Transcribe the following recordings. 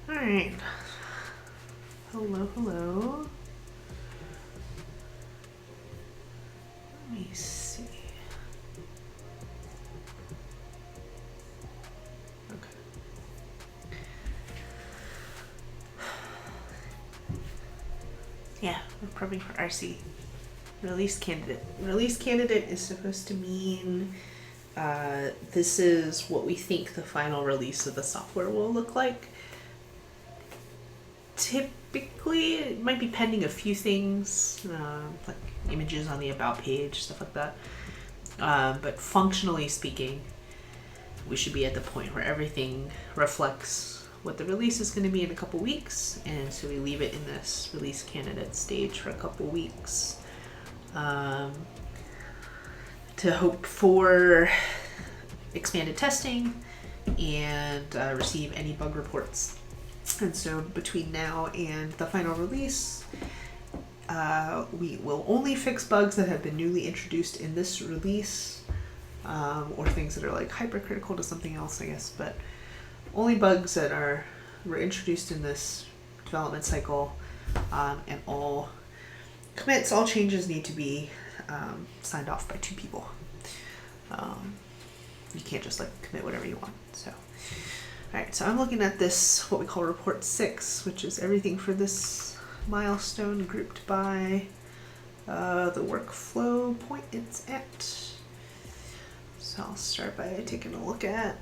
All right. Hello, hello. Let me see. Okay. Yeah, we're prepping for RC. Release candidate. Release candidate is supposed to mean this is what we think the final release of the software will look like. Typically, it might be pending a few things, like images on the about page, stuff like that. But functionally speaking, we should be at the point where everything reflects what the release is going to be in a couple weeks, and so we leave it in this release candidate stage for a couple weeks to hope for expanded testing and receive any bug reports. And so between now and the final release, we will only fix bugs that have been newly introduced in this release, or things that are like hypercritical to something else, I guess, but only bugs that were introduced in this development cycle, and all commits, all changes need to be signed off by 2 people. You can't just like commit whatever you want. So, all right, so I'm looking at this, what we call report 6, which is everything for this milestone grouped by the workflow point it's at. So I'll start by taking a look at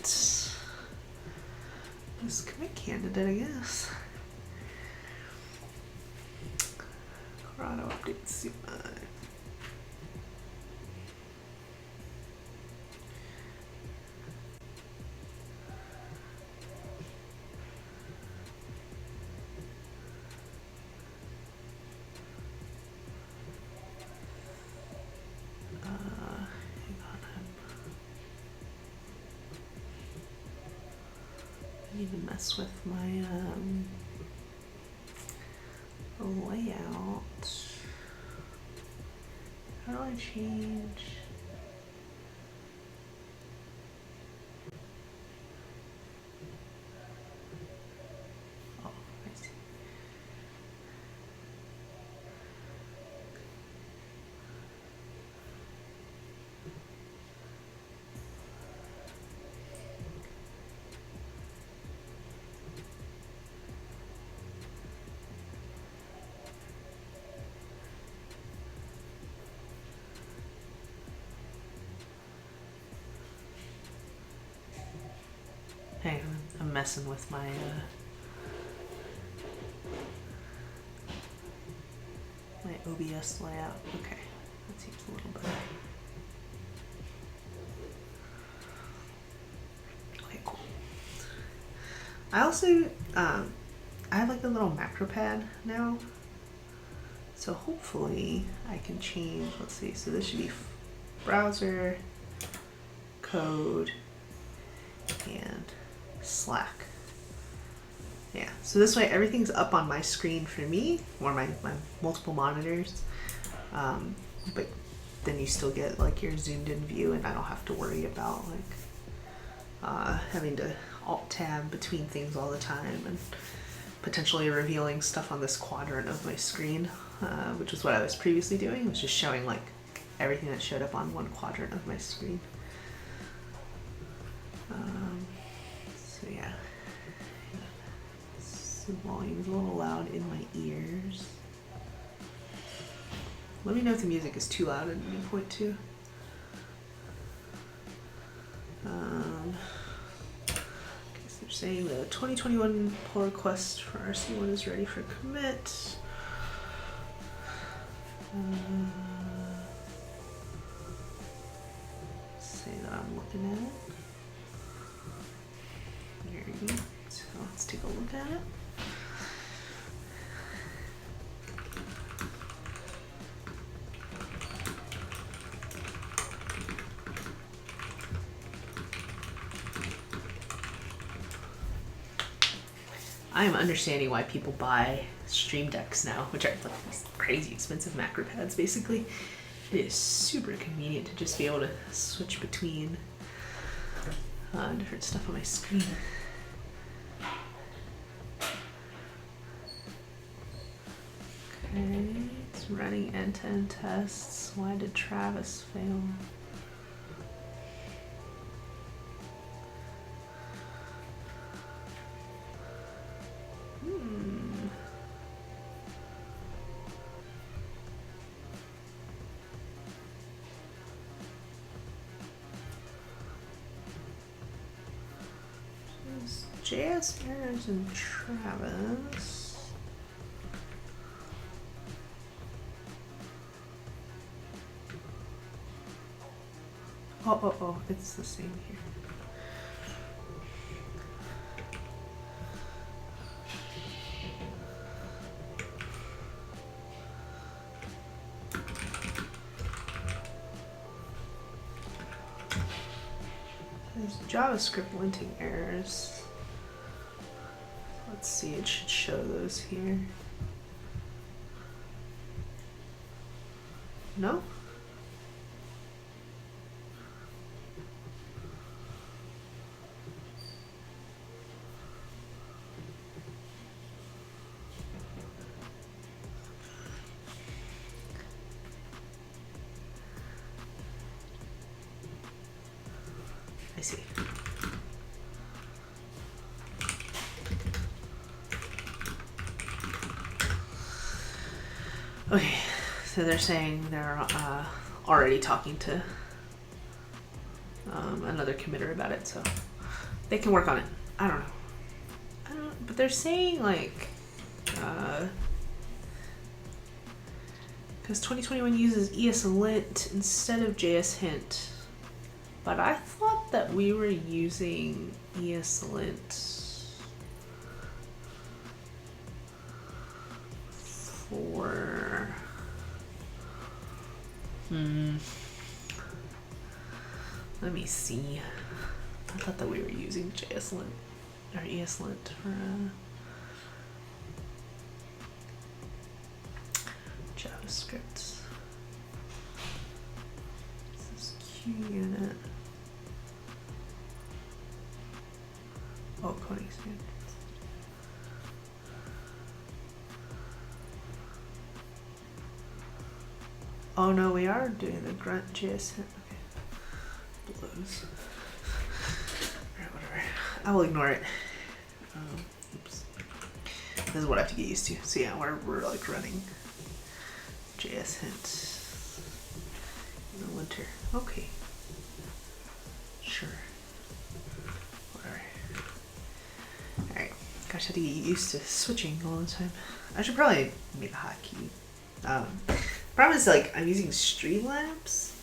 this commit candidate, I guess. for auto updates. I need to mess with my layout. How do I change? Oh, I see. Hey, I'm messing with my my OBS layout. Okay, that seems a little better. Okay, cool. I also I have like a little macro pad now, so hopefully I can change. Let's see. So this should be browser, code, and Slack. Yeah, so this way everything's up on my screen for me, or my multiple monitors, but then you still get like your zoomed in view, and I don't have to worry about like having to alt tab between things all the time and potentially revealing stuff on this quadrant of my screen, which is what I was previously doing. It was just showing like everything that showed up on one quadrant of my screen. So yeah, the volume's a little loud in my ears. Let me know if the music is too loud at any point too. Okay, so they're saying the 2021 pull request for RC1 is ready for commit. Say that I'm looking at it. So let's take a look at it. I am understanding why people buy Stream Decks now, which are like these crazy expensive macro pads basically. It is super convenient to just be able to switch between different stuff on my screen. Okay, it's running end-to-end tests. Why did Travis fail? JS errors and Travis. Oh, it's the same here. There's JavaScript linting errors. Let's see, it should show those here. No? I see. Okay, so they're saying they're already talking to another committer about it, so they can work on it. I don't know. But they're saying like Because 2021 uses ESLint instead of JSHint. But I thought that we were using ESLint for... Let me see. I thought that we were using JSLint or ESLint for JavaScript. This is QUnit. Oh, coding standards. Oh no, we are doing the grunt JSHint. Okay. Blows. Alright, whatever. I will ignore it. Oops. This is what I have to get used to. So yeah, we're like running JSHint in the winter. Okay. Sure. Whatever. Alright. Gosh, I have to get used to switching all the time. I should probably make a hotkey. Problem is, like, I'm using Streamlabs,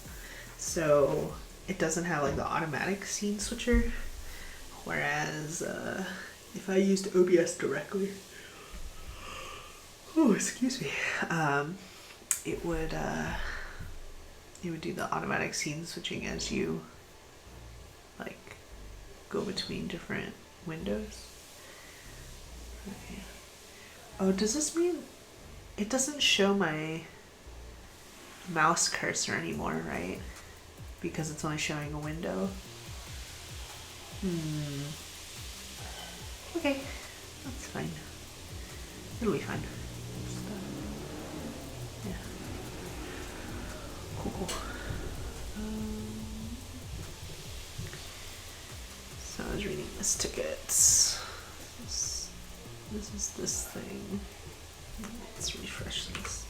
so it doesn't have like the automatic scene switcher. Whereas if I used OBS directly, oh excuse me, it would do the automatic scene switching as you like go between different windows. Okay. Oh, does this mean it doesn't show my mouse cursor anymore, right? Because it's only showing a window. Okay, that's fine. It'll be fine. Yeah. Cool. So I was reading this ticket. This is this thing. Let's refresh this.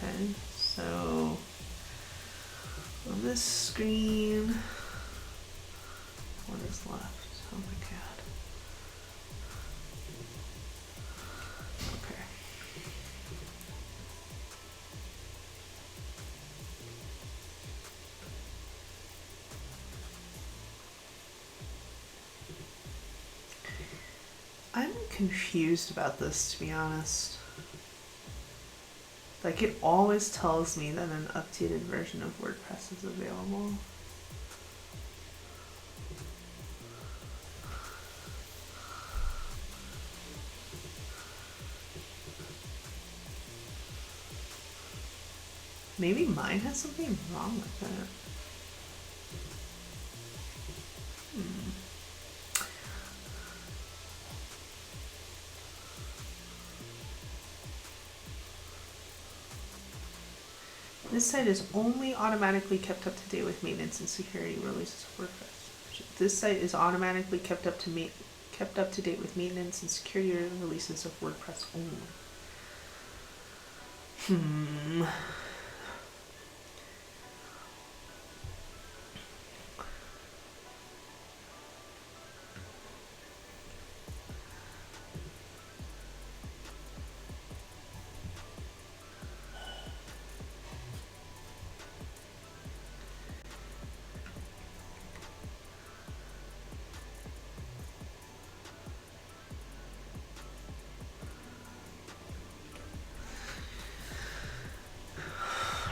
Okay, so on this screen, what is left? Oh my god. Okay. I'm confused about this, to be honest. Like, it always tells me that an updated version of WordPress is available. Maybe mine has something wrong with it. This site is only automatically kept up to date with maintenance and security releases of WordPress. This site is automatically kept up to date with maintenance and security releases of WordPress only.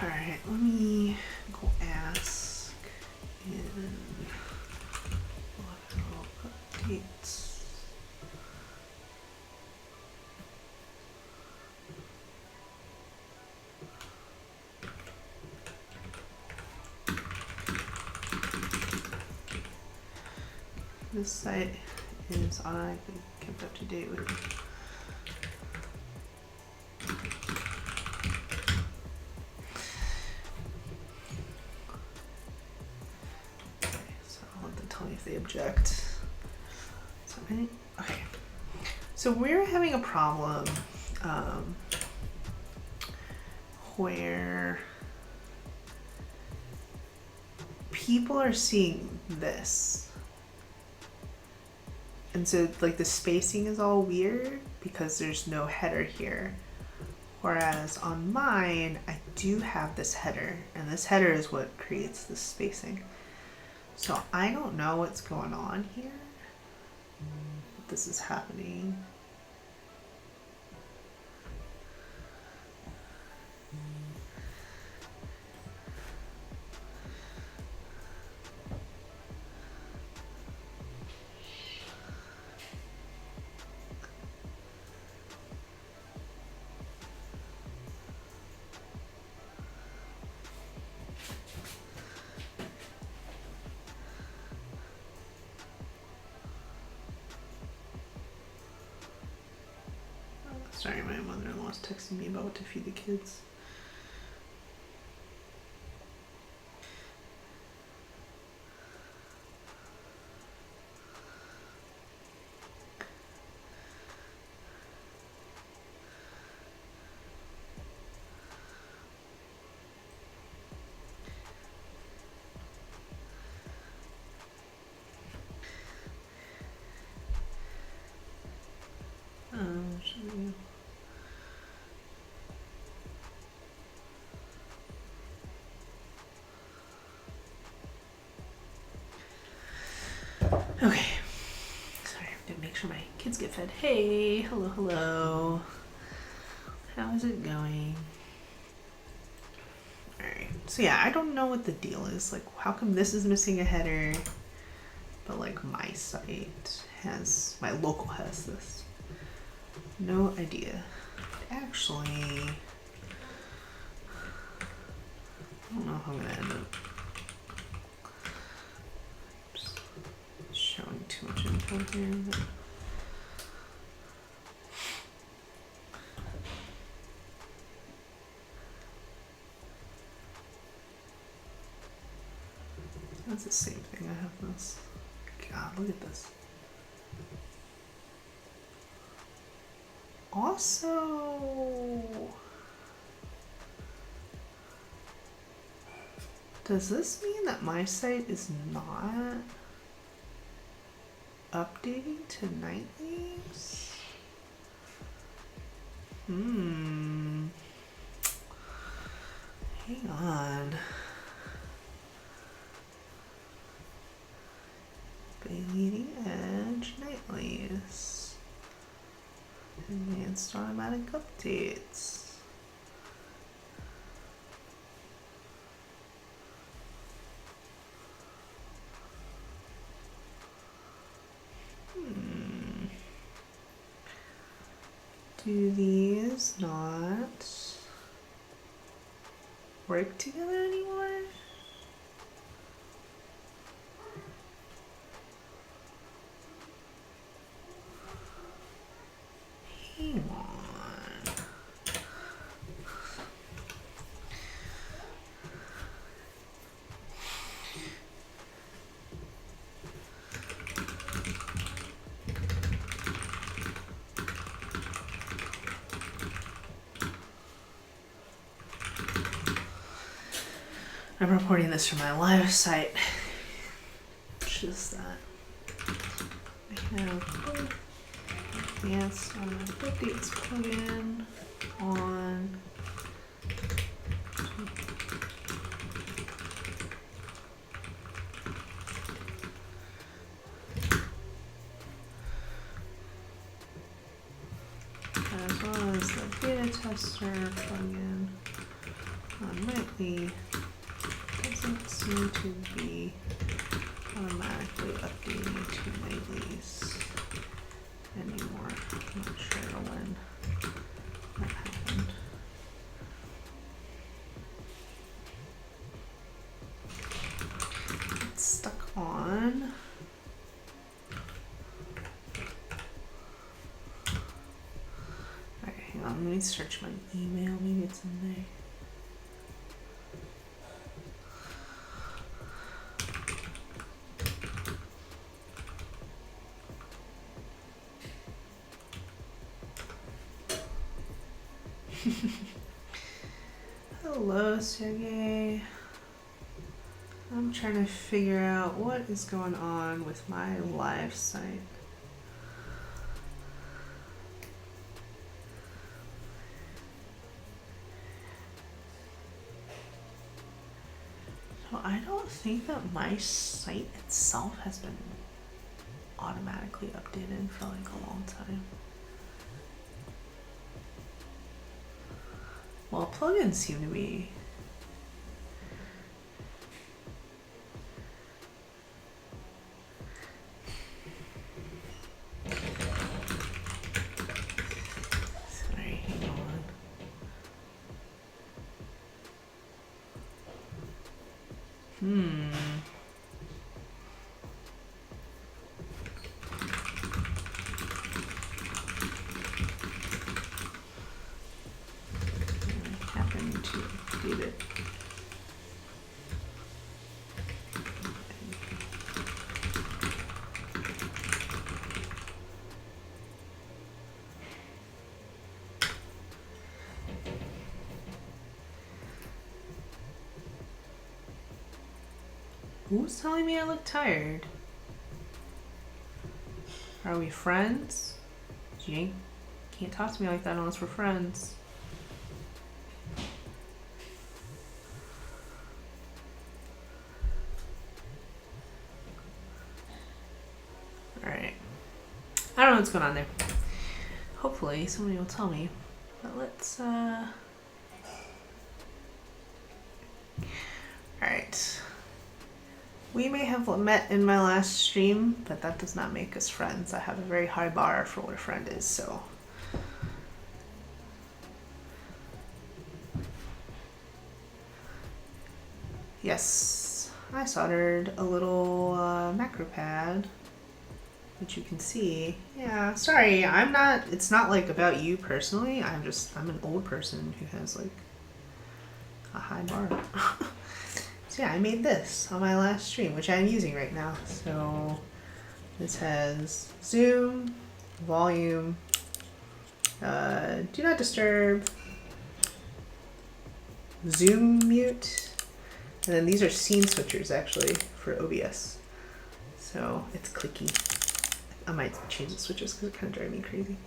Alright, let me go ask in updates. This site is automatically kept up to date with if they object. Okay, So we're having a problem where people are seeing this. And so like the spacing is all weird because there's no header here. Whereas on mine, I do have this header, and this header is what creates the spacing. So I don't know what's going on here. This is happening. Sorry, my mother-in-law is texting me about what to feed the kids. Okay, sorry, I'm gonna make sure my kids get fed. Hey, hello, hello. How is it going? Alright, so yeah, I don't know what the deal is. Like, how come this is missing a header, but like my site has, my local has this? No idea. Actually, I don't know how I'm gonna end up showing too much info here. But that's the same thing. I have this. God, look at this. Also, does this mean that my site is not updating to nightlies? Hang on. Leading edge nightlies. Advanced automatic updates. Do these not work together anymore? Hang on. I'm reporting this from my live site, which is that I have advanced updates plugin on as well as the beta tester plugin on Nightly. Doesn't seem to be automatically updating to Nightlies anymore. I'm not sure when that happened. It's stuck on. Alright, hang on, let me search my email, maybe it's in there. Hello, Sergey. I'm trying to figure out what is going on with my live site. So I don't think that my site itself has been automatically updated for like a long time. Well, plugins seem to be. Sorry, hang on. I happen to update it. Who's telling me I look tired? Are we friends? You can't talk to me like that unless we're friends. Alright. I don't know what's going on there. Hopefully somebody will tell me. But let's Alright. We may have met in my last stream, but that does not make us friends. I have a very high bar for what a friend is, so. Yes, I soldered a little macro pad, which you can see. Yeah, sorry, it's not like about you personally. I'm an old person who has like a high bar. So yeah, I made this on my last stream, which I'm using right now. So this has zoom, volume, do not disturb, zoom mute, and then these are scene switchers actually for OBS. So it's clicky. I might change the switches because it kind of drives me crazy.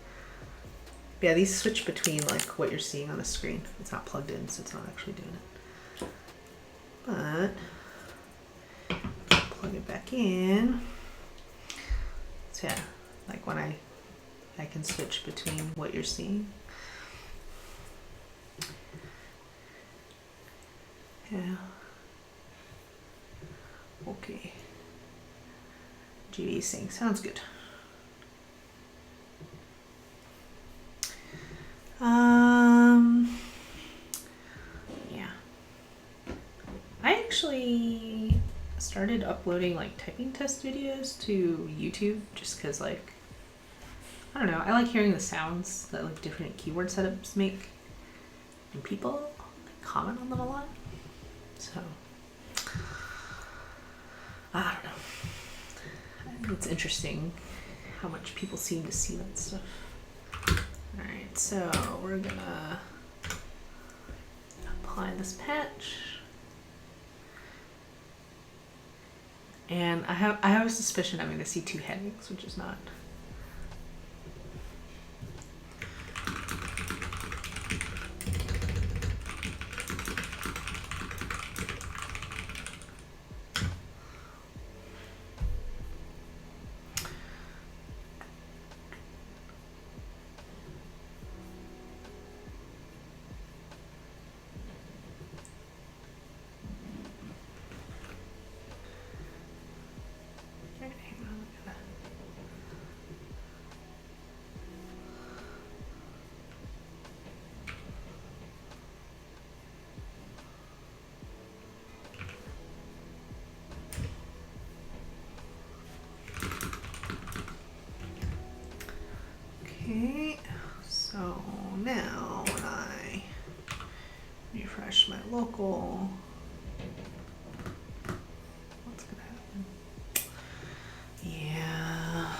But yeah, these switch between like what you're seeing on the screen. It's not plugged in, so it's not actually doing it. But plug it back in. So yeah, like when I can switch between what you're seeing. Yeah. Okay. GV sync sounds good. Yeah. I actually started uploading like typing test videos to YouTube just because like, I don't know, I like hearing the sounds that like different keyboard setups make and people like, comment on them a lot. So, I don't know. I think it's interesting how much people seem to see that stuff. Alright, so we're gonna apply this patch. And I have a suspicion I'm going to see two headings, which is not. Okay, so now when I refresh my local, what's gonna happen? Yeah.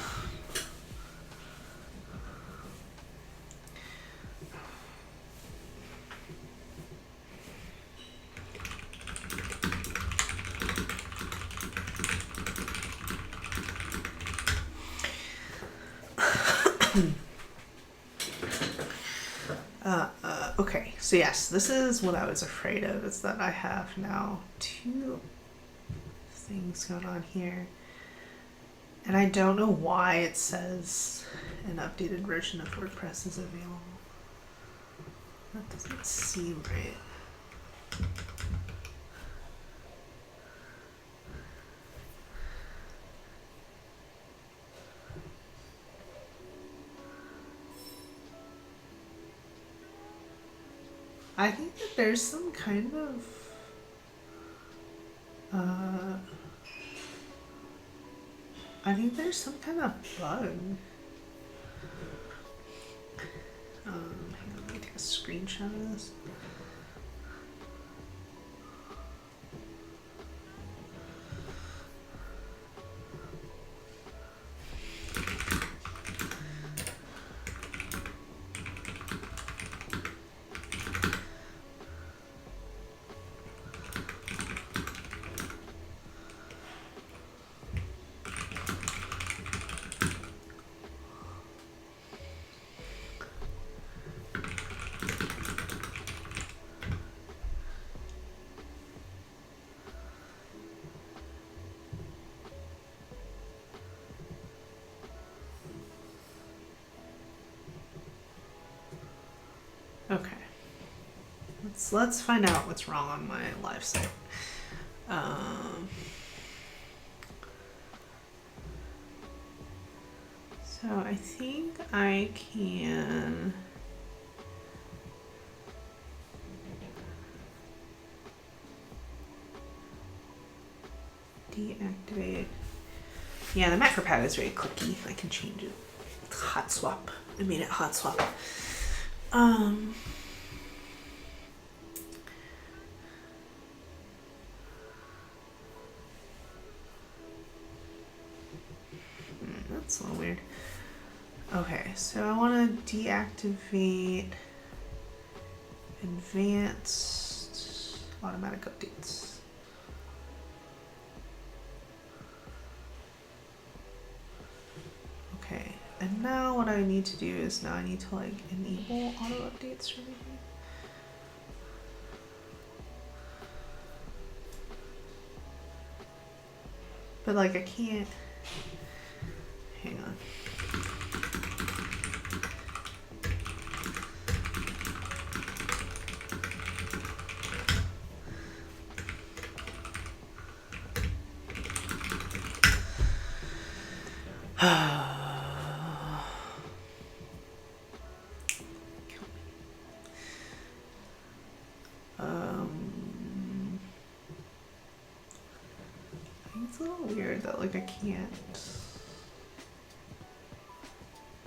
Okay, so yes, this is what I was afraid of, is that I have now two things going on here. And I don't know why it says an updated version of WordPress is available. That doesn't seem right. I think that there's some kind of I think there's some kind of bug. Hang on, let me take a screenshot of this. Okay. Let's find out what's wrong on my live site. So I think I can deactivate. Yeah, the macro pad is very clicky. I can change it. Hot swap. I made it hot swap. That's a little weird. Okay, so I want to deactivate advanced automatic updates. Okay, and now what I need to do is now I need to like enable auto updates for everything. But like I can't, hang on. It's a little weird that like I can't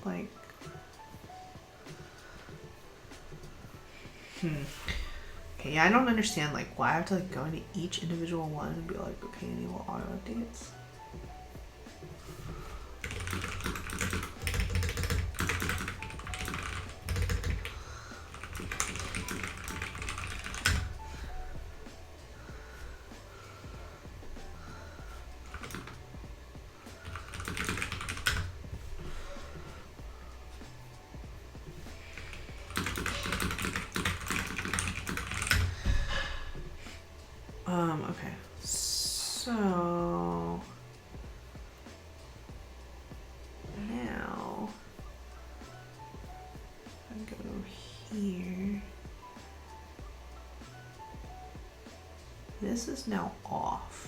like okay, yeah, I don't understand like why I have to like go into each individual one and be like, okay, enable auto updates. Okay, so now I go here. This is now off.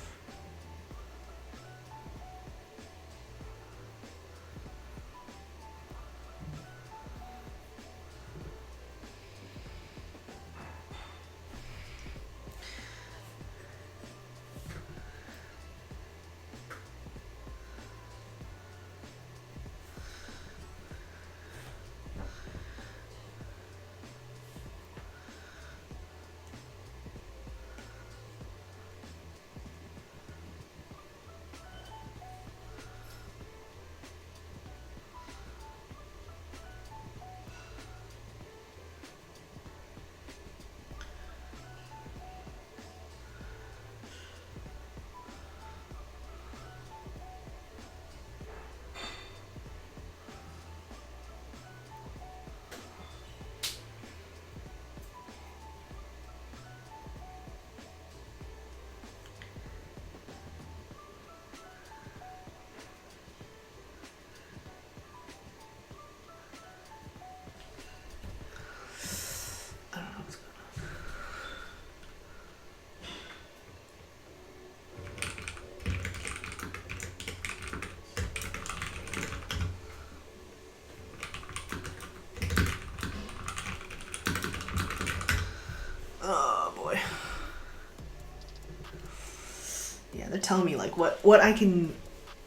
telling me like what I can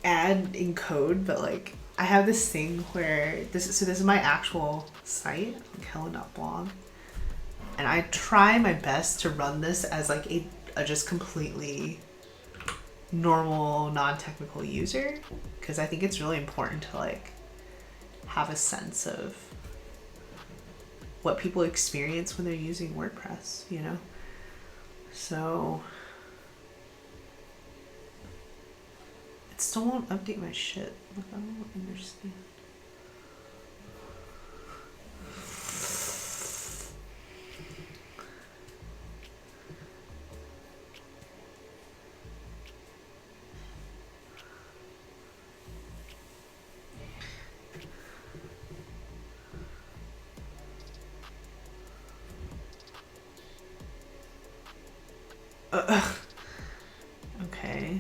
add in code, but like I have this thing where this is my actual site, like Helen.blog, and I try my best to run this as like a just completely normal, non-technical user, because I think it's really important to like have a sense of what people experience when they're using WordPress, you know? So it still won't update my shit. Like, I don't understand. Okay.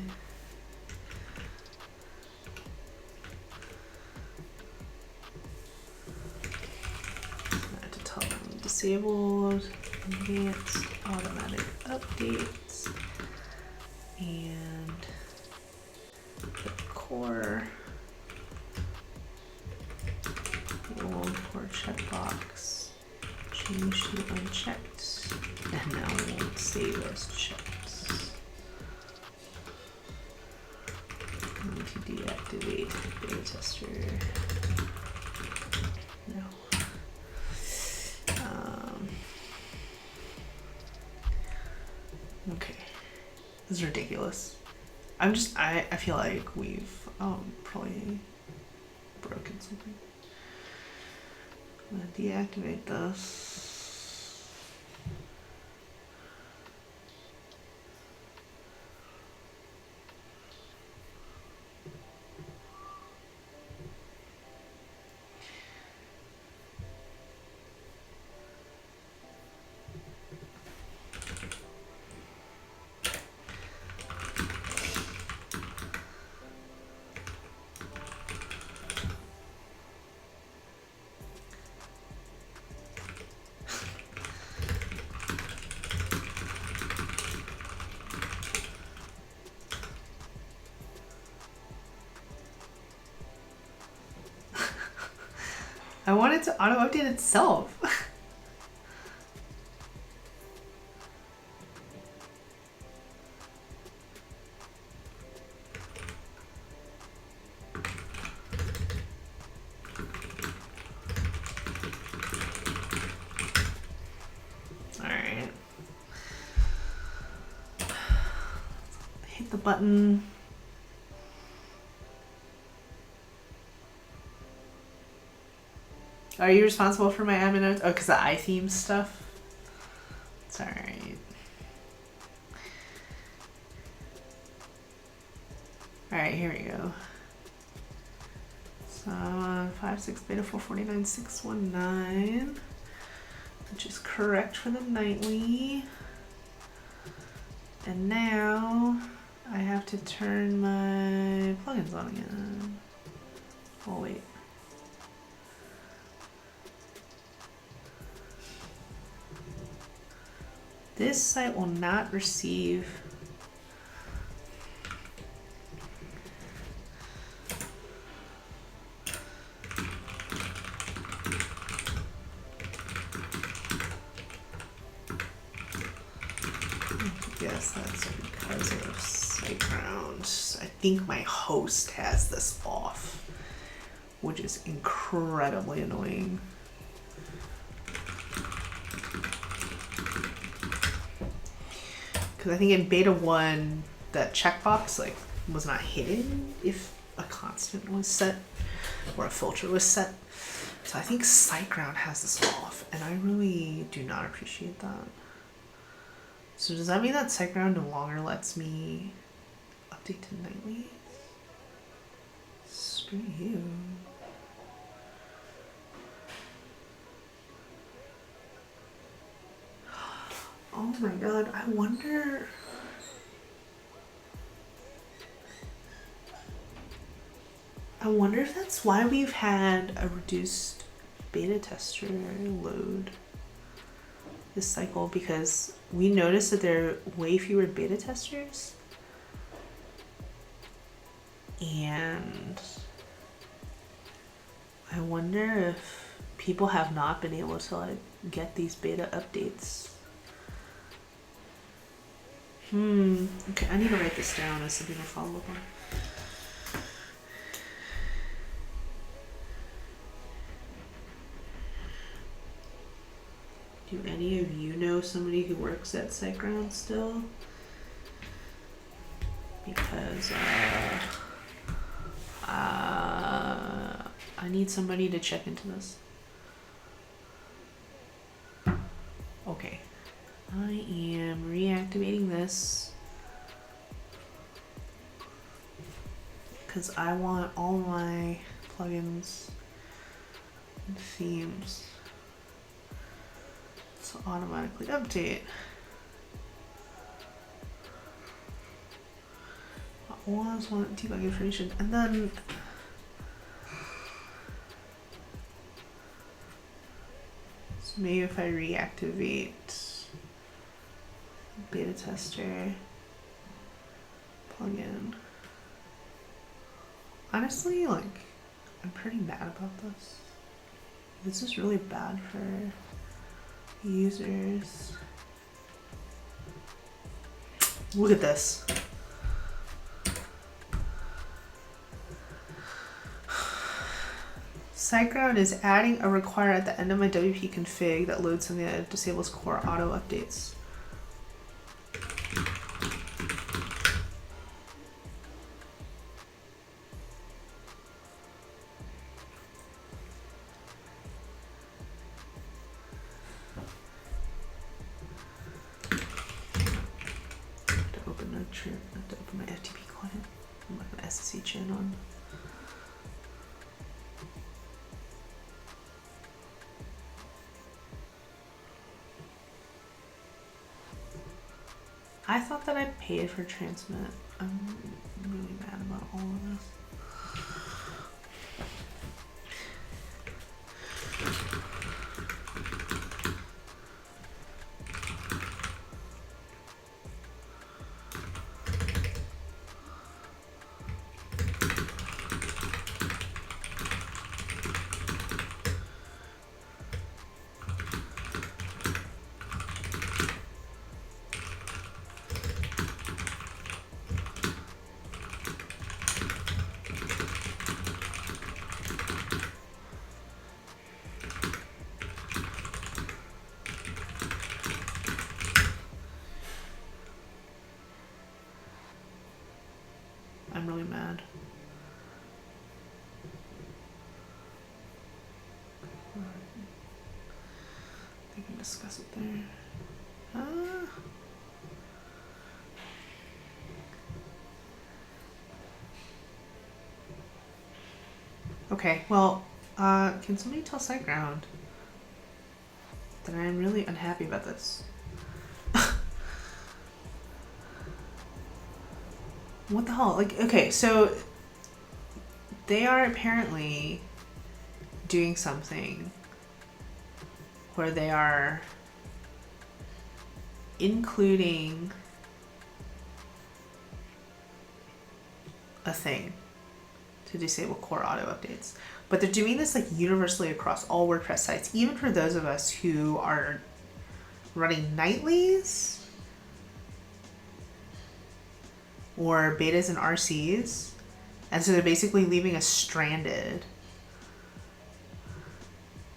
I have to tell them disabled advanced automatic updates and the core old core checkbox change to unchecked, and now we'll save as checked. To deactivate beta tester. No. Okay. This is ridiculous. I feel like we've probably broken something. I'm gonna deactivate this. I want it to auto-update itself. Alright. Hit the button. Are you responsible for my admin notes? Oh, because the iTheme stuff? It's alright. Alright, here we go. So, 5.6 beta 449.619, which is correct for the nightly. And now I have to turn my plugins on again. Oh, wait. This site will not receive yes, that's because of SiteGround. I think my host has this off, which is incredibly annoying. Because I think in beta 1, that checkbox like was not hidden if a constant was set or a filter was set. So I think SiteGround has this off, and I really do not appreciate that. So does that mean that SiteGround no longer lets me update to nightly? Screw you. Oh my god, I wonder... if that's why we've had a reduced beta tester load this cycle, because we noticed that there are way fewer beta testers, And I wonder if people have not been able to like get these beta updates. Okay, I need to write this down as something to follow up on. Do any of you know somebody who works at SiteGround still? Because I need somebody to check into this. Okay. I am reactivating this because I want all my plugins and themes to automatically update. I always want debug information, and then so maybe if I reactivate beta tester plugin. Honestly, like, I'm pretty mad about this. This is really bad for users. Look at this. SiteGround is adding a require at the end of my WP config that loads something that disables core auto updates. I have to open my FTP client. I'm not gonna SSH in on. I thought that I paid for transmit. I'm really mad about all of this. I'm really mad. They can discuss it there. Okay, well, can somebody tell SiteGround that I'm really unhappy about this? What the hell? Like, okay, so they are apparently doing something where they are including a thing to disable core auto updates. But they're doing this like universally across all WordPress sites, even for those of us who are running nightlies or betas and RCs. And so they're basically leaving us stranded.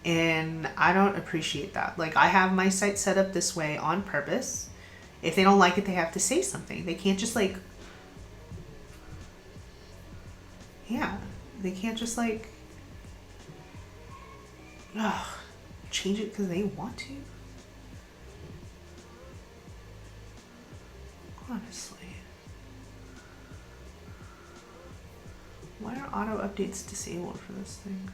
And I don't appreciate that. Like, I have my site set up this way on purpose. If they don't like it, they have to say something. They can't just like, yeah, they can't just like, change it because they want to. Honestly. Why are auto updates disabled for this thing?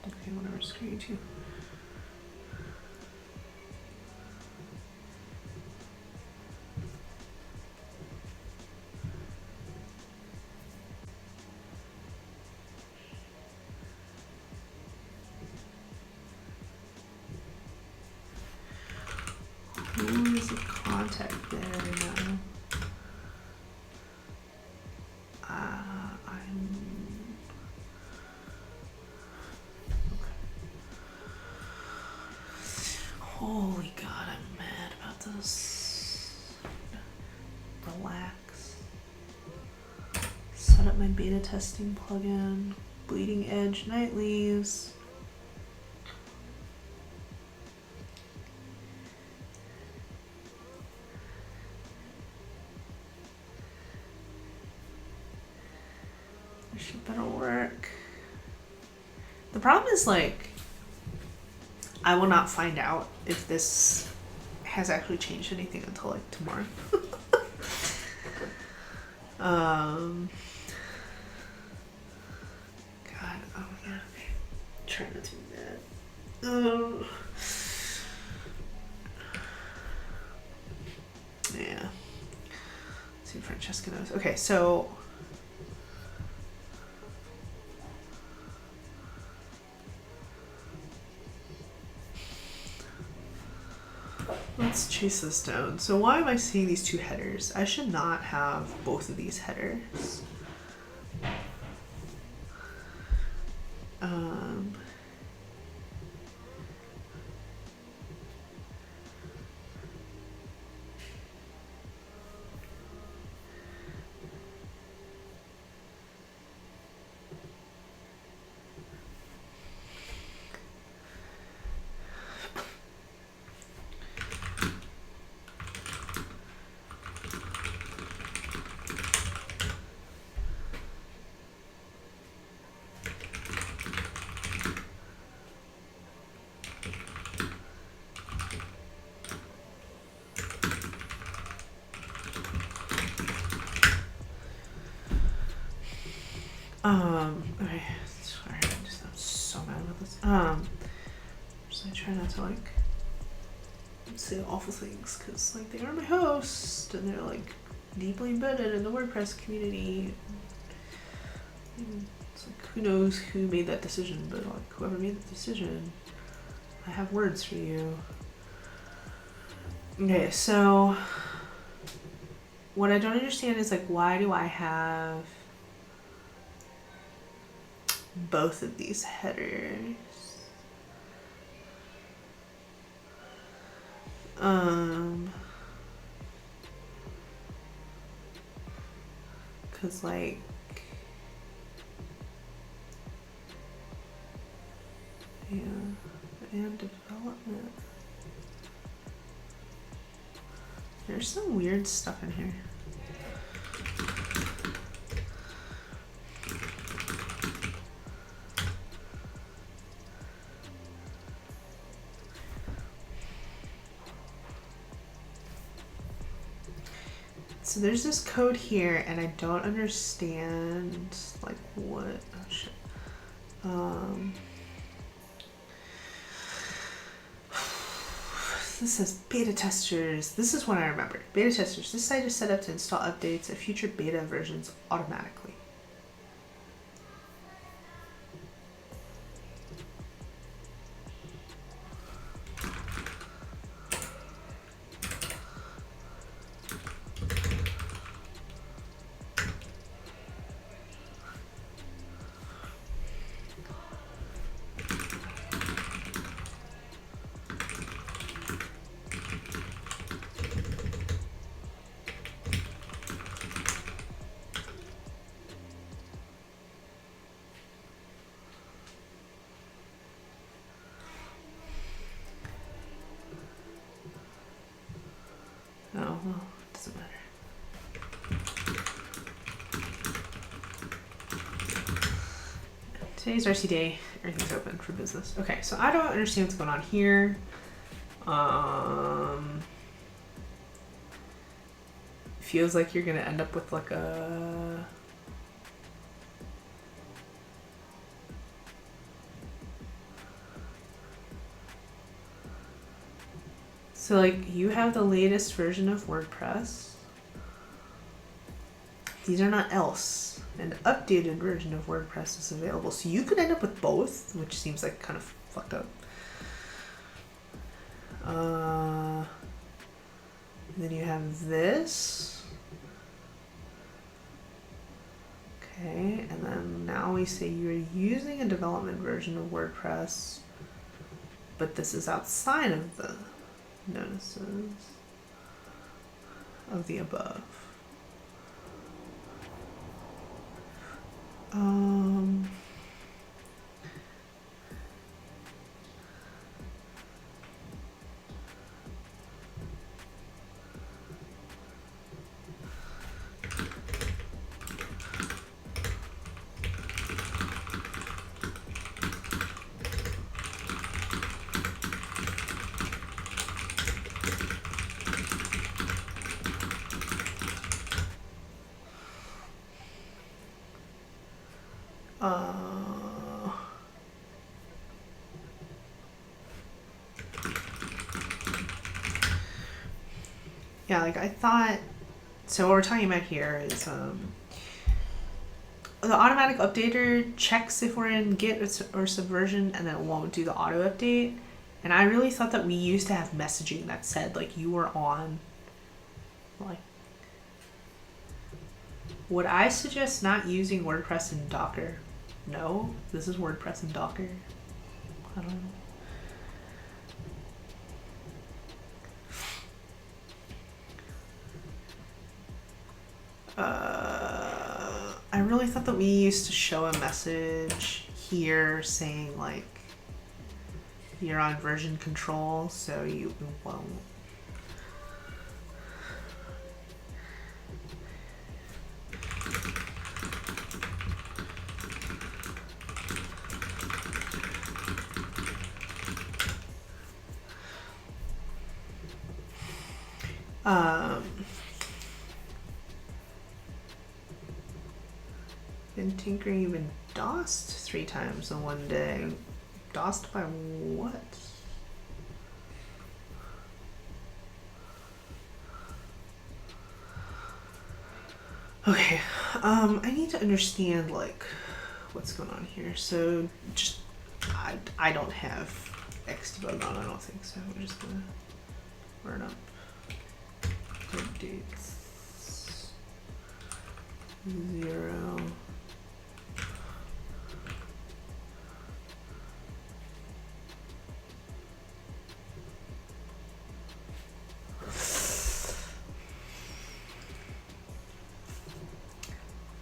Okay, whatever, screw you too. contact there now. Holy God, I'm mad about this. Relax. Set up my beta testing plugin. Bleeding Edge Night Leaves. This should better work. The problem is, like, I will not find out if this has actually changed anything until like tomorrow. God, oh my God, okay. Try not to do that. Yeah. Let's see if Francesca knows. Okay, so let's chase this down. So why am I seeing these two headers? I should not have both of these headers. Okay, sorry, I'm so mad about this. So I try not to like say awful things because like they are my host and they're like deeply embedded in the WordPress community. And it's like who knows who made that decision, but like whoever made the decision, I have words for you. Okay, so what I don't understand is like why do I have both of these headers? Cause like yeah, and development. There's some weird stuff in here. So there's this code here and I don't understand like what, oh shit. This says beta testers. This is what I remembered. Beta testers. This site is set up to install updates of future beta versions automatically. Oh, well, it doesn't matter. Today's RC day. Everything's open for business. Okay, so I don't understand what's going on here. Feels like you're gonna end up with like a so like you have the latest version of WordPress. These are not else. An updated version of WordPress is available. So you could end up with both, which seems like kind of fucked up. Then you have this. Okay, and then now we say you're using a development version of WordPress, but this is outside of the notices of the above. Yeah, like I thought, so what we're talking about here is the automatic updater checks if we're in Git or Subversion, and then it won't do the auto update. And I really thought that we used to have messaging that said like you were on, like, would I suggest not using WordPress in Docker? No, this is WordPress in Docker. I don't know. I really thought that we used to show a message here saying like you're on version control, so you won't. Been tinkering, you've been DOSed 3 times in one day. DOSed by what? Okay, I need to understand like what's going on here. So just, I don't have Xdebug on, I don't think so. We're just gonna run up updates 0.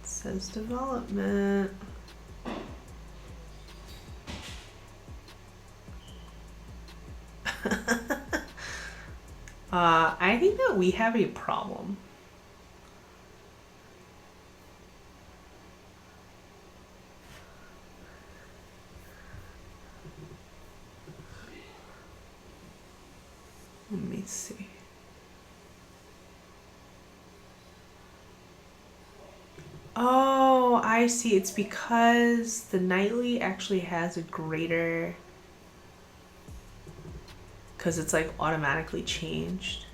Says development. I think that we have a problem. Let me see. Oh, I see. It's because the nightly actually has a greater, because it's like automatically changed.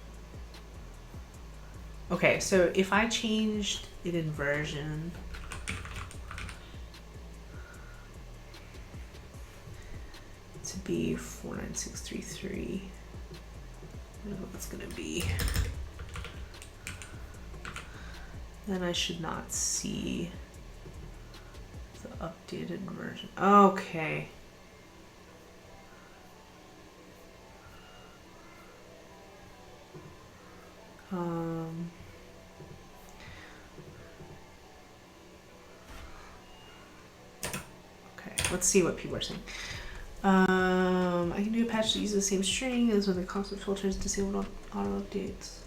Okay, so if I changed it in version, to be 49633, I don't know what it's gonna be. Then I should not see the updated version. Okay. Okay, let's see what people are saying. I can do a patch that uses the same string as when the concept filter is disabled on auto updates.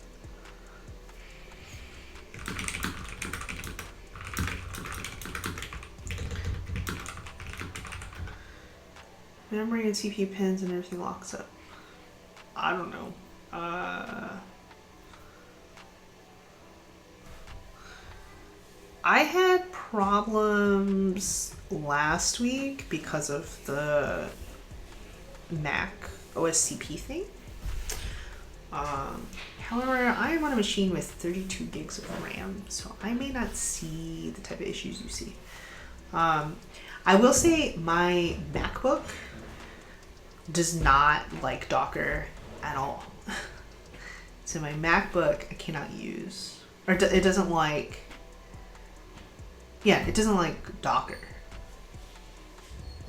Memory and CPU pins and everything locks up. I don't know. I had problems last week because of the Mac OSCP thing. However, I am on a machine with 32 gigs of RAM, so I may not see the type of issues you see. I will say my MacBook does not like Docker at all. So my MacBook I cannot use, or it doesn't like, yeah, it doesn't like Docker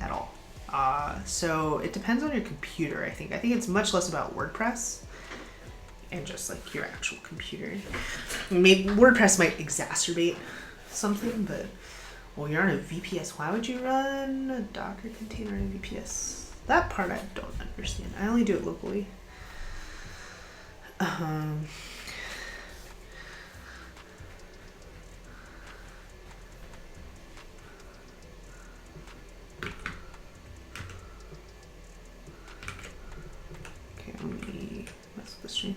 at all. So it depends on your computer, I think. I think it's much less about WordPress and just like your actual computer. Maybe WordPress might exacerbate something, but well, you're on a VPS. Why would you run a Docker container on a VPS? That part I don't understand. I only do it locally. Okay, let me mess with the stream.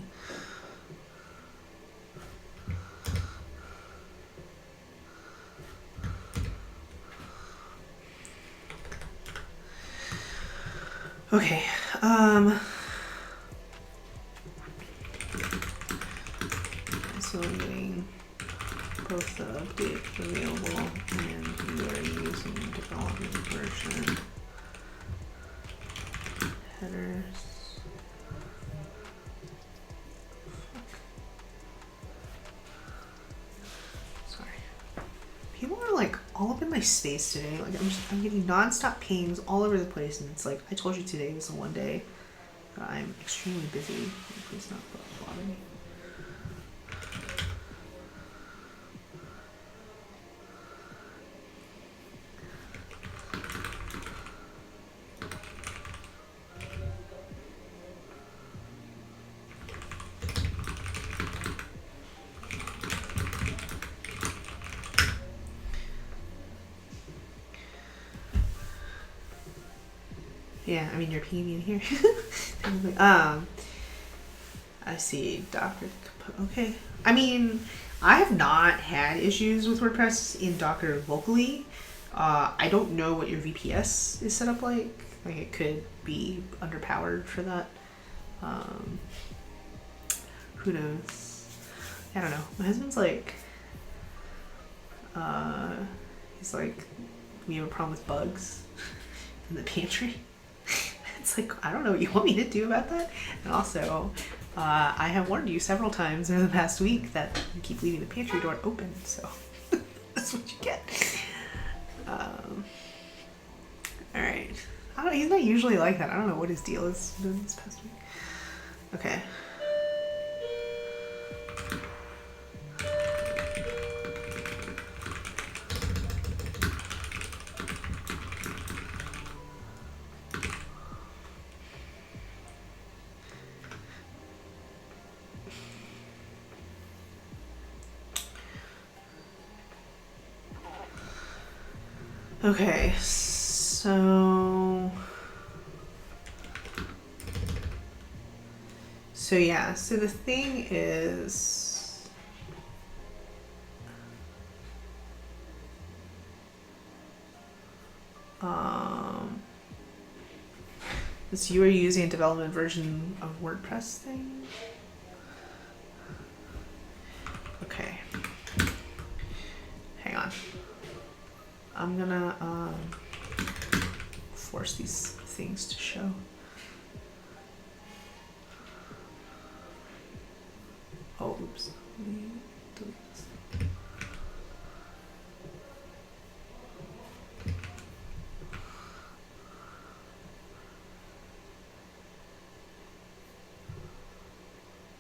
Okay, so I'm getting both the update available and we are using development version headers. Sorry. People are like all up in my space today. Like I'm getting nonstop pings all over the place, and it's like I told you today was the one day that I'm extremely busy. Please not bother me. Yeah, I mean, you're pinging me in here. I see Docker. Okay. I mean, I have not had issues with WordPress in Docker locally. I don't know what your VPS is set up like. Like, it could be underpowered for that. Who knows? I don't know. My husband's like, he's like, we have a problem with bugs in the pantry. It's like, I don't know what you want me to do about that. And also, I have warned you several times over the past week that you keep leaving the pantry door open, so that's what you get. Alright. He's not usually like that. I don't know what his deal is doing this past week. Okay. Okay, so yeah, so the thing is, so you are using a development version of WordPress thing? Okay, hang on. I'm gonna force these things to show. Oh, oops. Let me delete this.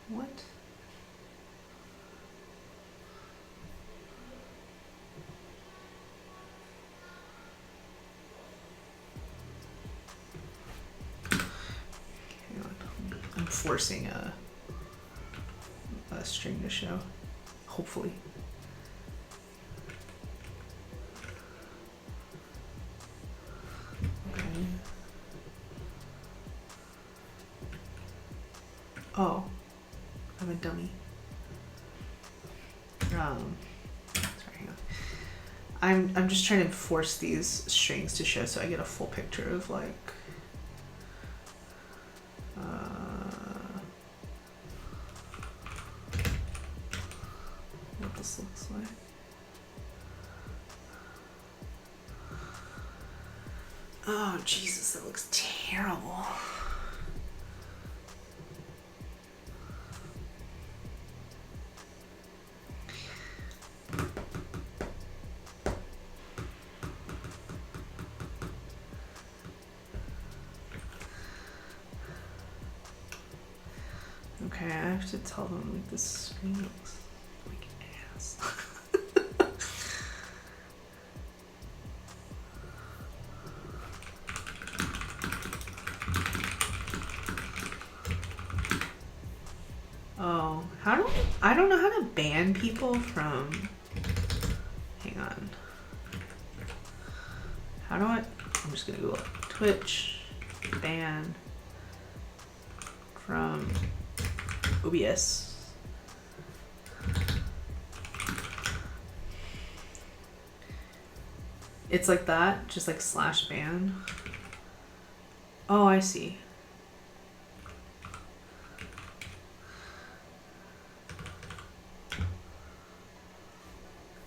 What? I'm forcing a string to show, hopefully. Okay. Oh, I'm a dummy. Sorry, hang on. I'm just trying to force these strings to show so I get a full picture of like what this looks like. Oh Jesus, that looks terrible. have to tell them like this screen looks like ass. Oh, I don't know how to ban people from, hang on. How do I'm just gonna Google it. Twitch ban from OBS. It's like that, just like /ban. Oh, I see.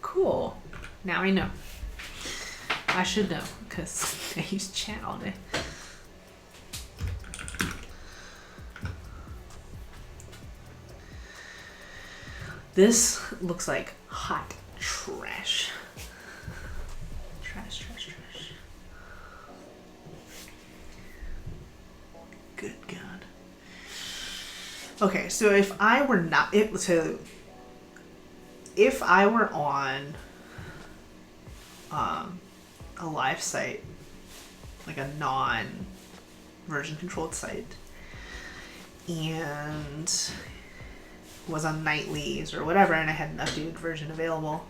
Cool. Now I know. I should know because I use chat all day. This looks like hot trash. Trash. Good God. Okay, so if I were on a live site, like a non-version controlled site, and was on nightlies or whatever, and I had an updated version available,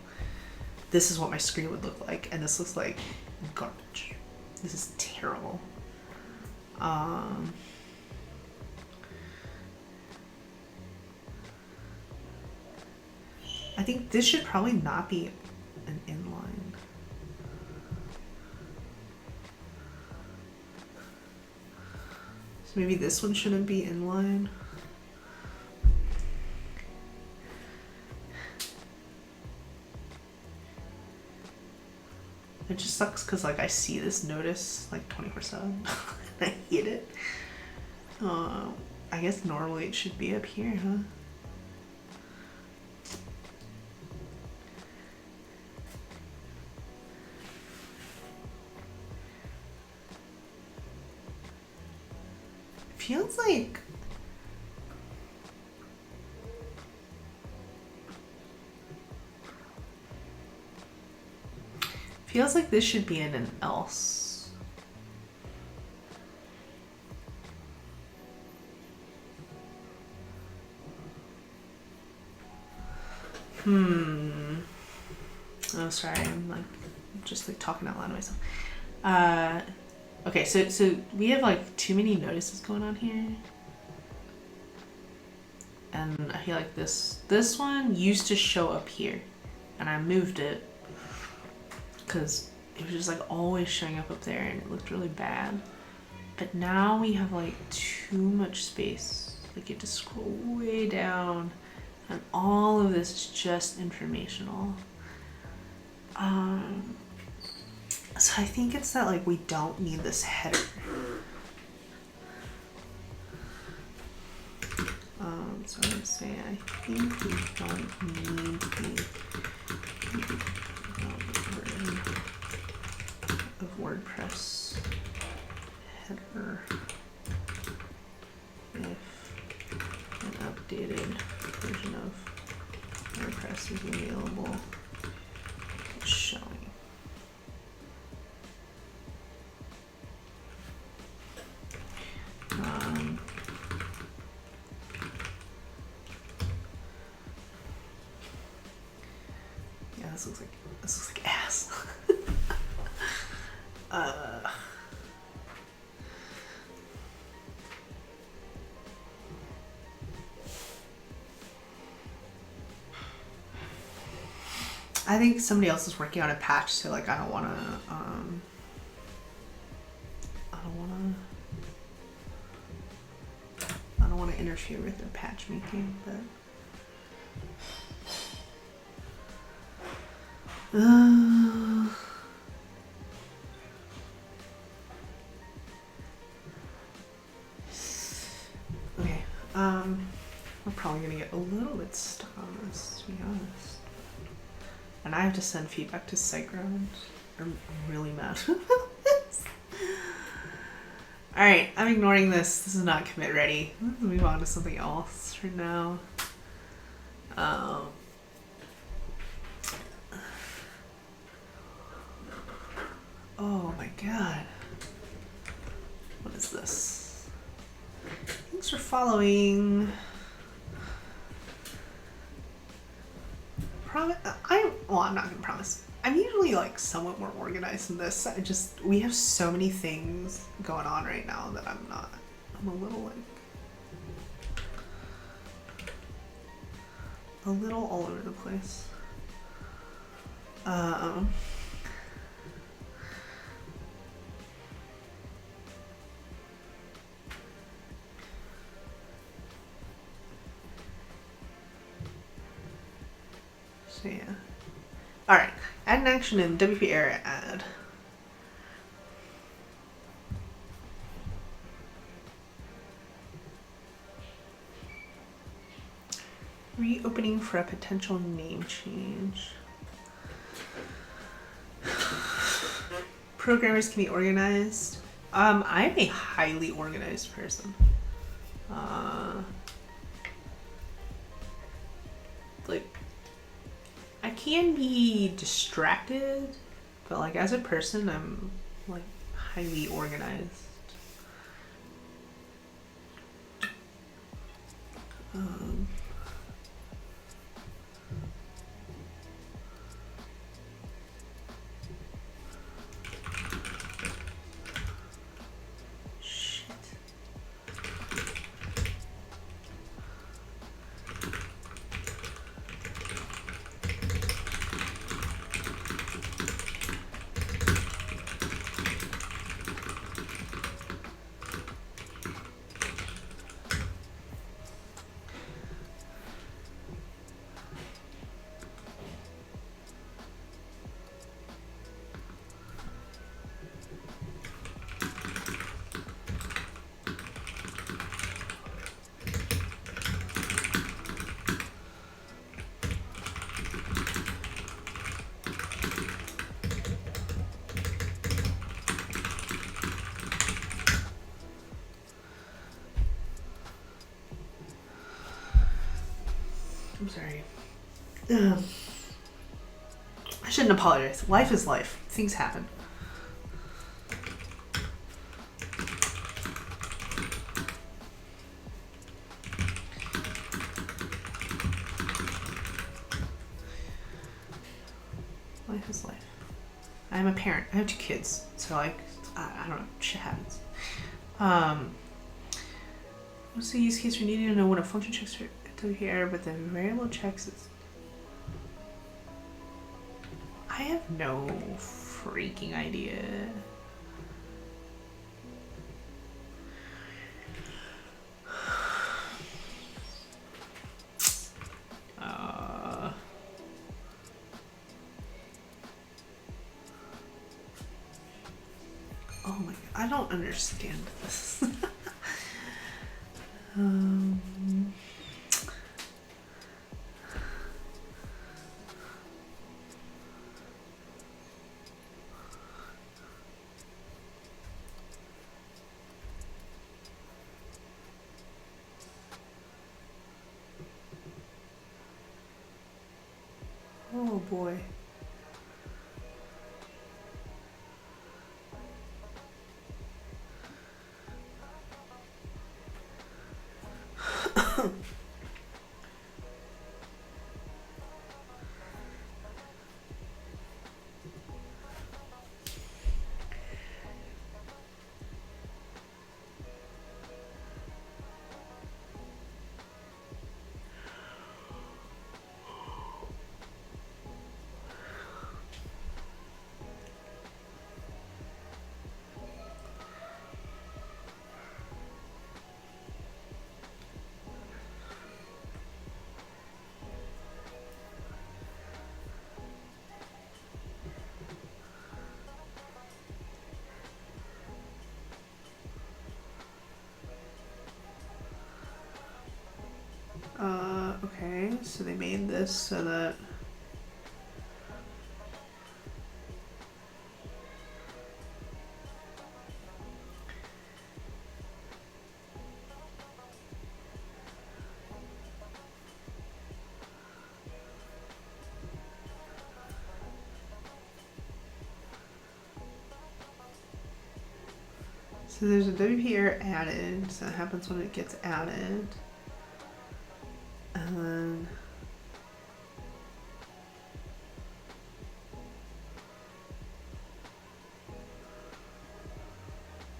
this is what my screen would look like, and this looks like garbage. This is terrible. I think this should probably not be an inline. So maybe this one shouldn't be inline. It just sucks because like I see this notice like 24/7. I hate it. I guess normally it should be up here, huh? Feels like this should be in an else. Oh, sorry, I'm like just like talking out loud to myself. Okay, so we have like too many notices going on here. And I feel like this one used to show up here, and I moved it because it was just like always showing up there and it looked really bad. But now we have like too much space. Like you have to scroll way down, and all of this is just informational. So I think it's that like we don't need this header. So I'm gonna say I think we don't need the version of WordPress header if an updated version of WordPress is available. It's showing. Yeah, this looks like ass. I think somebody else is working on a patch, so like I don't want to interfere with their patch making, but okay. We're probably gonna get a little bit stuck on this, to be honest. And I have to send feedback to SiteGround. I'm really mad about this. All right, I'm ignoring this. This is not commit ready. Let's move on to something else for now. Oh my god. What is this? Thanks for following. I'm not gonna promise. I'm usually like somewhat more organized than this. We have so many things going on right now that I'm a little all over the place. So yeah. All right, add an action in WP error add. Reopening for a potential name change. Programmers can be organized. I'm a highly organized person. Like, I can be distracted, but like as a person, I'm like highly organized. I'm sorry. I shouldn't apologize. Life is life. Things happen. Life is life. I'm a parent. I have 2 kids. So like, I don't know. Shit happens. What's the use case for needing to know when a function checks for WP error, but the variable checks is... I have no freaking idea. Oh my god, I don't understand this. Oh boy. Okay, so they made this so that So there's a WP error added, so that happens when it gets added. And then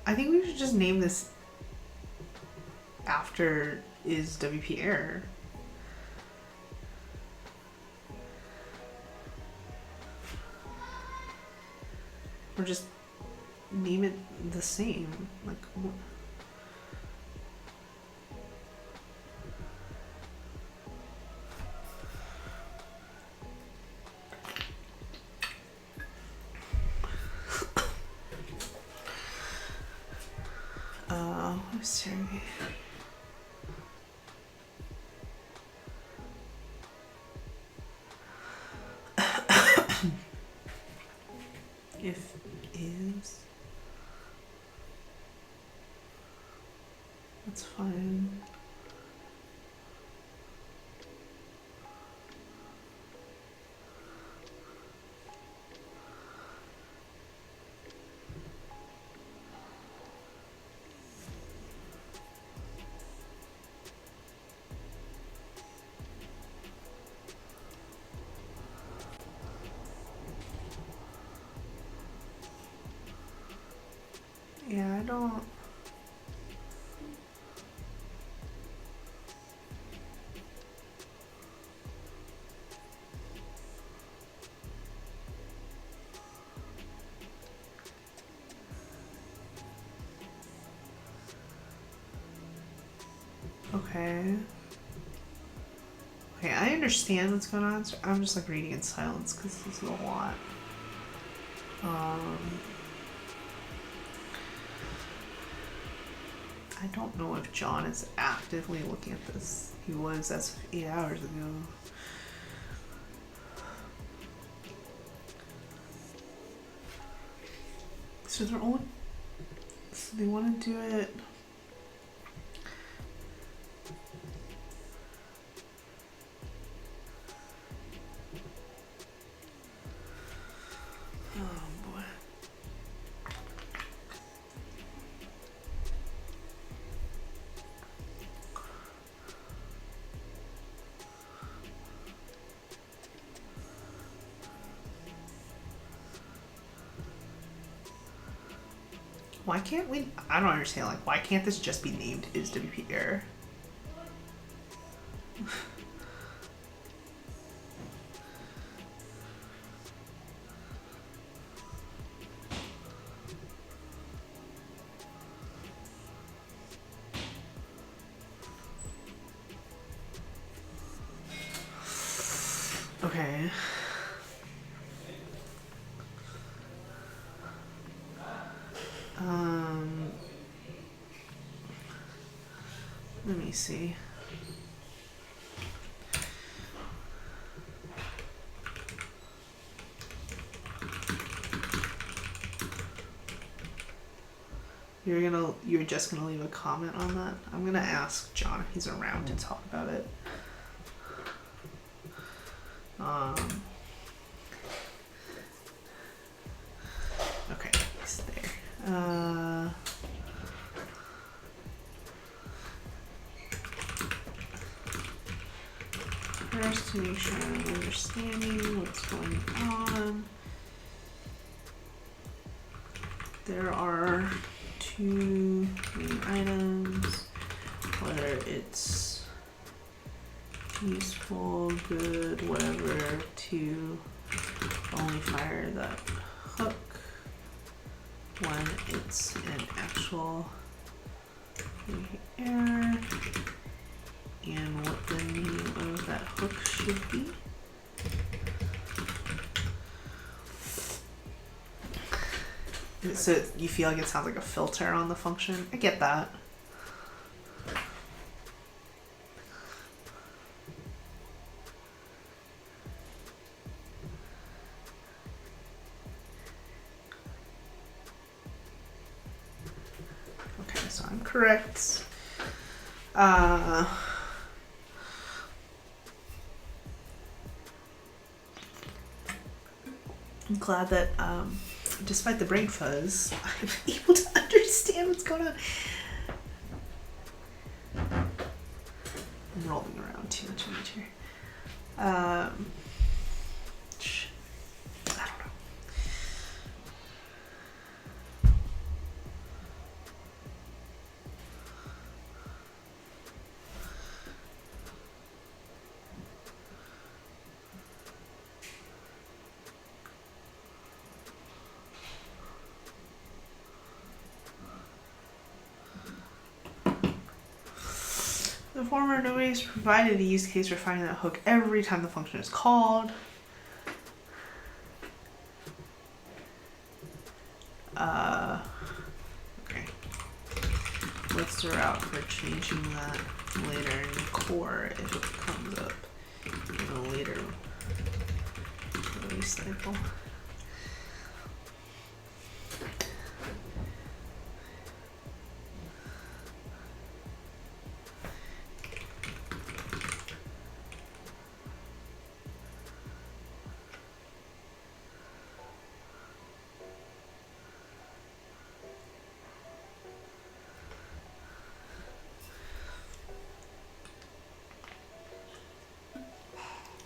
I think we should just name this after is WP error. Or just name it the same. Like, let's see. If is, that's fine. Yeah, I don't. Okay. Okay, I understand what's going on. So I'm just like reading in silence because this is a lot. I don't know if John is actively looking at this. He was as of 8 hours ago. So they're only. So they want to do it. Why can't we? I don't understand. Like, why can't this just be named is WP error? Okay. Let me see. You're just gonna leave a comment on that? I'm gonna ask John if he's around to talk about it. Okay, he's there. First, to make sure I'm understanding what's going on. There are two main items, whether it's useful, good, whatever, to only fire that hook when it's an actual error, and what the meaning of that hook should be. So you feel like it sounds like a filter on the function? I get that. Okay, so I'm correct. I'm glad that despite the brain fuzz, I'm able to understand understand what's going on. I'm rolling around too much in here. I don't know. The former nobody's provided a use case for finding that hook every time the function is called. Okay. What's the route for changing that later in the core if it comes up in a later release cycle?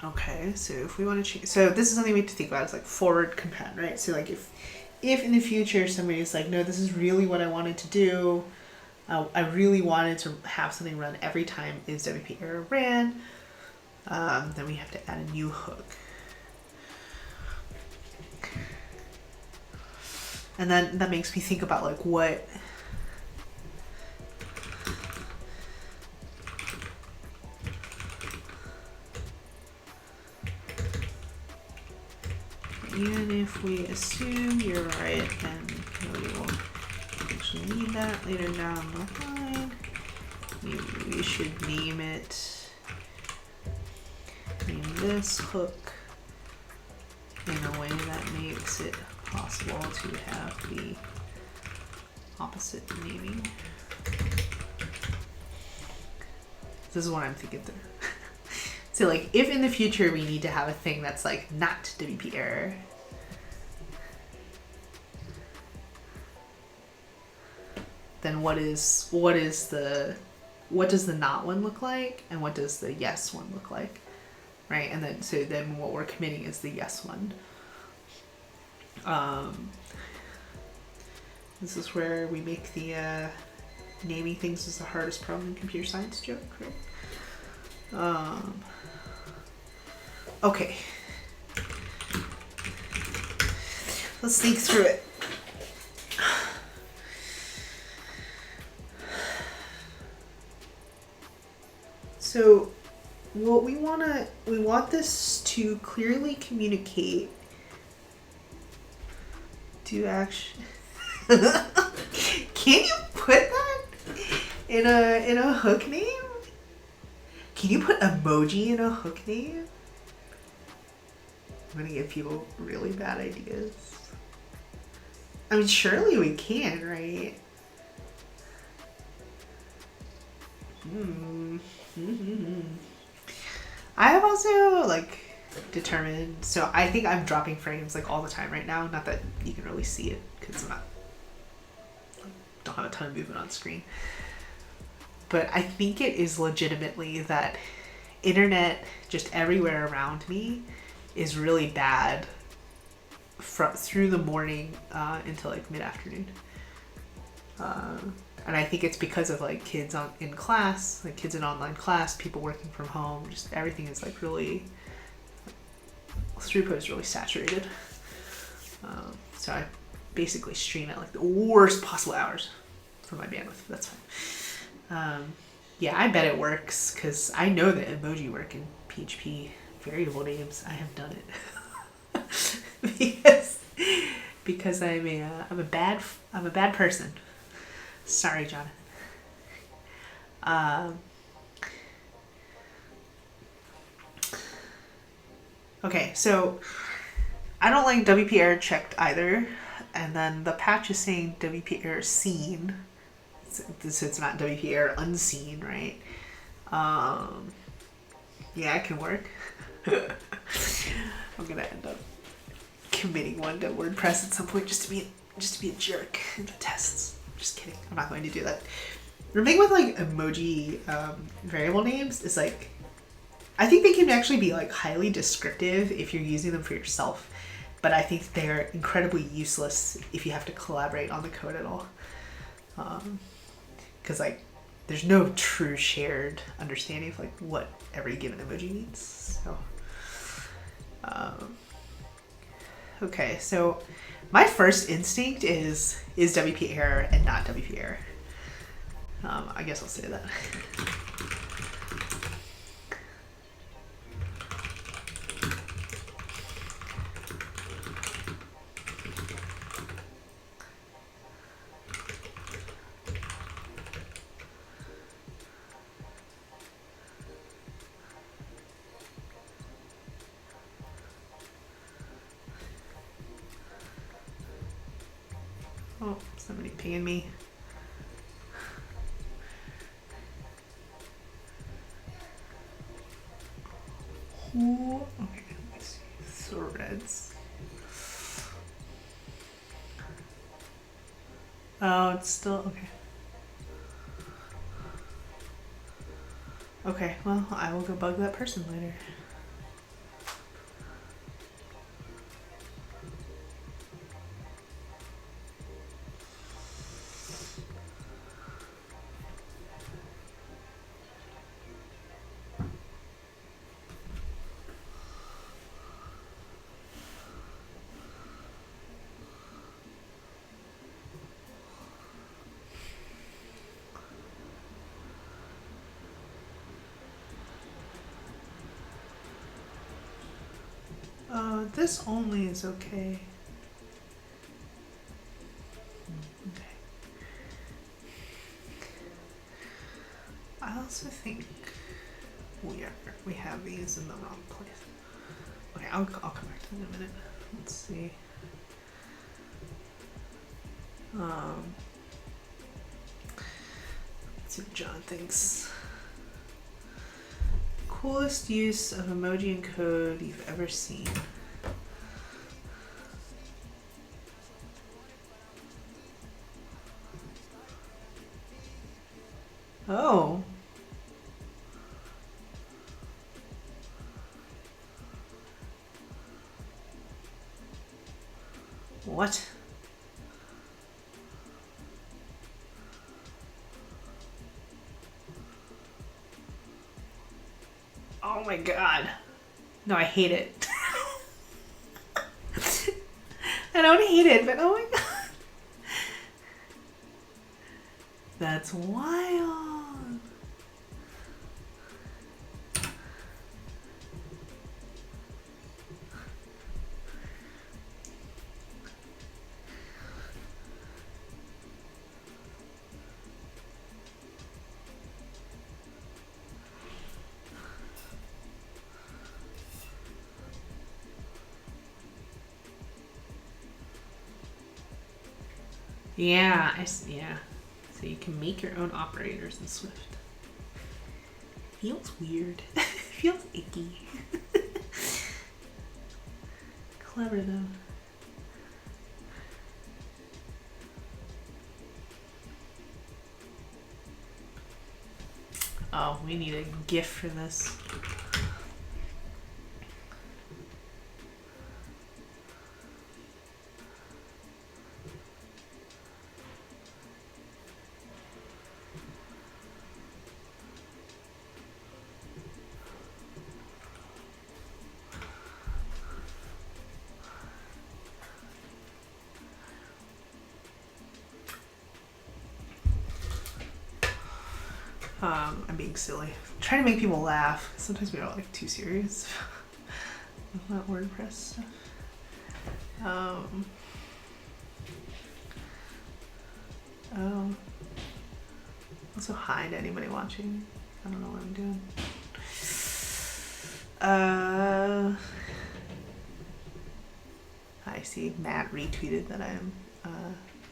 Okay, so if we want to change, so this is something we have to think about. It's like forward compat, right? So like if in the future somebody's like, no, this is really what I wanted to do. I really wanted to have something run every time is WP error ran. Then we have to add a new hook. And then that makes me think about like what even if we assume you're right and we will actually need that later down the line, maybe we should name this hook in a way that makes it possible to have the opposite naming. This is what I'm thinking through. So like if in the future we need to have a thing that's like not WP error, then what does the not one look like and what does the yes one look like, right? And then what we're committing is the yes one. This is where we make the naming things is the hardest problem in computer science joke, right? Okay, let's think through it. So what we want this to clearly communicate to action. Can you put that in a hook name? Can you put emoji in a hook name? I'm gonna give people really bad ideas. I mean, surely we can, right? I have also like determined, so I think I'm dropping frames like all the time right now. Not that you can really see it because don't have a ton of movement on screen. But I think it is legitimately that internet just everywhere around me is really bad through the morning until like mid-afternoon. And I think it's because of like kids in class, like kids in online class, people working from home, just everything is like really, throughput is really saturated. So I basically stream at like the worst possible hours for my bandwidth. That's fine. Yeah, I bet it works because I know that emoji work in PHP variable names. I have done it because I'm a bad person. Sorry, Jonathan. Okay, so I don't like WP error checked either, and then the patch is saying WP error seen, so it's not WP error unseen, right? Yeah, it can work. I'm gonna end up committing one to WordPress at some point just to be a jerk in the tests. just kidding. I'm not going to do that. The thing with like emoji variable names is like, I think they can actually be like highly descriptive if you're using them for yourself, but I think they're incredibly useless if you have to collaborate on the code at all. Because like there's no true shared understanding of like what every given emoji means. So okay, so my first instinct is WP error and not WP error. I guess I'll say that. Oh, somebody pinging me. Who? Okay, let's see. Threads. Oh, it's still okay. Okay, well, I will go bug that person later. This only is okay. Okay. I also think we have these in the wrong place. Okay, I'll come back to them in a minute. Let's see. Let's see what John thinks. Coolest use of emoji in code you've ever seen. Oh. What? Oh my god. No, I hate it. I don't hate it, but oh my god. That's wild. Yeah, yeah. So you can make your own operators in Swift. Feels weird. Feels icky. Clever though. Oh, we need a GIF for this. I'm being silly. I'm trying to make people laugh. Sometimes we are like too serious with that WordPress stuff. Also hi to anybody watching. I don't know what I'm doing. I see Matt retweeted that I'm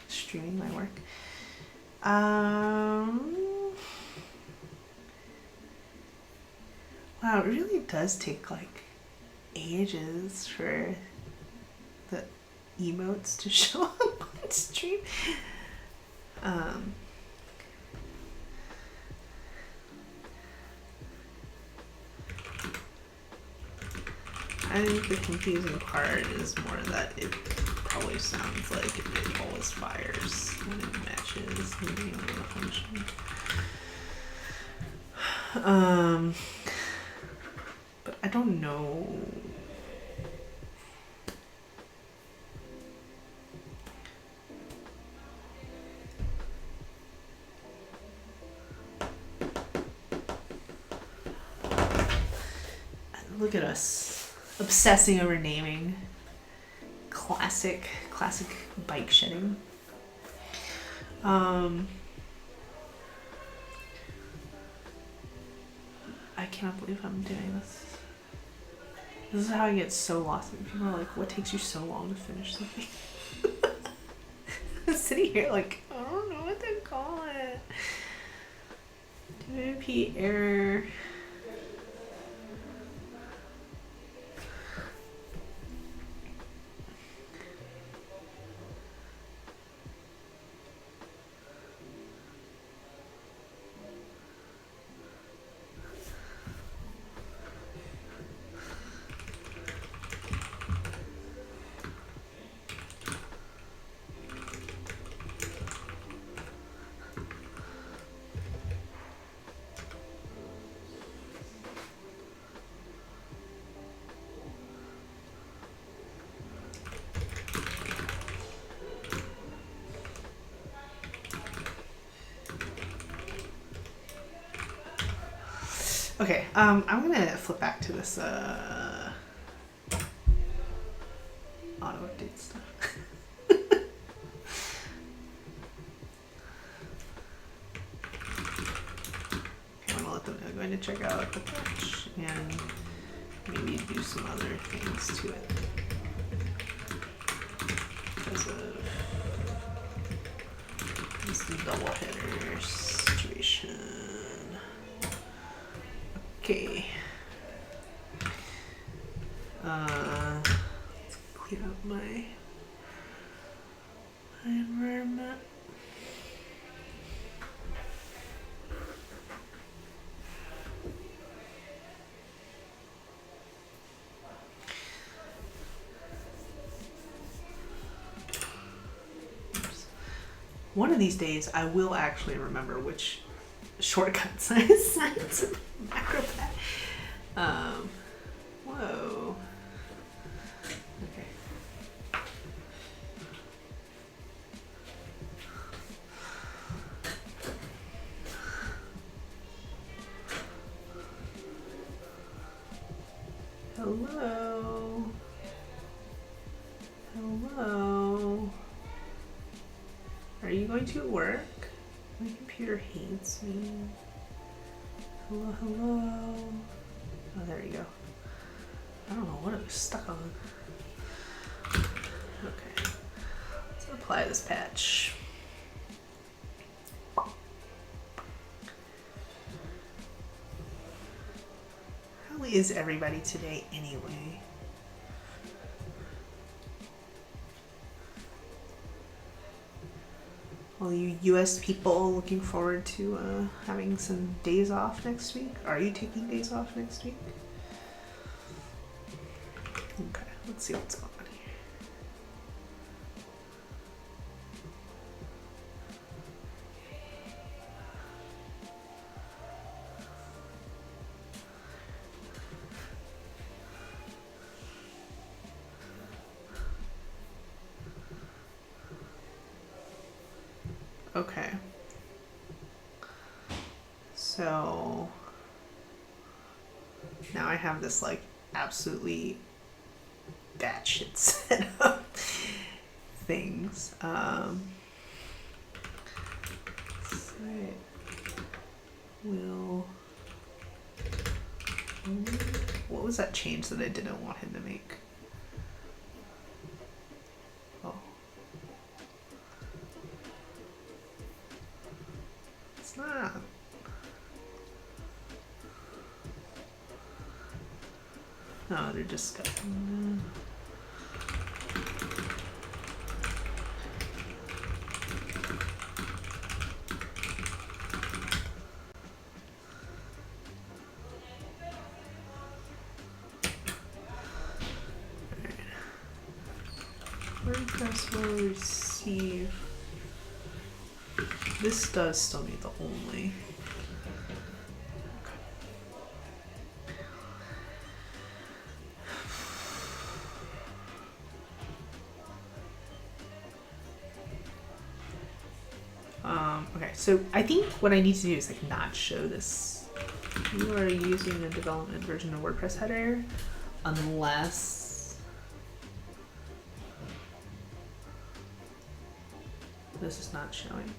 streaming my work. Wow, it really does take like ages for the emotes to show up on stream. I think the confusing part is more that it probably sounds like it always fires when it matches the name of the function. But I don't know. Look at us obsessing over naming. Classic bike shedding. I cannot believe I'm doing this. This is how I get so lost. People are like, what takes you so long to finish something? I'm sitting here like, I don't know what to call it. WP error. Okay, I'm gonna flip back to this auto update stuff. I'm gonna let them know I'm going to check out the patch and maybe do some other things to it because of this double header situation. Okay. Let's clean up my environment. One of these days, I will actually remember which shortcuts I set to the macro pack. Whoa. Okay. Hello. Hello. Are you going to work? My computer hates me. Hello, hello. Oh, there you go. I don't know what it was stuck on. Okay. Let's apply this patch. How is everybody today anyway? All you US people looking forward to having some days off next week? Are you taking days off next week? Okay, let's see what's going on here. Okay. So now I have this like absolutely batshit set of things. What was that change that I didn't want him to make? Oh. It's not. No, they're just got. WordPress will receive. This does still need the only. Okay, so I think what I need to do is like not show this. You are using the development version of WordPress header unless this is not showing.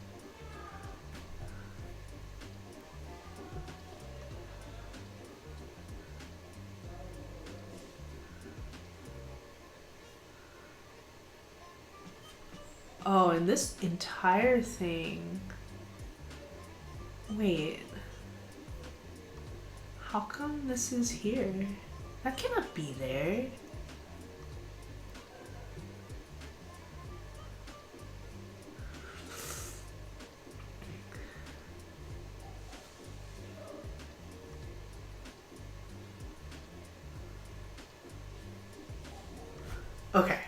Oh, and this entire thing. Wait. How come this is here? That cannot be there. Okay.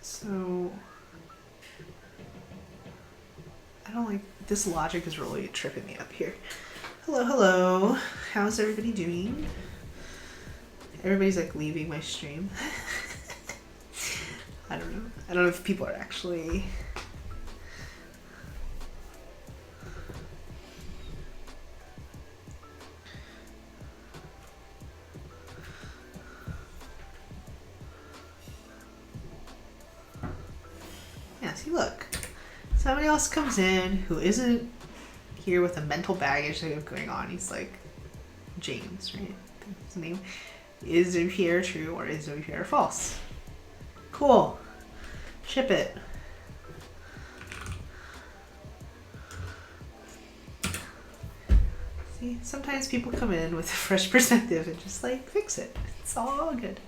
So I don't like this logic is really tripping me up here. Hello, hello. How's everybody doing? Everybody's like leaving my stream. I don't know. I don't know if people are actually see, look, somebody else comes in who isn't here with a mental baggage that going on. He's like James, right? That's his name. Is WPR true or is WPR false? Cool. Ship it. See, sometimes people come in with a fresh perspective and just like fix it. It's all good.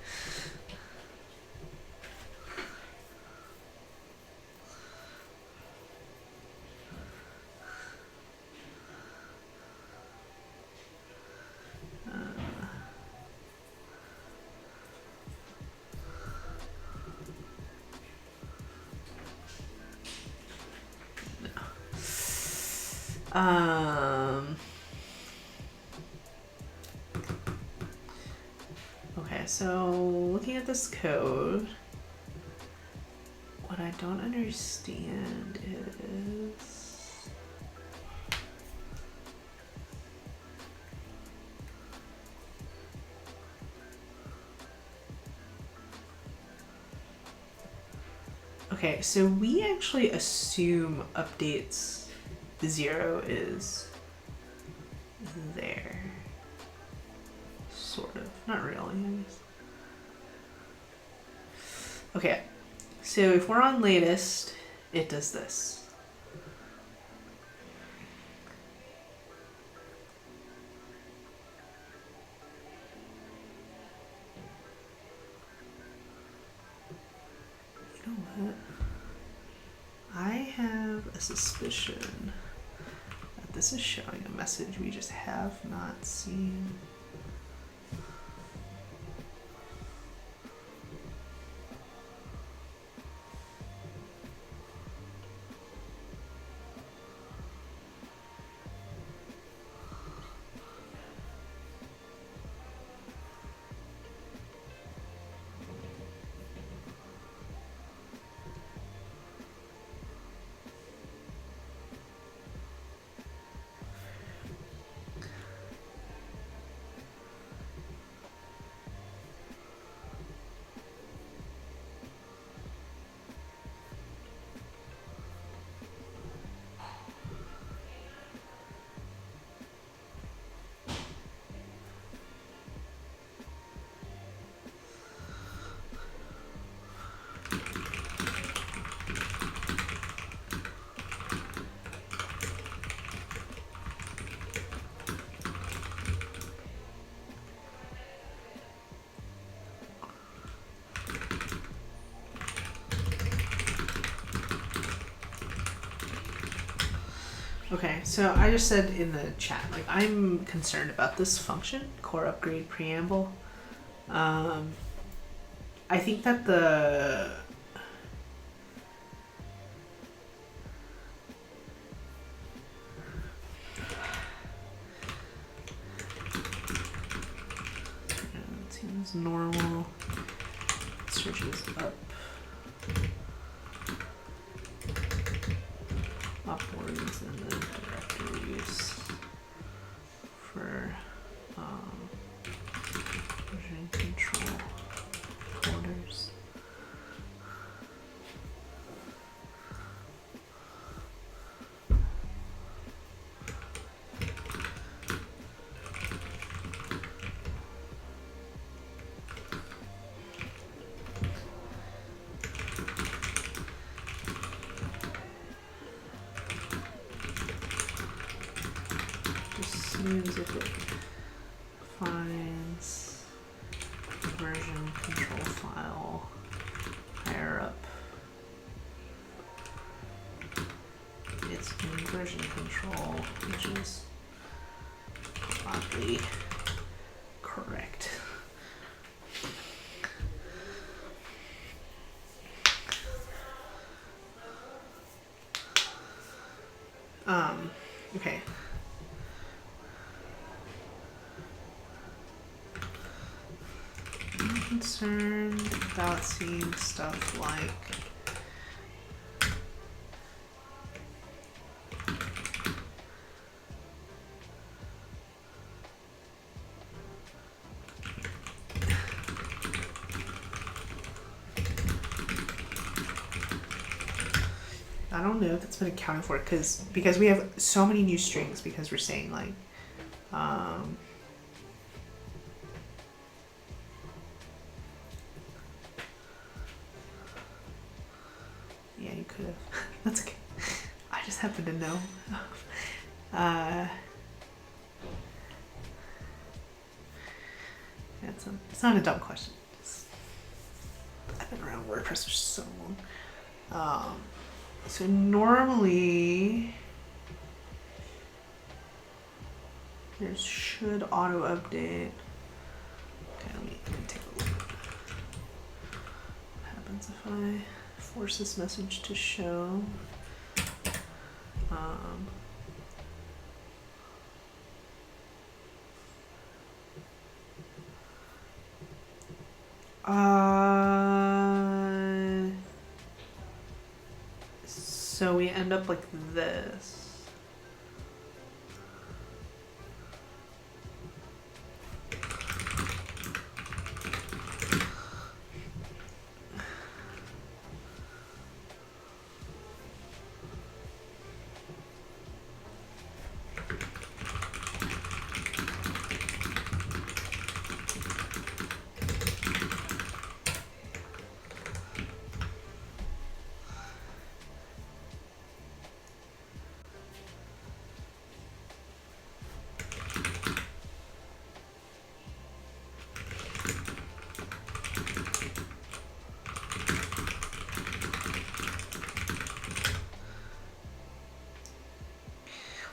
Okay, so looking at this code, what I don't understand is okay, so we actually assume updates 0 is there. Sort of. Not really, I guess. Okay. So if we're on latest, it does this. You know what? I have a suspicion that this is showing a message we just have not seen. Okay, so I just said in the chat, like, I'm concerned about this function, core upgrade preamble. I think that the it seems normal. Searches up, upwards, and then directories for version control folders. Seems if it finds the version control file higher up, it's in version control, which is oddly correct. Okay. I'm concerned about seeing stuff like I don't know if it's been accounted for because we have so many new strings because we're saying like yeah, you could have. That's okay. I just happen to know. It's not a dumb question. I've been around WordPress for so long. So normally there should auto update. Okay, let me take a look. What happens if I force this message to show? So we end up like this.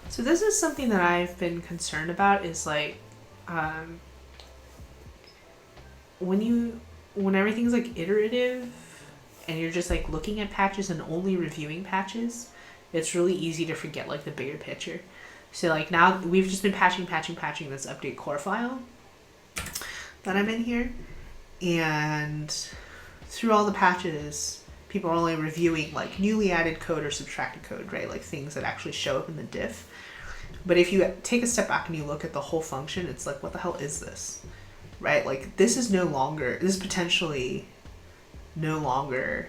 So this is something that I've been concerned about is like, when everything's like iterative and you're just like looking at patches and only reviewing patches, it's really easy to forget like the bigger picture. So like now we've just been patching this update core file that I'm in here, and through all the patches, people are only reviewing like newly added code or subtracted code, right? Like things that actually show up in the diff. But if you take a step back and you look at the whole function, it's like, what the hell is this? Right? Like this is potentially no longer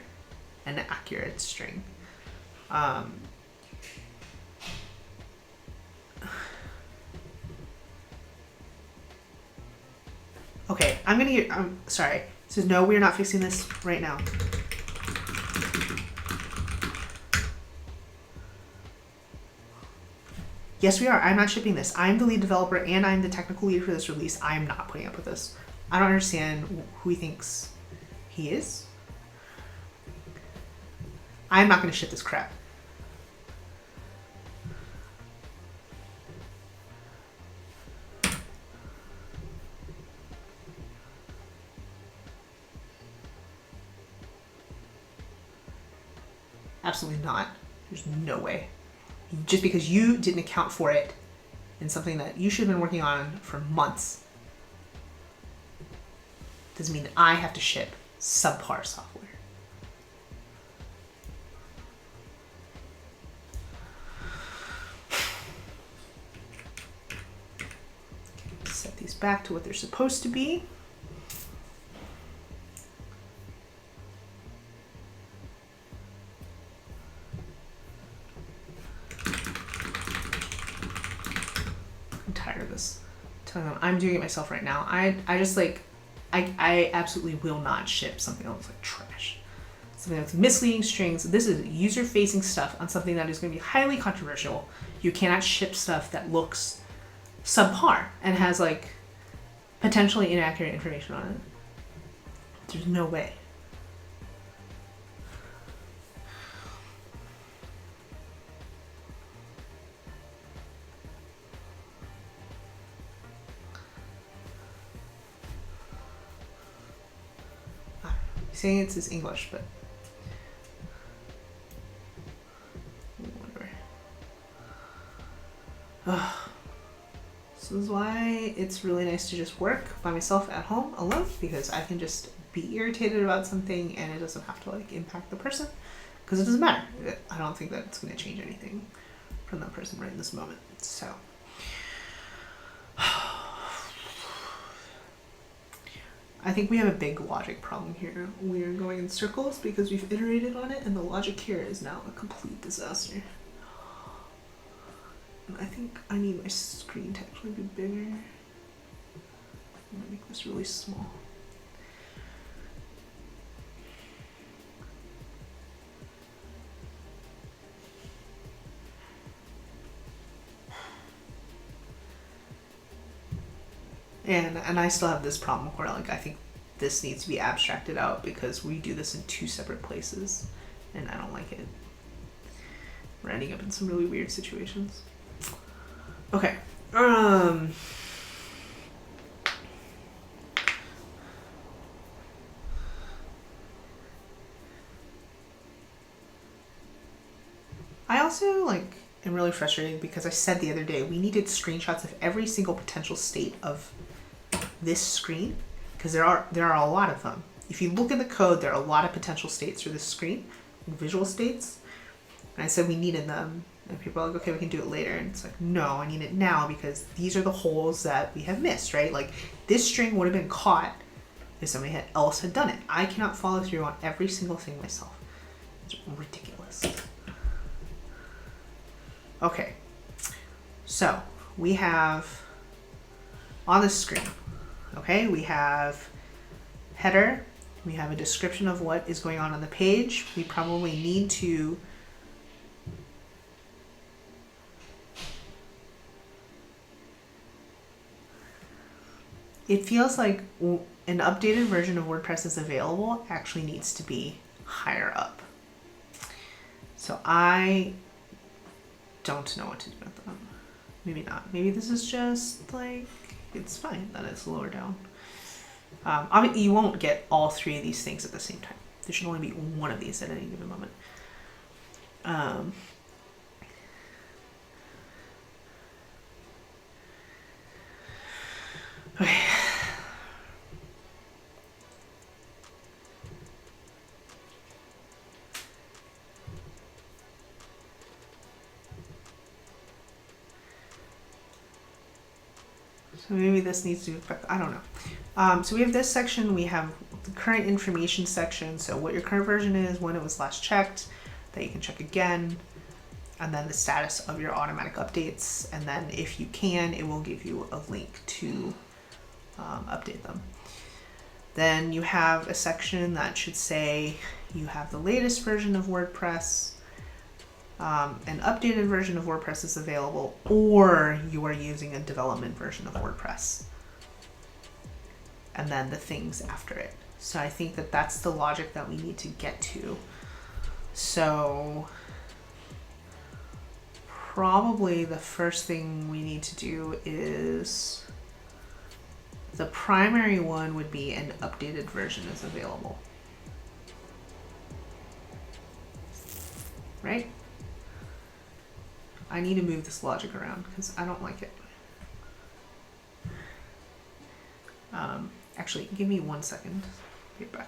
an accurate string. Okay, I'm sorry. It says, no, we're not fixing this right now. Yes, we are. I'm not shipping this. I'm the lead developer and I'm the technical lead for this release. I'm not putting up with this. I don't understand who he thinks he is. I'm not going to ship this crap. Absolutely not. There's no way. Just because you didn't account for it in something that you should have been working on for months doesn't mean that I have to ship subpar software. Set these back to what they're supposed to be. I'm tired of this. Telling them I'm doing it myself right now. I just like, I absolutely will not ship something that looks like trash. Something that's misleading strings. This is user-facing stuff on something that is going to be highly controversial. You cannot ship stuff that looks subpar and has like potentially inaccurate information on it. There's no way. Saying it's his English, but whatever. Ugh. So this is why it's really nice to just work by myself at home alone, because I can just be irritated about something and it doesn't have to like impact the person, because it doesn't matter. I don't think that it's going to change anything from that person right in this moment. So I think we have a big logic problem here. We're going in circles because we've iterated on it and the logic here is now a complete disaster. And I think I need my screen to actually be bigger. I'm gonna make this really small. And I still have this problem where like I think this needs to be abstracted out because we do this in 2 separate places and I don't like it. We're ending up in some really weird situations. Okay. I also like am really frustrated because I said the other day we needed screenshots of every single potential state of this screen, because there are a lot of them. If you look at the code, there are a lot of potential states for this screen, visual states. And I said we needed them, and people are like, okay, we can do it later. And it's like, no, I need it now because these are the holes that we have missed, right? Like this string would have been caught if somebody else had done it. I cannot follow through on every single thing myself. It's ridiculous. Okay, so we have on the screen, okay, we have header, we have a description of what is going on the page. We probably need to it feels like an updated version of WordPress is available actually needs to be higher up. So I don't know what to do with them. Maybe not. Maybe this is just like, it's fine that it's lower down. Obviously you won't get all 3 of these things at the same time. There should only be one of these at any given moment. Okay. So maybe this needs to be, I don't know. So we have this section, we have the current information section. So what your current version is, when it was last checked, that you can check again, and then the status of your automatic updates. And then if you can, it will give you a link to update them. Then you have a section that should say you have the latest version of WordPress, an updated version of WordPress is available, or you are using a development version of WordPress, and then the things after it. So I think that that's the logic that we need to get to. So probably the first thing we need to do is, the primary one would be an updated version is available. right? I need to move this logic around because I don't like it. Actually, give me 1 second. Get back.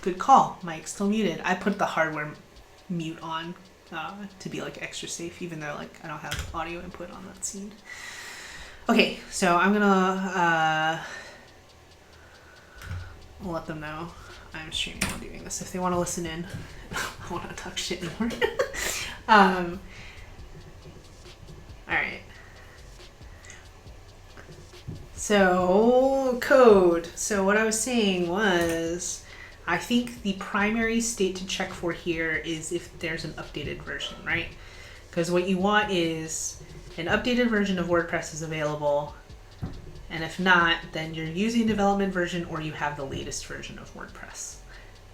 Good call. Mic's still muted. I put the hardware mute on to be like extra safe, even though like I don't have audio input on that scene. Okay, so I'm gonna let them know I'm streaming while doing this. If they want to listen in, I want to talk shit anymore. All right. So code. So what I was saying was, I think the primary state to check for here is if there's an updated version, right? Because what you want is an updated version of WordPress is available, and if not, then you're using development version or you have the latest version of WordPress.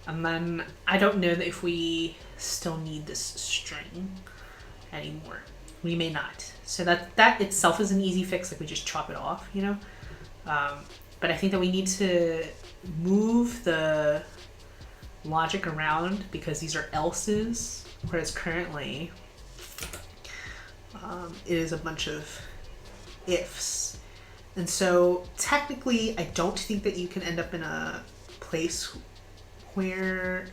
And then I don't know that if we still need this string anymore. We may not. So that itself is an easy fix, like we just chop it off, you know? But I think that we need to move the logic around because these are else's, whereas currently it is a bunch of ifs. And so technically, I don't think that you can end up in a place where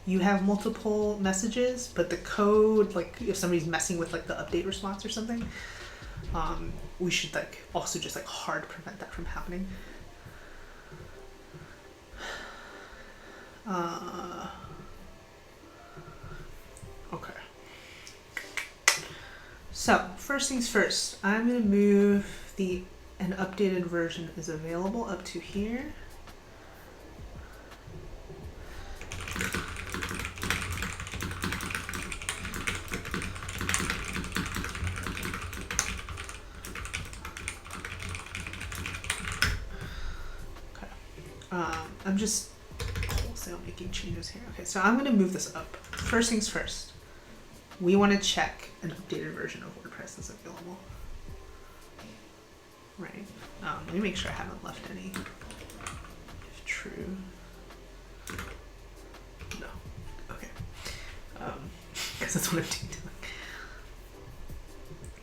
you have multiple messages, but the code, like if somebody's messing with like the update response or something, we should like also just like hard prevent that from happening. Okay. So first things first, I'm gonna move an updated version is available up to here. Okay. I'm just wholesale making changes here. Okay, so I'm gonna move this up. First things first, we want to check an updated version of WordPress is available. Right. Let me make sure I haven't left any. If true. No. Okay. Because that's what I'm doing to like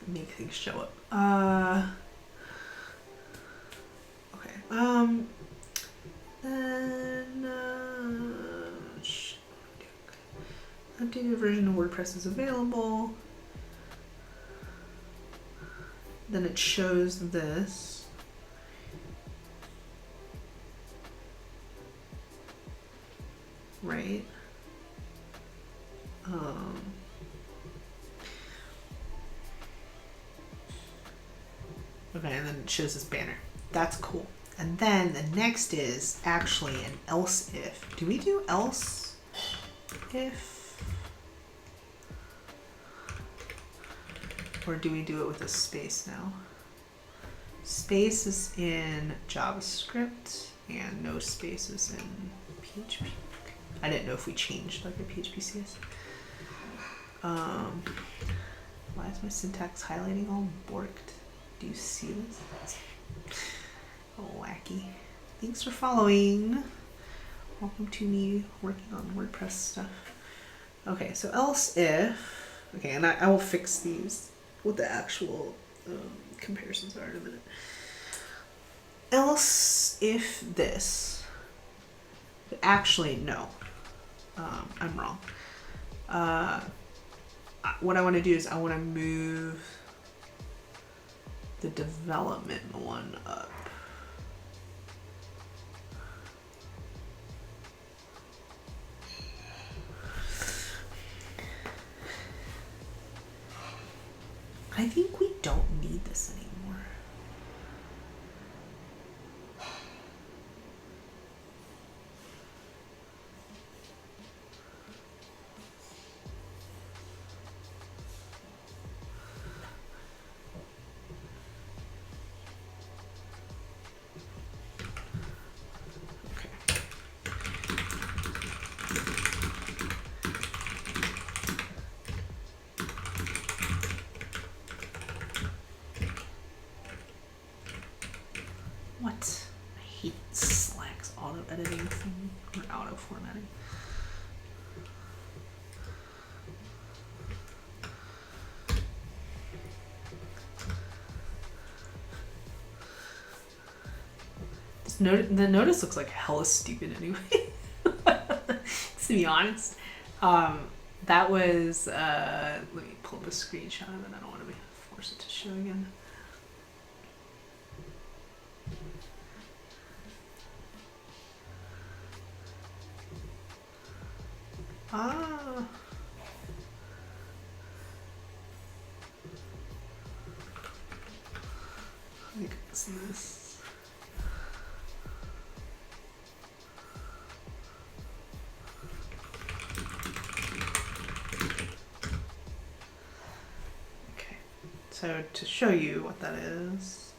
make things show up. Okay. Then updated version of WordPress is available. Then it shows this. Right? Okay, and then it shows this banner. That's cool. And then the next is actually an else if. Do we do else if? Or do we do it with a space now? Space is in JavaScript and no space is in PHP. I didn't know if we changed like a PHP CS. Why is my syntax highlighting all borked? Do you see this? Oh, wacky. Thanks for following. Welcome to me working on WordPress stuff. Okay, so else if, okay, and I will fix these, what the actual comparisons are in a minute. Else if this, but actually no, I'm wrong. What I want to do is I want to move the development one up. I think we don't need this anymore. What? I hate Slack's auto editing thing or auto formatting. The notice looks like hella stupid anyway. To be honest, that was let me pull the screenshot of it. I don't want to force it to show again. Ah. Fix this. Okay, so to show you what that is,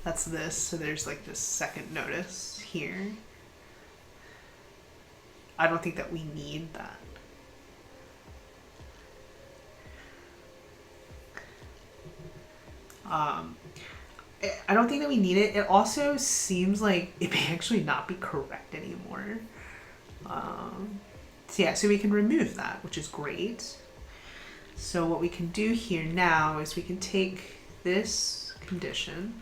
that's this. So there's like this second notice here. I don't think that we need that. I don't think that we need it. It also seems like it may actually not be correct anymore. So yeah, so we can remove that, which is great. So what we can do here now is we can take this condition.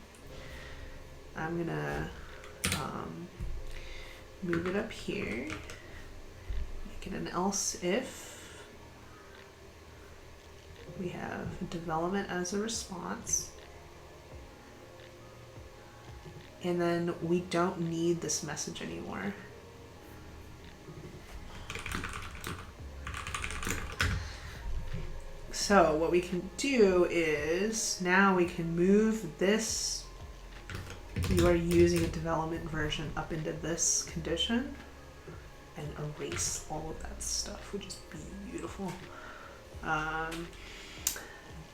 I'm gonna move it up here. Make it an else if. We have development as a response. And then we don't need this message anymore. So what we can do is now we can move this, you are using a development version, up into this condition and erase all of that stuff, which is beautiful.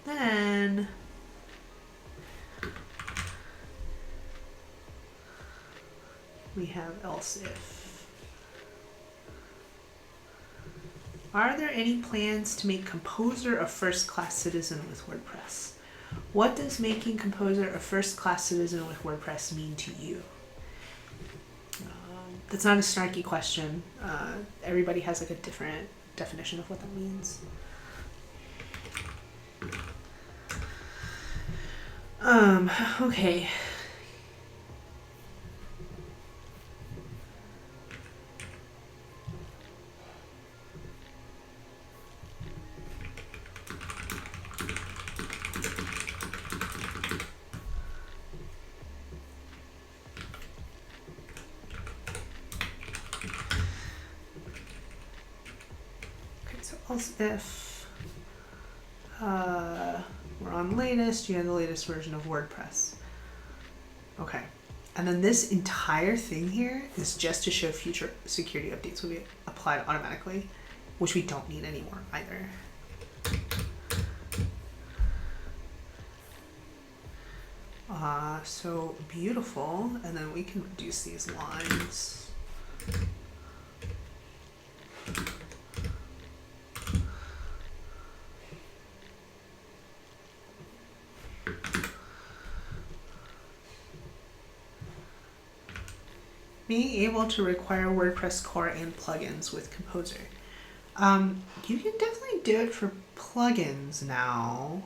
Then we have else if. Are there any plans to make Composer a first-class citizen with WordPress? What does making Composer a first-class citizen with WordPress mean to you? That's not a snarky question. Everybody has like a different definition of what that means. Okay. else if we're on latest, you have the latest version of WordPress. Okay. And then this entire thing here is just to show future security updates will be applied automatically, which we don't need anymore either. So beautiful. And then we can reduce these lines. Being able to require WordPress core and plugins with Composer. You can definitely do it for plugins now.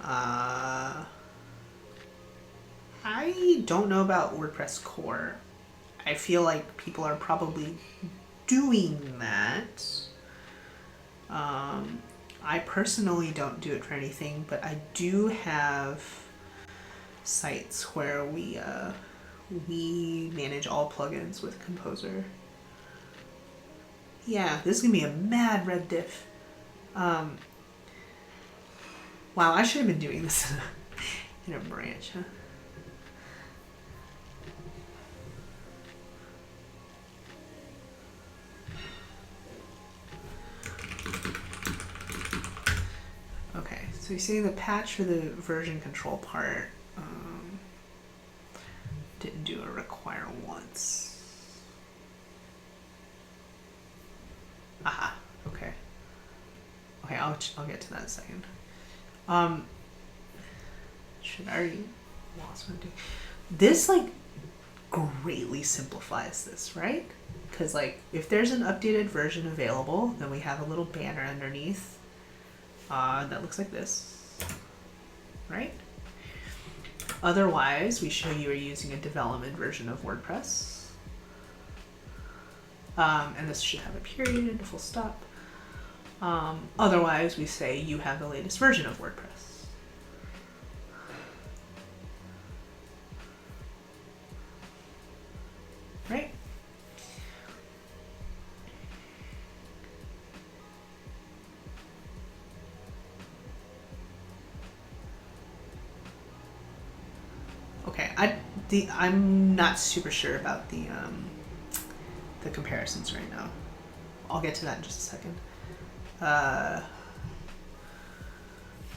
I don't know about WordPress core. I feel like people are probably doing that. I personally don't do it for anything, but I do have sites where we manage all plugins with Composer. Yeah, this is gonna be a mad red diff. Wow, I should have been doing this in a branch, huh? Okay, so you're saying the patch for the version control part didn't do a require once. Aha, okay. Okay, I'll get to that in a second. Should I already lost my day? This like greatly simplifies this, right? Because like if there's an updated version available, then we have a little banner underneath that looks like this, right? Otherwise, we show you are using a development version of WordPress. And this should have a period and a full stop. Otherwise, we say you have the latest version of WordPress. Right? Okay, I'm not super sure about the comparisons right now. I'll get to that in just a second.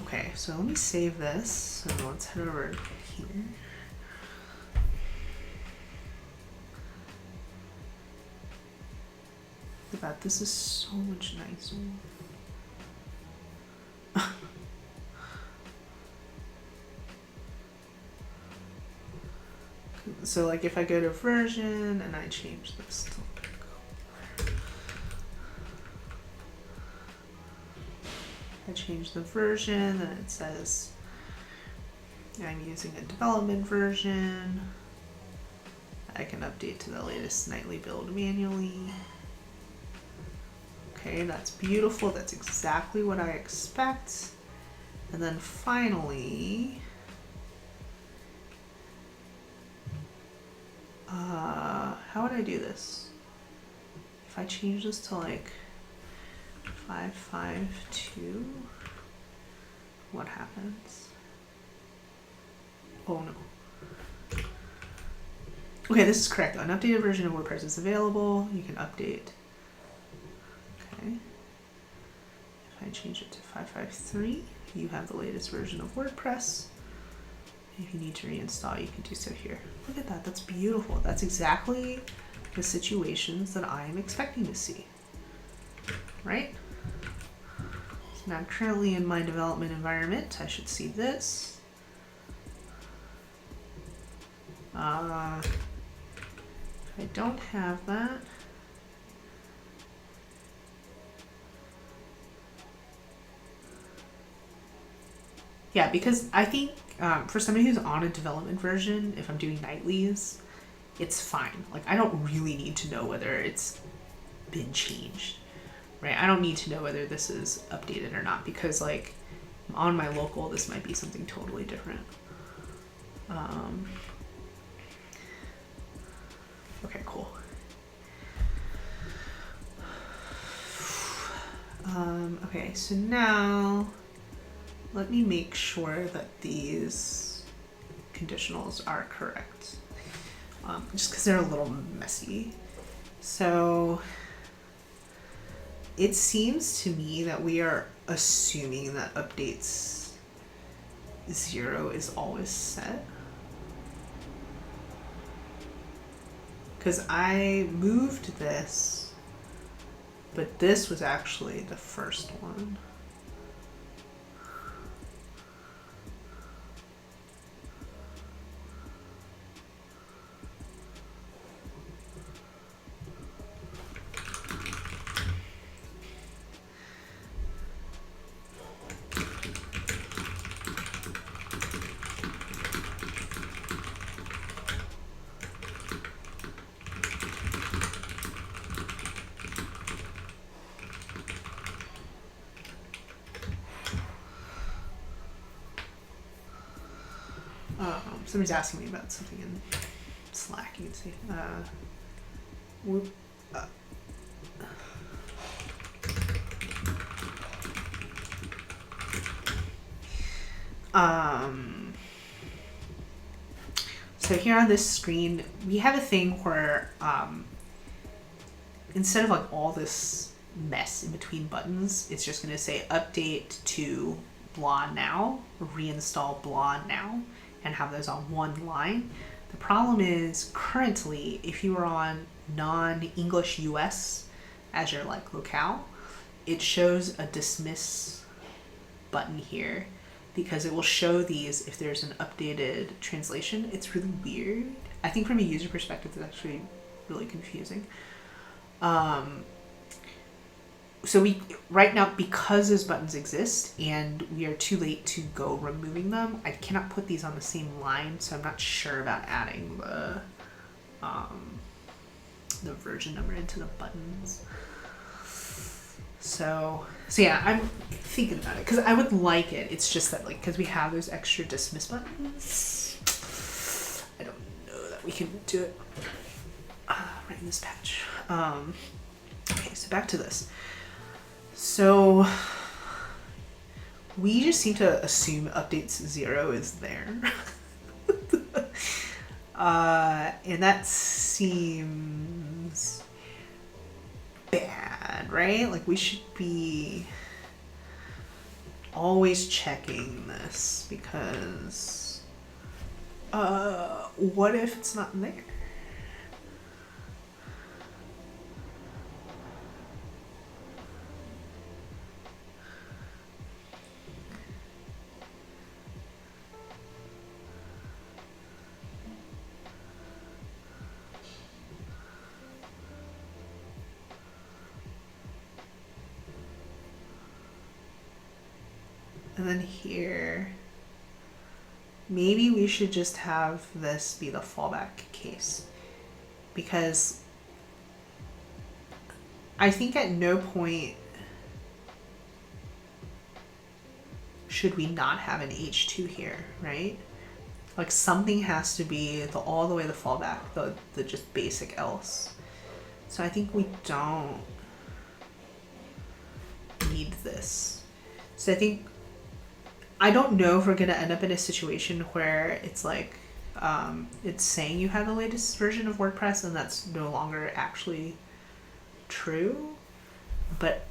Okay, so let me save this. So let's head over here. Look at that. This is so much nicer. So like if I go to version and I change this to I change the version and it says I'm using a development version. I can update to the latest nightly build manually. Okay, that's beautiful. That's exactly what I expect. And then finally, how would I do this? If I change this to like 552, what happens? Oh no. Okay, this is correct. An updated version of WordPress is available. You can update. Okay. If I change it to 553, you have the latest version of WordPress. If you need to reinstall, you can do so here. Look at that. That's beautiful. That's exactly the situations that I am expecting to see. Right? So now currently in my development environment, I should see this. If I don't have that, yeah, because I think for somebody who's on a development version, if I'm doing nightlies, it's fine. Like I don't really need to know whether it's been changed, right? I don't need to know whether this is updated or not because like on my local, this might be something totally different. Okay, cool. Okay, so now let me make sure that these conditionals are correct, just because they're a little messy. So it seems to me that we are assuming that updates 0 is always set. Because I moved this, but this was actually the first one. Somebody's asking me about something in Slack. You can see. Whoop. So here on this screen, we have a thing where instead of like all this mess in between buttons, it's just going to say update to blah now, reinstall blah now, and have those on one line. The problem is currently, if you are on non-English US as your like locale, it shows a dismiss button here because it will show these if there's an updated translation. It's really weird. I think from a user perspective, it's actually really confusing. So we right now, because those buttons exist and we are too late to go removing them, I cannot put these on the same line, so I'm not sure about adding the version number into the buttons. So yeah, I'm thinking about it because I would like it. It's just that like because we have those extra dismiss buttons, I don't know that we can do it right in this patch. Okay, so back to this. So we just seem to assume updates 0 is there. And that seems bad, right? Like we should be always checking this because what if it's not there? And then here, maybe we should just have this be the fallback case because I think at no point should we not have an H2 here, right? Like something has to be all the way the fallback, the just basic else. So I think we don't need this. So I don't know if we're going to end up in a situation where it's like, it's saying you have the latest version of WordPress and that's no longer actually true, but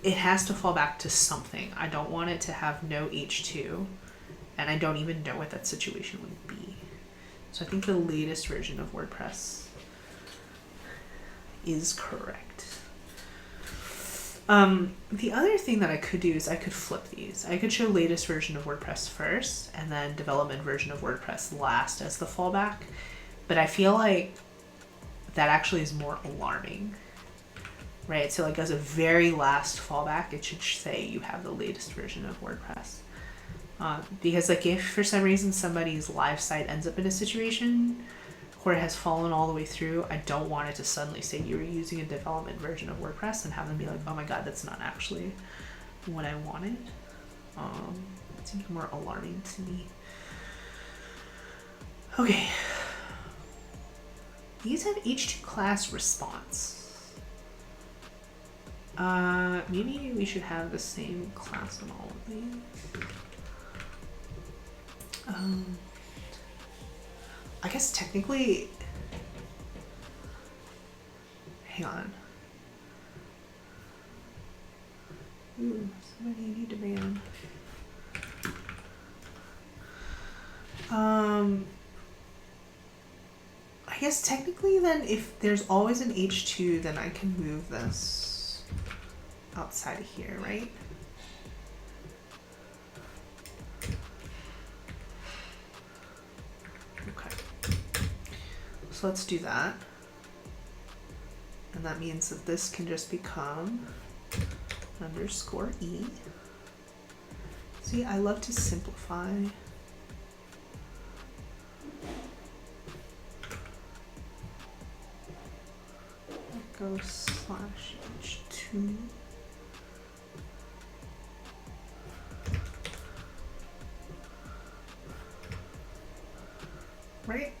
it has to fall back to something. I don't want it to have no H2, and I don't even know what that situation would be. So I think the latest version of WordPress is correct. The other thing that I could do is I could flip these. I could show latest version of WordPress first and then development version of WordPress last as the fallback. But I feel like that actually is more alarming, right? So like as a very last fallback, it should say you have the latest version of WordPress. Because like if for some reason somebody's live site ends up in a situation where it has fallen all the way through, I don't want it to suddenly say you were using a development version of WordPress and have them be like, oh my God, that's not actually what I wanted. It seems more alarming to me. Okay. These have H2 class response. Maybe we should have the same class on all of these. I guess technically, hang on. Ooh, somebody you need to ban. I guess technically then if there's always an H2, then I can move this outside of here, right? Okay. So let's do that. And that means that this can just become underscore E. See, I love to simplify. Go slash H2. Right?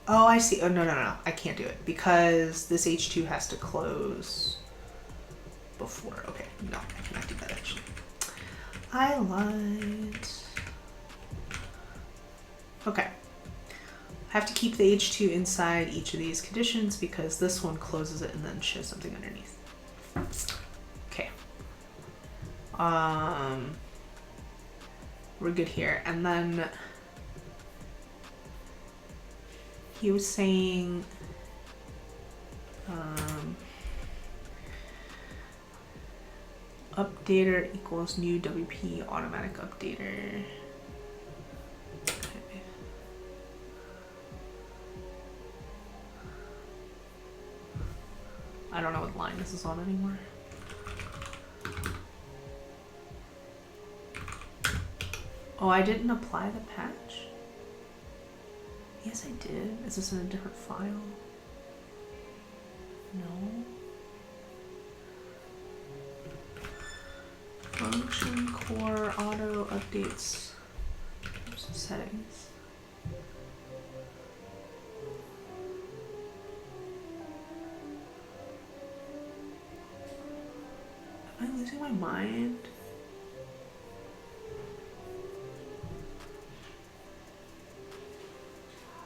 Oh, I see. Oh, no. I can't do it because this H2 has to close before. Okay, no, I cannot do that actually. I lied. Okay. I have to keep the H2 inside each of these conditions because this one closes it and then shows something underneath. Okay. We're good here. And then he was saying updater equals new WP automatic updater. Okay. I don't know what line this is on anymore. Oh, I didn't apply the patch? Yes, I did. Is this in a different file? No. Function core auto updates. Oops, settings. Am I losing my mind?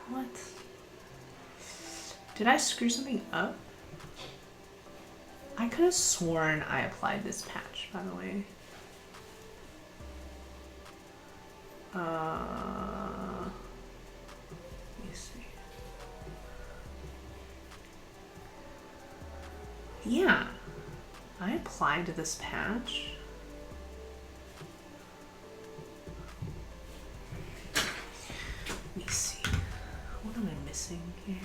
What? Did I screw something up? I could have sworn I applied this patch, by the way. Let me see. Yeah, I applied this patch. Let me see. What am I missing here?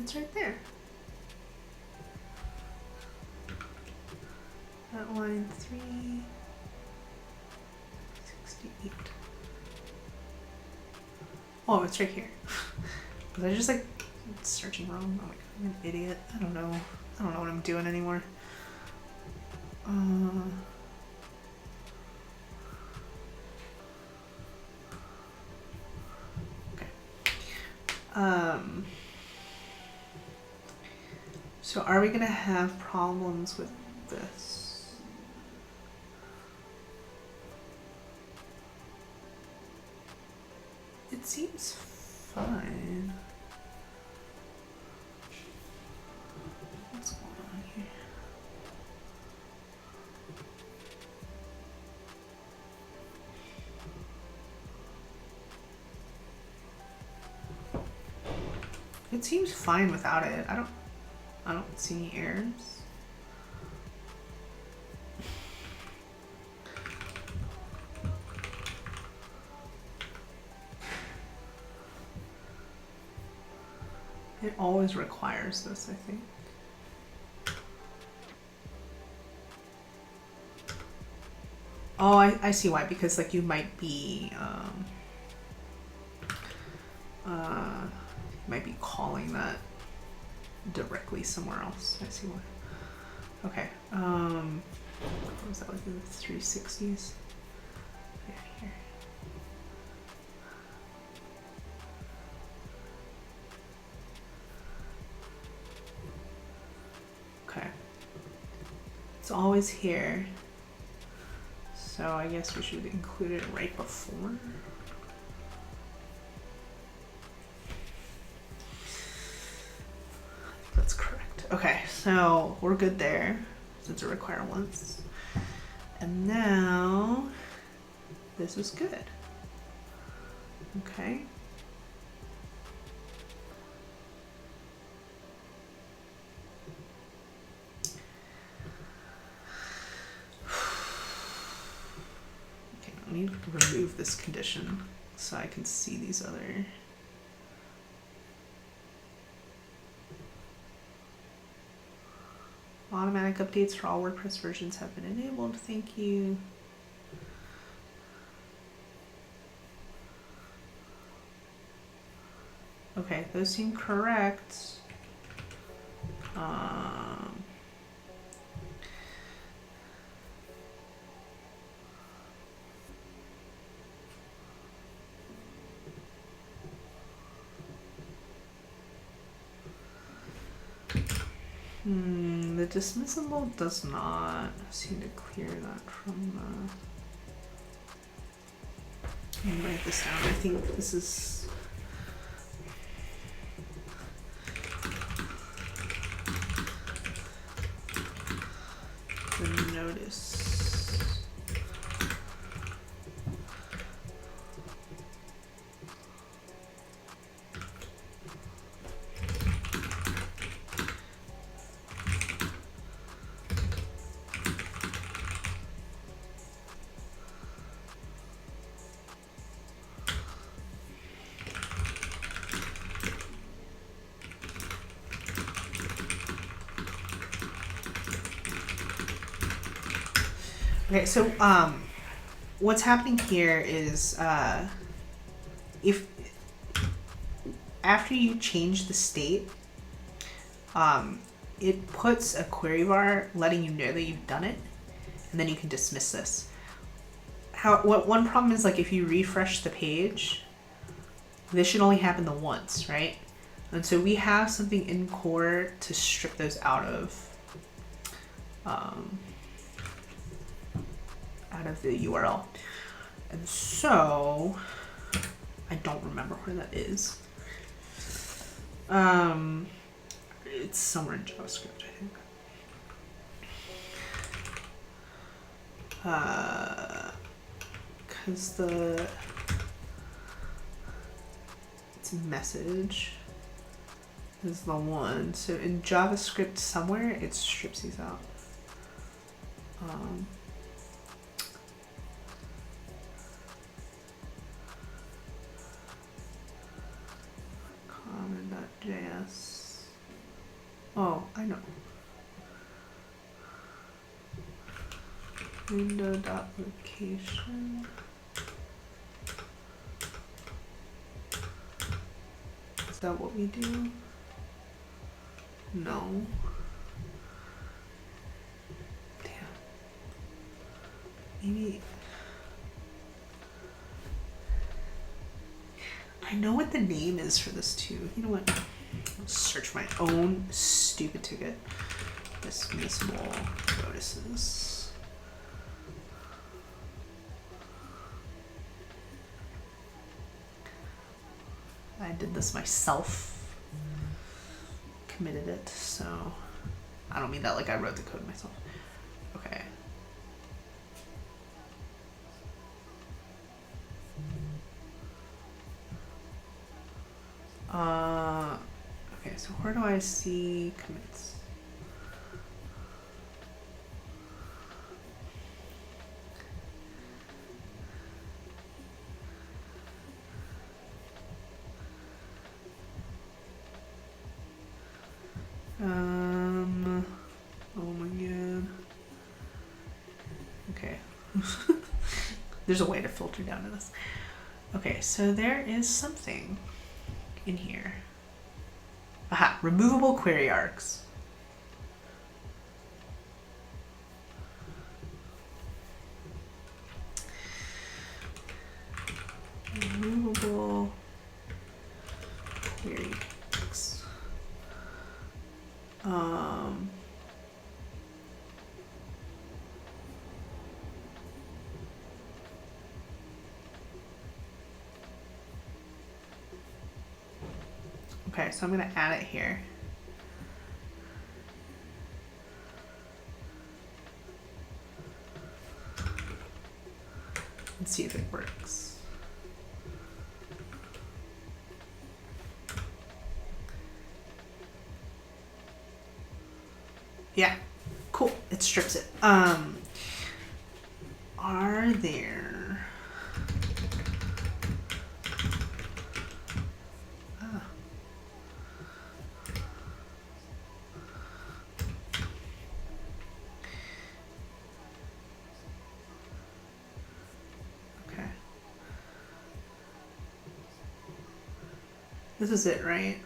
It's right there. At line 368. Oh, it's right here. Was I just like searching wrong? Oh my god, I'm an idiot. I don't know what I'm doing anymore. Okay. So are we gonna have problems with this? It seems fine. What's going on here? It seems fine without it. I don't see any errors. It always requires this, I think. Oh, I see why, because like you might be calling that directly somewhere else. I see why. Okay. What was that, like in the 360s? always here. So I guess we should include it right before. That's correct. Okay, so we're good there since it requires once. And now this is good. Okay. Okay, let me remove this condition so I can see these other. Automatic updates for all WordPress versions have been enabled. Thank you. Okay, those seem correct. The dismissible does not seem to clear that from the... Let me write this down. I think this is... the notice. Okay, so what's happening here is if after you change the state, it puts a query bar letting you know that you've done it, and then you can dismiss this. One problem is, like, if you refresh the page, this should only happen the once, right? And so we have something in core to strip those out of the URL. And so I don't remember where that is. It's somewhere in JavaScript, I think. Because it's message is the one. So in JavaScript somewhere it strips these out. Common.js. Oh, I know. Window.location. Is that what we do? No. Damn. Maybe. I know what the name is for this too. You know what? I'll search my own stupid ticket. Dismissible notices. I did this myself. Committed it, so I don't mean that like I wrote the code myself. Okay. Okay, so where do I see commits? Oh my god. Okay. There's a way to filter down to this. Okay, so there is something in here. Aha, removable query arcs. Removable query arcs. Okay, so I'm gonna add it here. And see if it works. Yeah, cool. It strips it. Are there okay. This is it, right?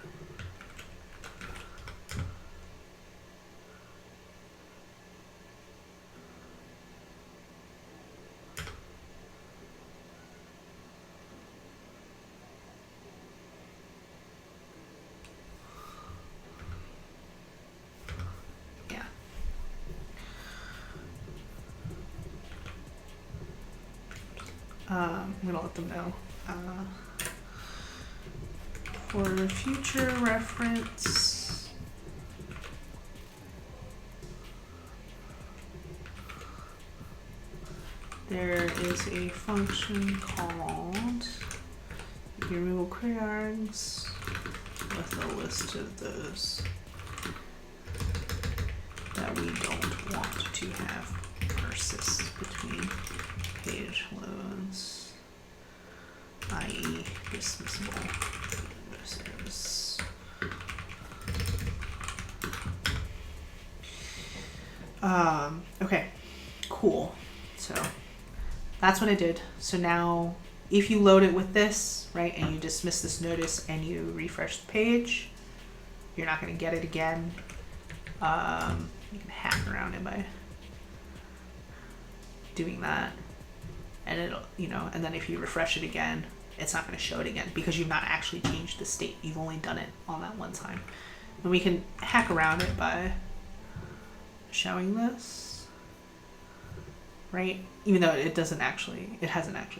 I'm gonna let them know. For future reference, there is a function called removal query args with a list of those that we don't want to have persist between page loads, i.e. dismissible notices. Okay, cool. So that's what I did. So now if you load it with this, right, and you dismiss this notice and you refresh the page, you're not going to get it again. You can hack around it by doing that. And it'll, you know, and then if you refresh it again, it's not going to show it again because you've not actually changed the state. You've only done it on that one time. And we can hack around it by showing this, right? Even though it hasn't actually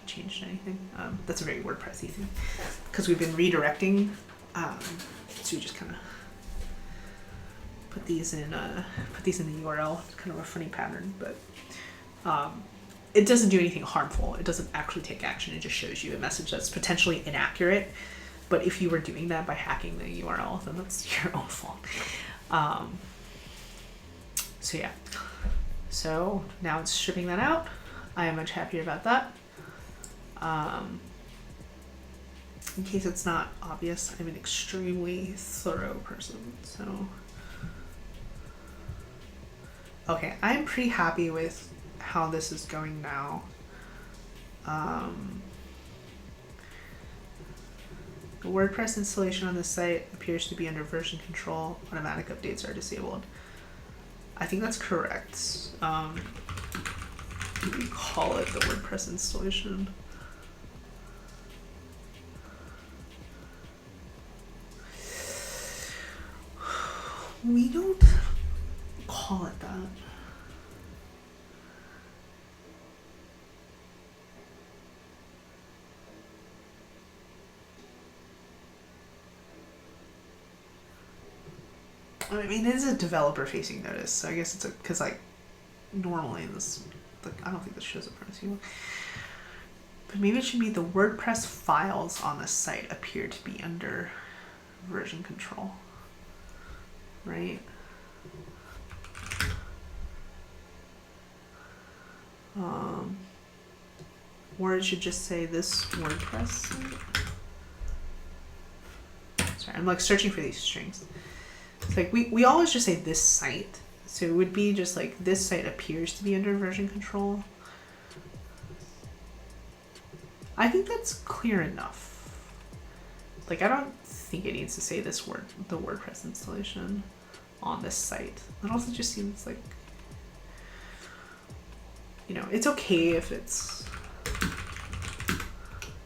changed anything. That's a very WordPressy thing because we've been redirecting. So we just kind of put these in the URL. It's kind of a funny pattern, but it doesn't do anything harmful. It doesn't actually take action. It just shows you a message that's potentially inaccurate. But if you were doing that by hacking the URL, then that's your own fault. So yeah. So now it's stripping that out. I am much happier about that. In case it's not obvious, I'm an extremely thorough person. So, okay, I'm pretty happy with how this is going now. The WordPress installation on the site appears to be under version control. Automatic updates are disabled. I think that's correct. We call it the WordPress installation. We don't call it that. I mean, it is a developer-facing notice, so I guess it's because like normally this, like, I don't think this shows up for you. But maybe it should be the WordPress files on the site appear to be under version control, right? Or it should just say this WordPress site. Sorry, I'm like searching for these strings. It's like we always just say this site. So it would be just like this site appears to be under version control. I think that's clear enough. Like I don't think it needs to say this word, the WordPress installation on this site. It also just seems like, you know, it's okay if it's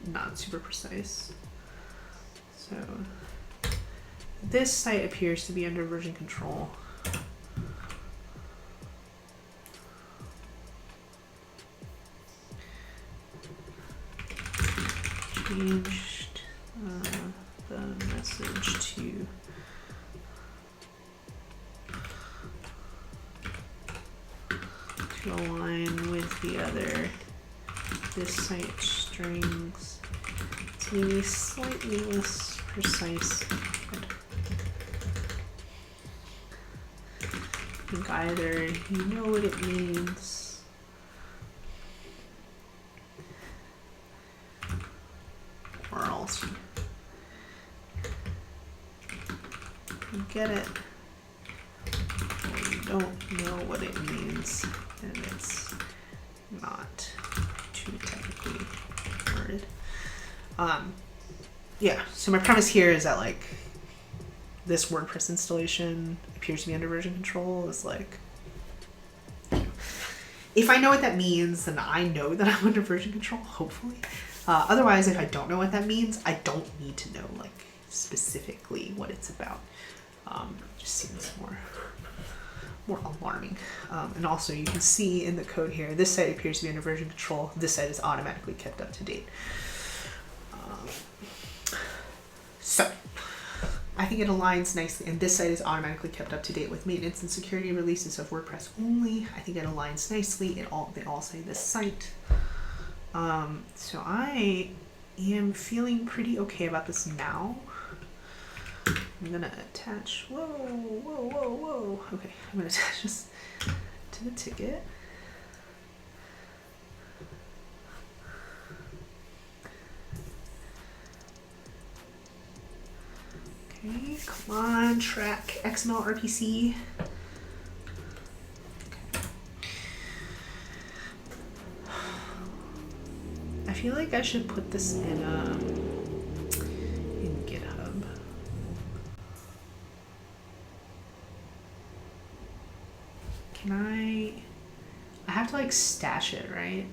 not super precise. So this site appears to be under version control. Changed the message to align with the other this site strings. It's maybe slightly less precise. I think either you know what it means or else you get it or you don't know what it means and it's not too technically worded. Yeah, so my premise here is that like this WordPress installation appears to be under version control is like, if I know what that means, then I know that I'm under version control, hopefully. Otherwise, if I don't know what that means, I don't need to know like specifically what it's about. It just seems more alarming. And also you can see in the code here, this site appears to be under version control. This site is automatically kept up to date. So I think it aligns nicely, and this site is automatically kept up to date with maintenance and security releases of WordPress only. I think it aligns nicely. They all say this site. So I am feeling pretty okay about this now. I'm gonna attach, whoa. Okay, I'm gonna attach this to the ticket. Okay, come on, track XML RPC. Okay. I feel like I should put this in GitHub. Can I have to like stash it, right?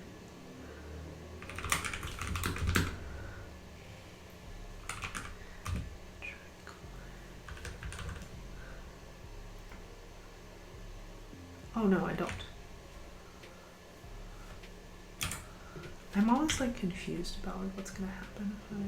Oh no, I don't. I'm always like confused about like what's gonna happen if I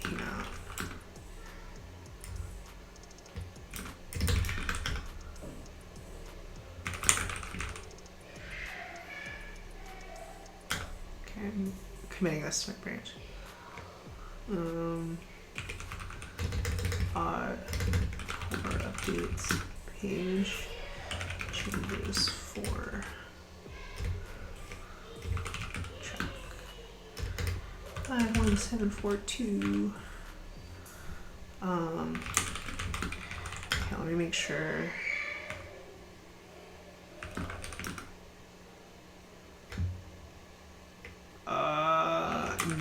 yeah. Okay, I'm committing this to my branch. For updates page changes for track 51742. Okay, let me make sure.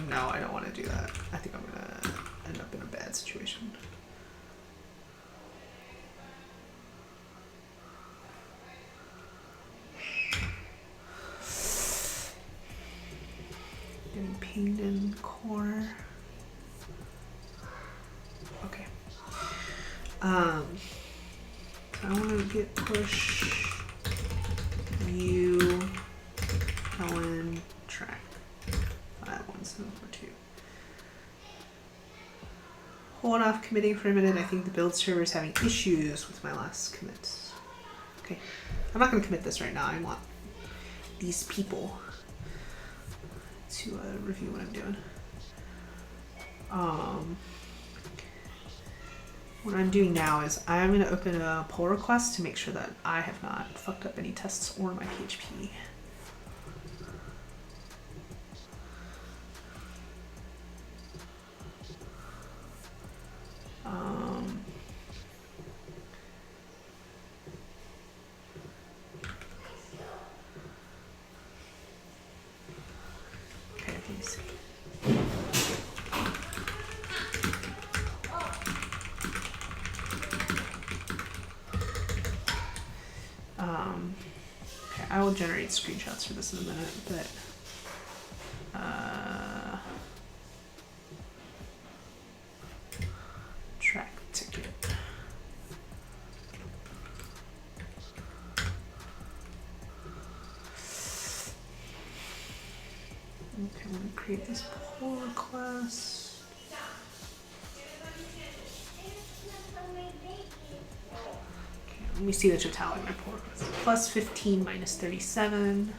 No, I don't want to do that. I think I'm gonna end up in a bad situation. Getting pinged in core. Okay. So I want to get push view Helen track 51742. Hold off committing for a minute. I think the build server is having issues with my last commit. Okay, I'm not going to commit this right now. I want these people to review what I'm doing. What I'm doing now is I'm going to open a pull request to make sure that I have not fucked up any tests or my PHP. Okay, let me see. Okay, I will generate screenshots for this in a minute, but Okay, I'm gonna create this pull request. Okay, let me see the totality of my pull request. Plus 15 minus 37.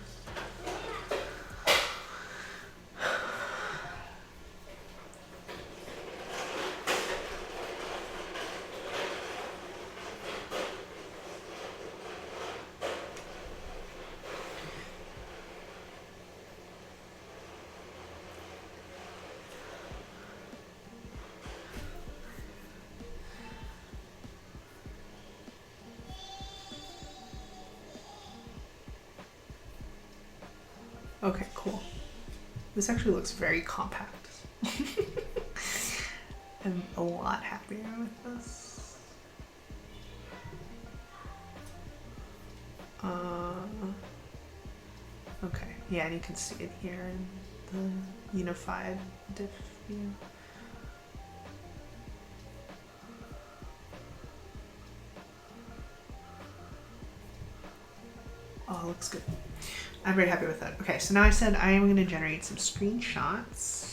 Okay, cool. This actually looks very compact. I'm a lot happier with this. Okay, yeah, and you can see it here in the unified diff view. Oh, it looks good. I'm very happy with that. Okay, so now I said I am going to generate some screenshots.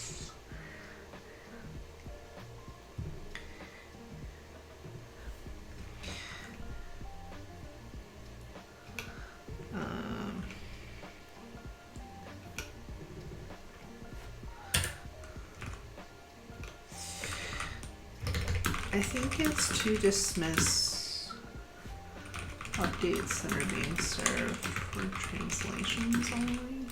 I think it's to dismiss updates that are being served for translations only.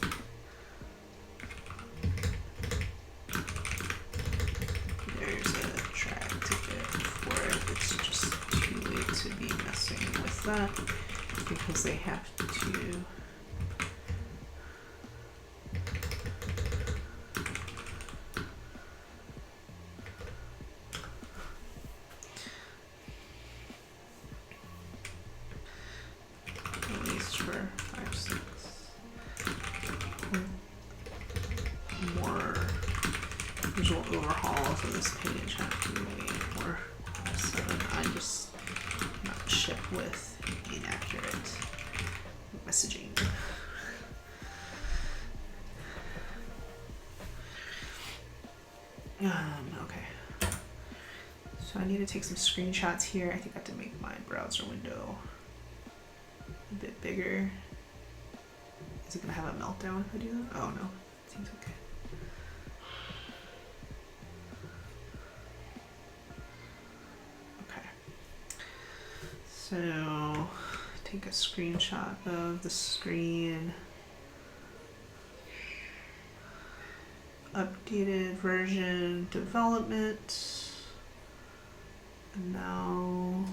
There's a track ticket for it. It's just too late to be messing with that because they have to at least for 5, 6 more visual overhauls of this page have to be waiting for 7. I just not ship with inaccurate messaging. Okay. So I need to take some screenshots here. I think I have to make my browser window a bit bigger. Is it gonna have a meltdown if I do that? Oh no, it seems okay. Okay. So take a screenshot of the screen. Updated version development. And now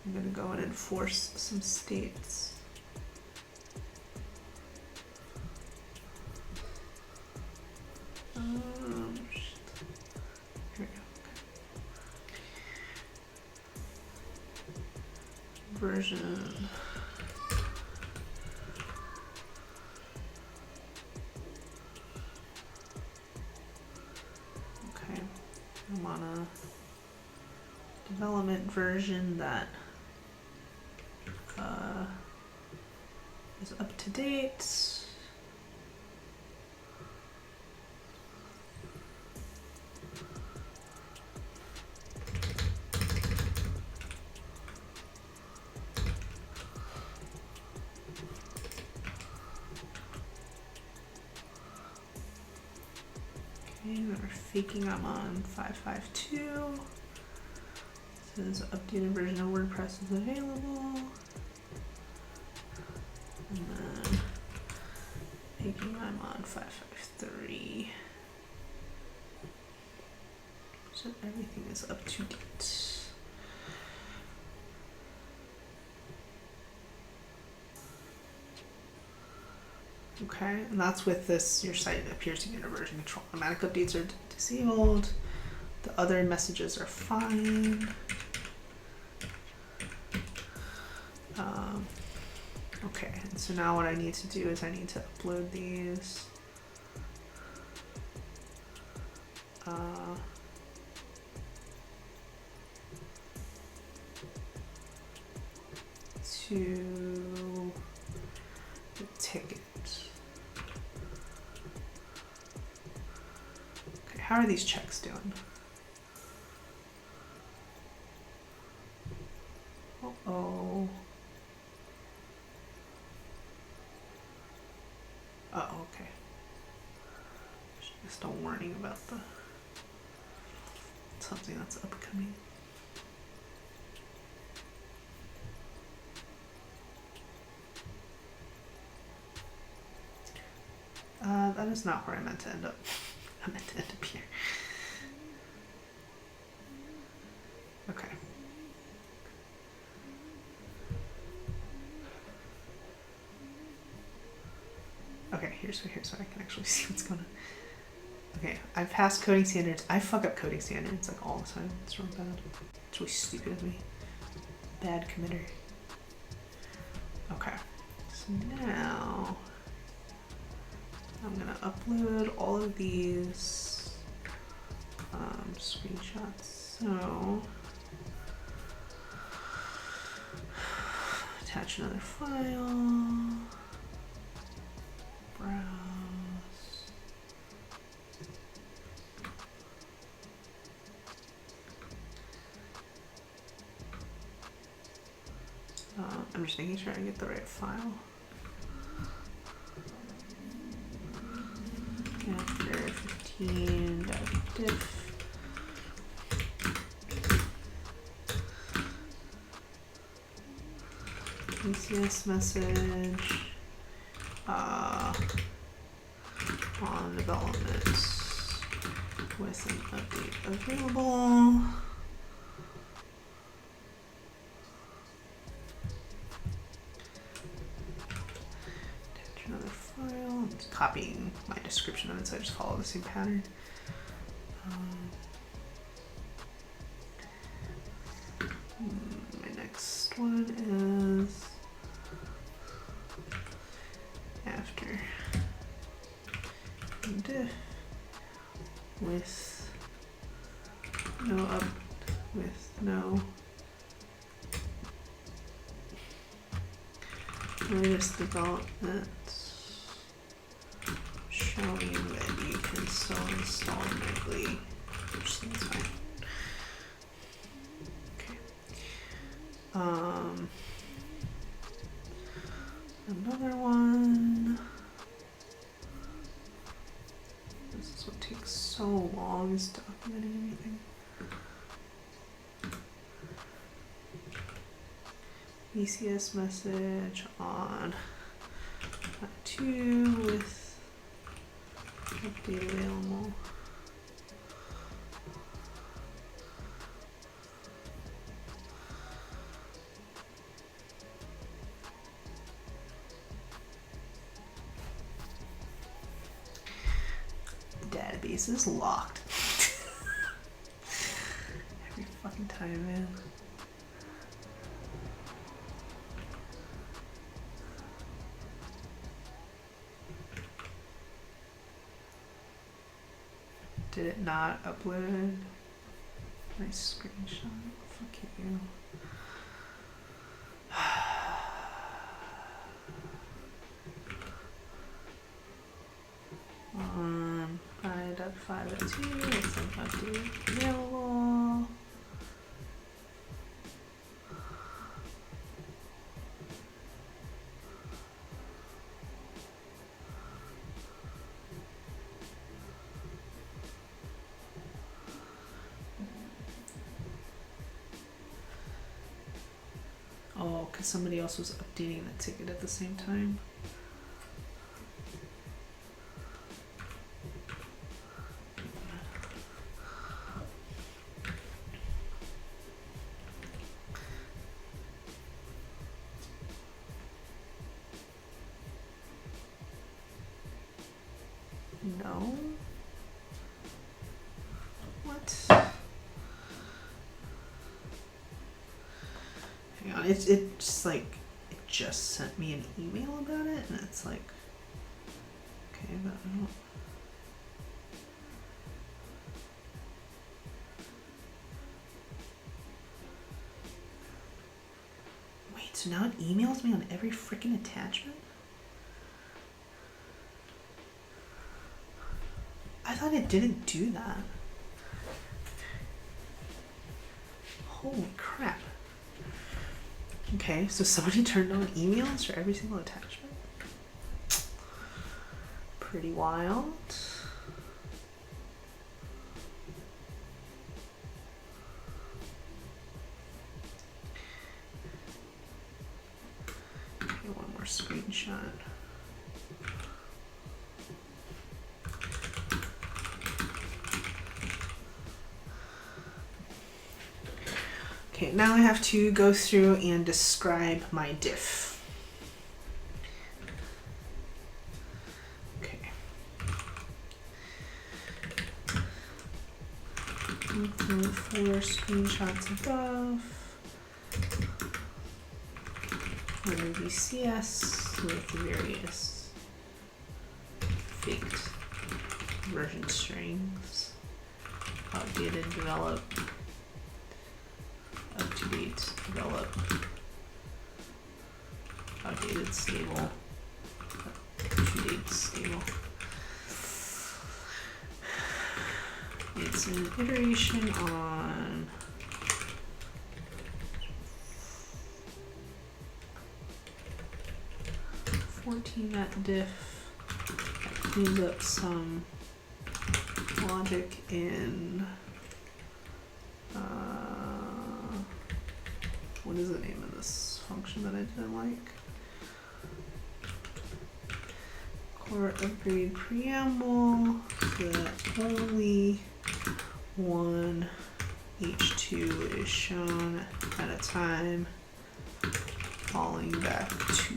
I'm gonna go and enforce some states. Here we go. Okay. Version. Okay, I'm on a development version that is up to date. Okay, we're faking I'm on 5.5.2. Says updated version of WordPress is available. And then faking I'm on 5.5.3. So everything is up to date. Okay, and that's with this, your site appears to be under version control. Automatic updates are disabled. The other messages are fine. Okay, and so now what I need to do is I need to upload these. To the ticket. how are these checks doing? Uh-oh. Oh, okay. Just a warning about the something that's upcoming. That is not where I meant to end up. I meant to end up here. Okay. Okay, here's so I can actually see what's going on. Okay, I've passed coding standards. I fuck up coding standards like all the time. It's really bad. It's really stupid of me. Bad committer. Okay, so now I'm gonna upload all of these screenshots. So attach another file. Browse. I'm just making sure I get the right file. After 15.diff. ECS message on development with an update available. Attach another file. I'm just copying my description of it, so I just follow the same pattern. My next one is after diff with no latest development showing that you can still install nightly, which seems fine. Okay. Another one. This is what takes so long, is documenting anything. ECS message on 2 with update available. The database is locked. Every fucking time, man. Did it not upload my screenshot? Fuck you. On 5.5.2, it's an update available. Oh, because somebody else was updating the ticket at the same time. No. What? Hang on, it's just like, it just sent me an email about it, and it's like, okay, but I don't. Wait, so now it emails me on every freaking attachment? thought it didn't do that. Holy crap. Okay, so somebody turned on emails for every single attachment. Pretty wild. Okay, one more screenshot. Okay, now I have to go through and describe my diff. Okay. Looking for screenshots above. Under VCS with various faked version strings. Outdated, develop. Up-to-date, develop, outdated, stable, up-to-date, stable. It's an iteration on .14 diff that cleans up some logic in what is the name of this function that I didn't like? Core upgrade preamble so that only one H2 is shown at a time, falling back to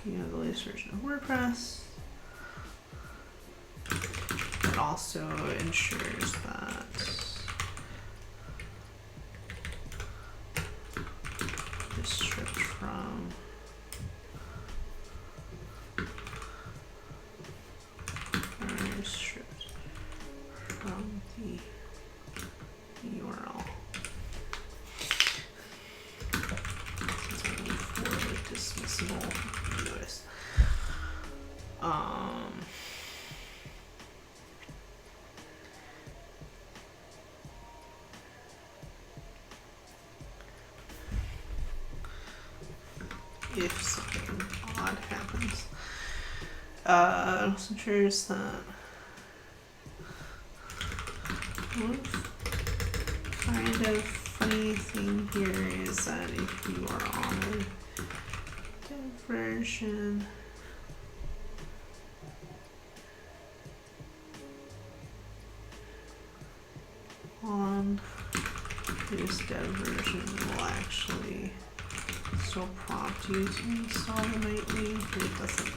the latest version of WordPress. It also ensures that it's stripped from the URL. It's only for the dismissible notice. If something odd happens, also ensures that one kind of funny thing here is that if you are on a dev version, on this dev version will actually still prompt you to install the nightly, but it doesn't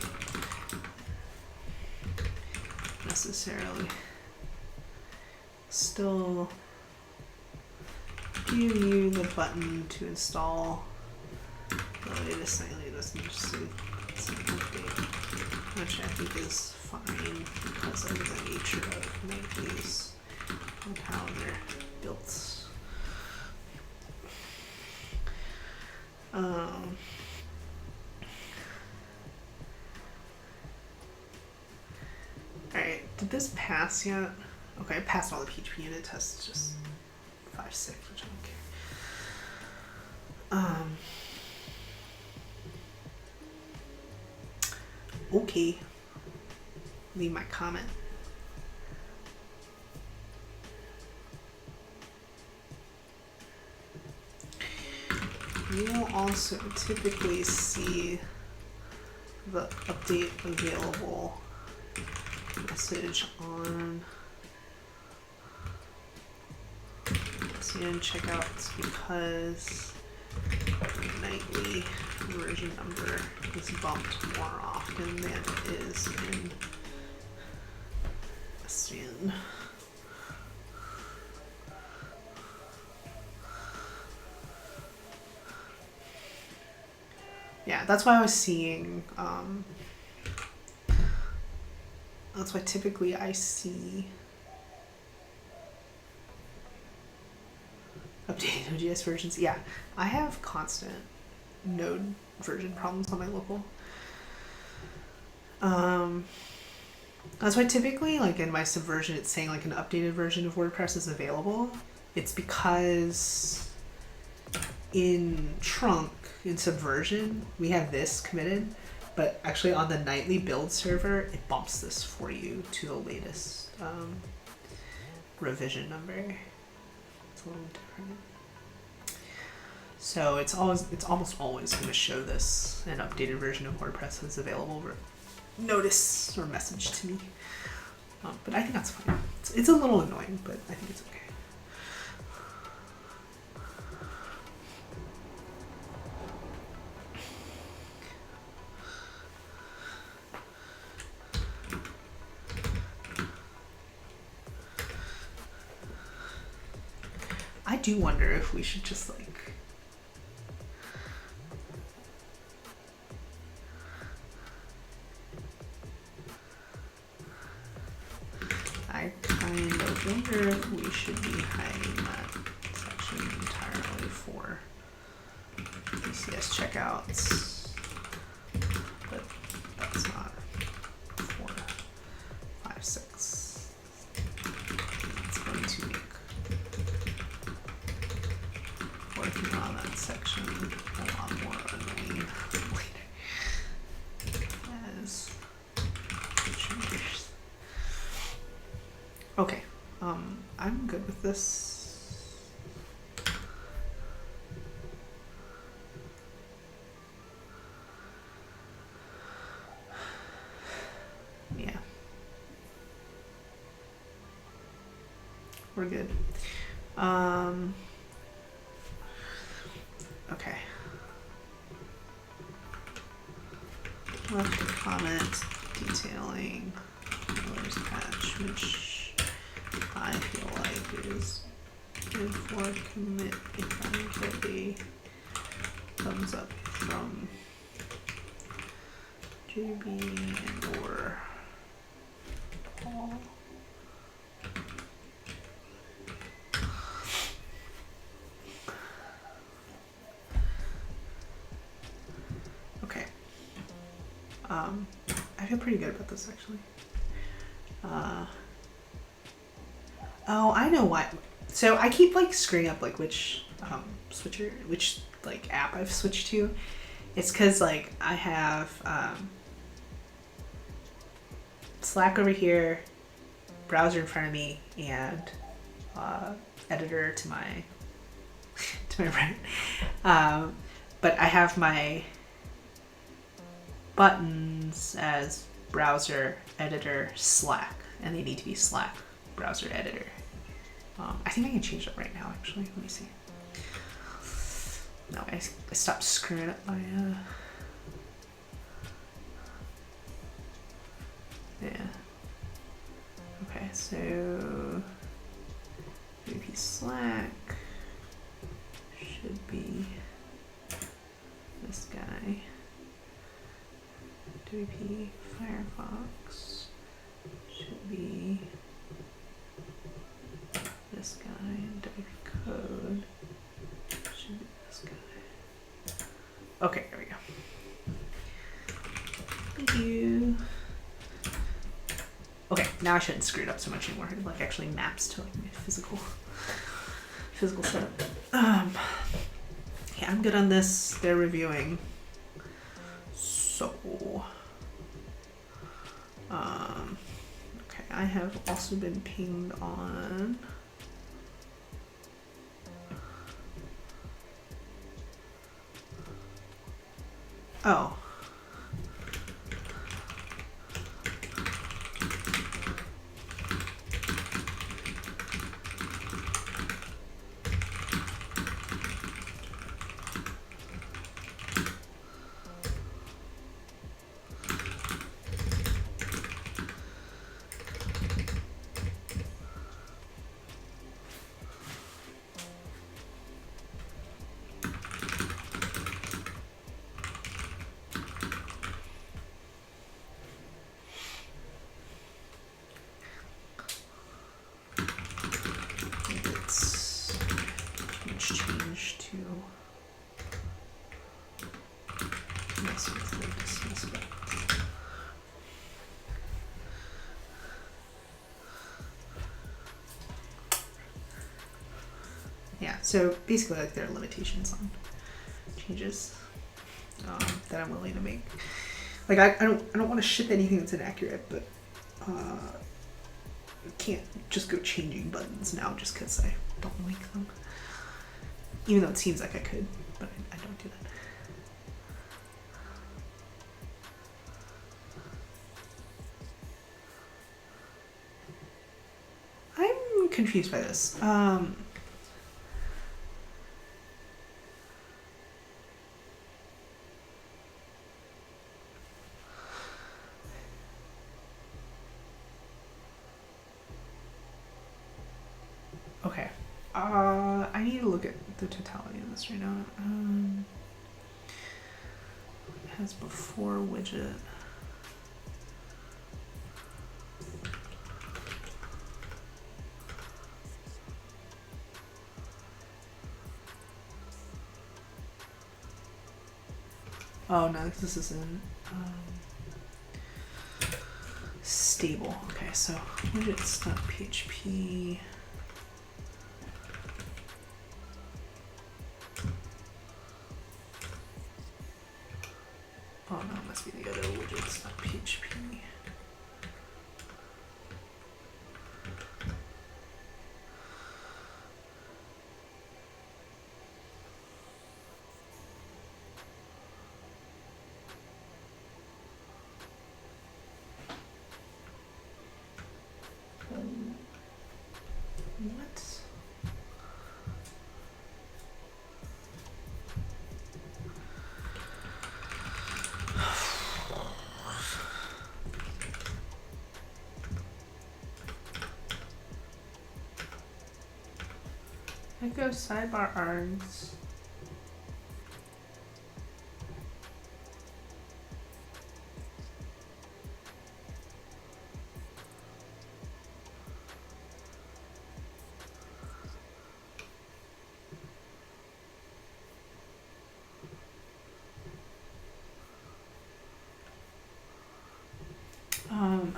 necessarily still give you the button to install the latest nightly. Doesn't just say it's an update, which I think is fine because of the nature of nightlies and how they're built. Alright, did this pass yet? Okay, I passed all the PHP unit tests, just 5.6, which I don't care. Okay, leave my comment. You will also typically see the update available message on and checkouts because the nightly version number is bumped more often than it is in SVN. Yeah, that's why I was seeing, that's why typically I see updating Node.js versions. Yeah, I have constant Node version problems on my local. That's why typically, like in my Subversion, it's saying like an updated version of WordPress is available. It's because in Trunk, in Subversion, we have this committed, but actually on the nightly build server, it bumps this for you to the latest revision number. It's a little different. So it's almost always going to show this an updated version of WordPress is available. Notice or message to me, but I think that's fine. It's a little annoying, but I think it's okay. I do wonder if we should just like I kind of wonder if we should be hiding that section entirely for ECS checkouts, but that's not 4, 5, 6. It's going to make working on that section a lot more annoying later as changes. Okay, I'm good with this. Yeah. We're good. Okay. Left a comment detailing Miller's patch, which I feel like is good for commit if I get a thumbs up from JB and or Paul. Okay. I feel pretty good about this actually. Oh, I know why. So I keep like screwing up like which which like app I've switched to. It's because like I have Slack over here, browser in front of me, and editor to my right. But I have my buttons as browser, editor, Slack, and they need to be Slack, browser, editor. I think I can change that right now, actually. Let me see. No, I stopped screwing up my, yeah. Okay, so WP Slack should be this guy. WP Firefox should be this guy, and WP Code should be this guy. Okay, there we go. Thank you. Okay, now I shouldn't screw it up so much anymore. It like actually maps to like my physical setup. Yeah, I'm good on this. They're reviewing. So, okay, I have also been pinged on. Oh. Yeah, so basically like there are limitations on changes that I'm willing to make. Like I don't want to ship anything that's inaccurate, but can't just go changing buttons now just because I don't like them. Even though it seems like I could, but I don't do that. I'm confused by this. Okay. I need to look at the totality of this right now. It has before widget. Oh no, this isn't stable. Okay, so widgets.php. Oh no, it must be the other widgets.php. What? Echo sidebar args.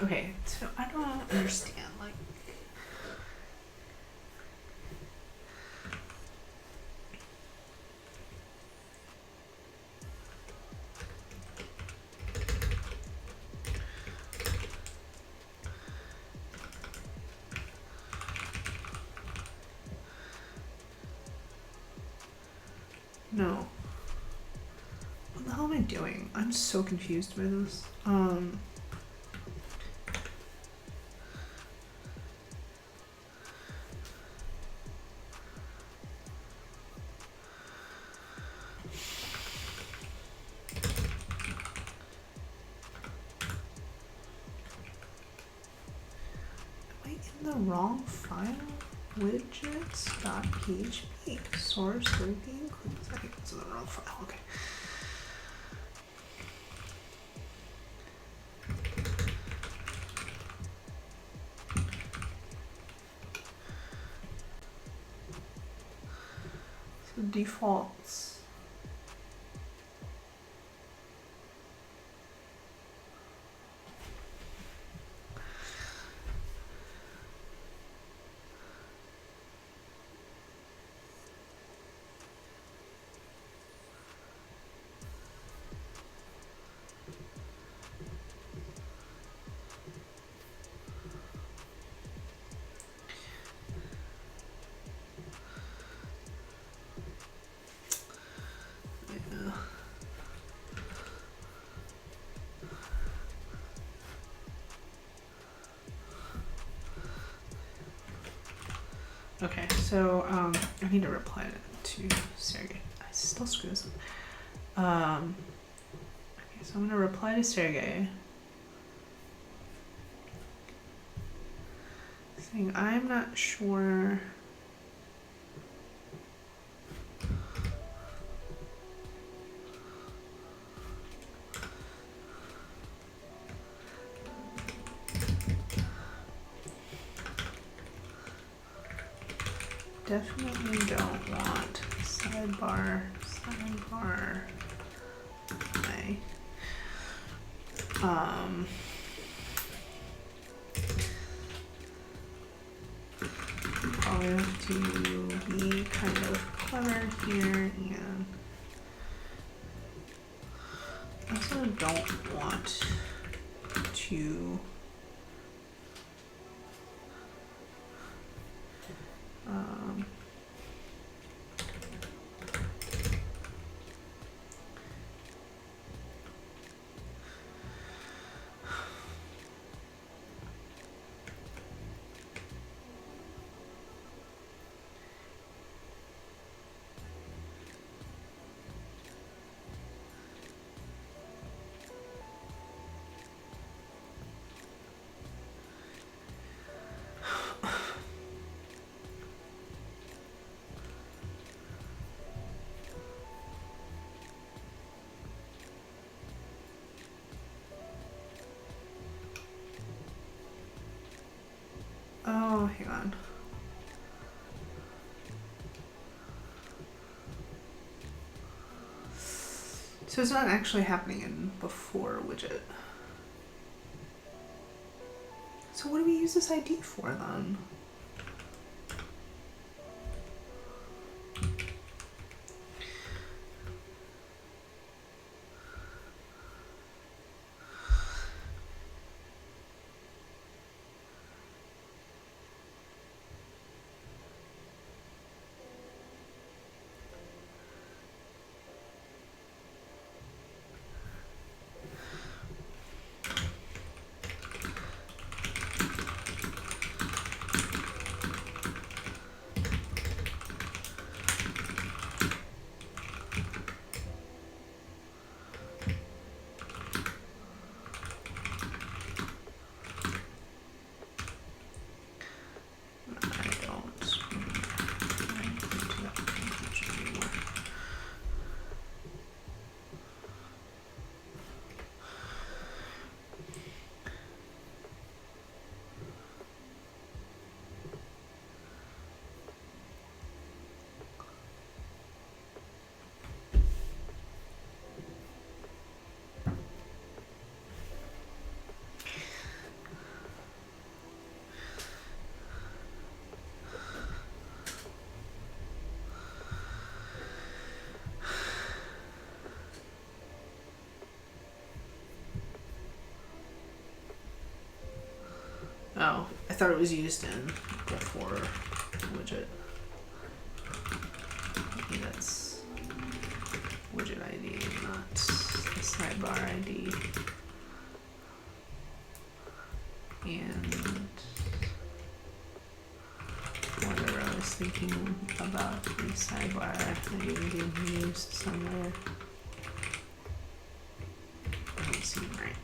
Okay, so I don't understand, like, no. What the hell am I doing? I'm so confused by this. In the wrong file, widgets.php source would be included. I think it's in the wrong file. Okay. So defaults. Okay, so I need to reply to Sergey. I still screw this up. Okay, so I'm gonna reply to Sergey saying I'm not sure. Definitely don't want sidebar. Okay. Probably have to be kind clever here, and I also don't want to oh, hang on. So it's not actually happening in before widget. So what do we use this ID for then? Oh, I thought it was used in before widget. Maybe that's widget ID, not the sidebar ID. And whatever I was thinking about the sidebar, maybe being used somewhere. Doesn't seem right.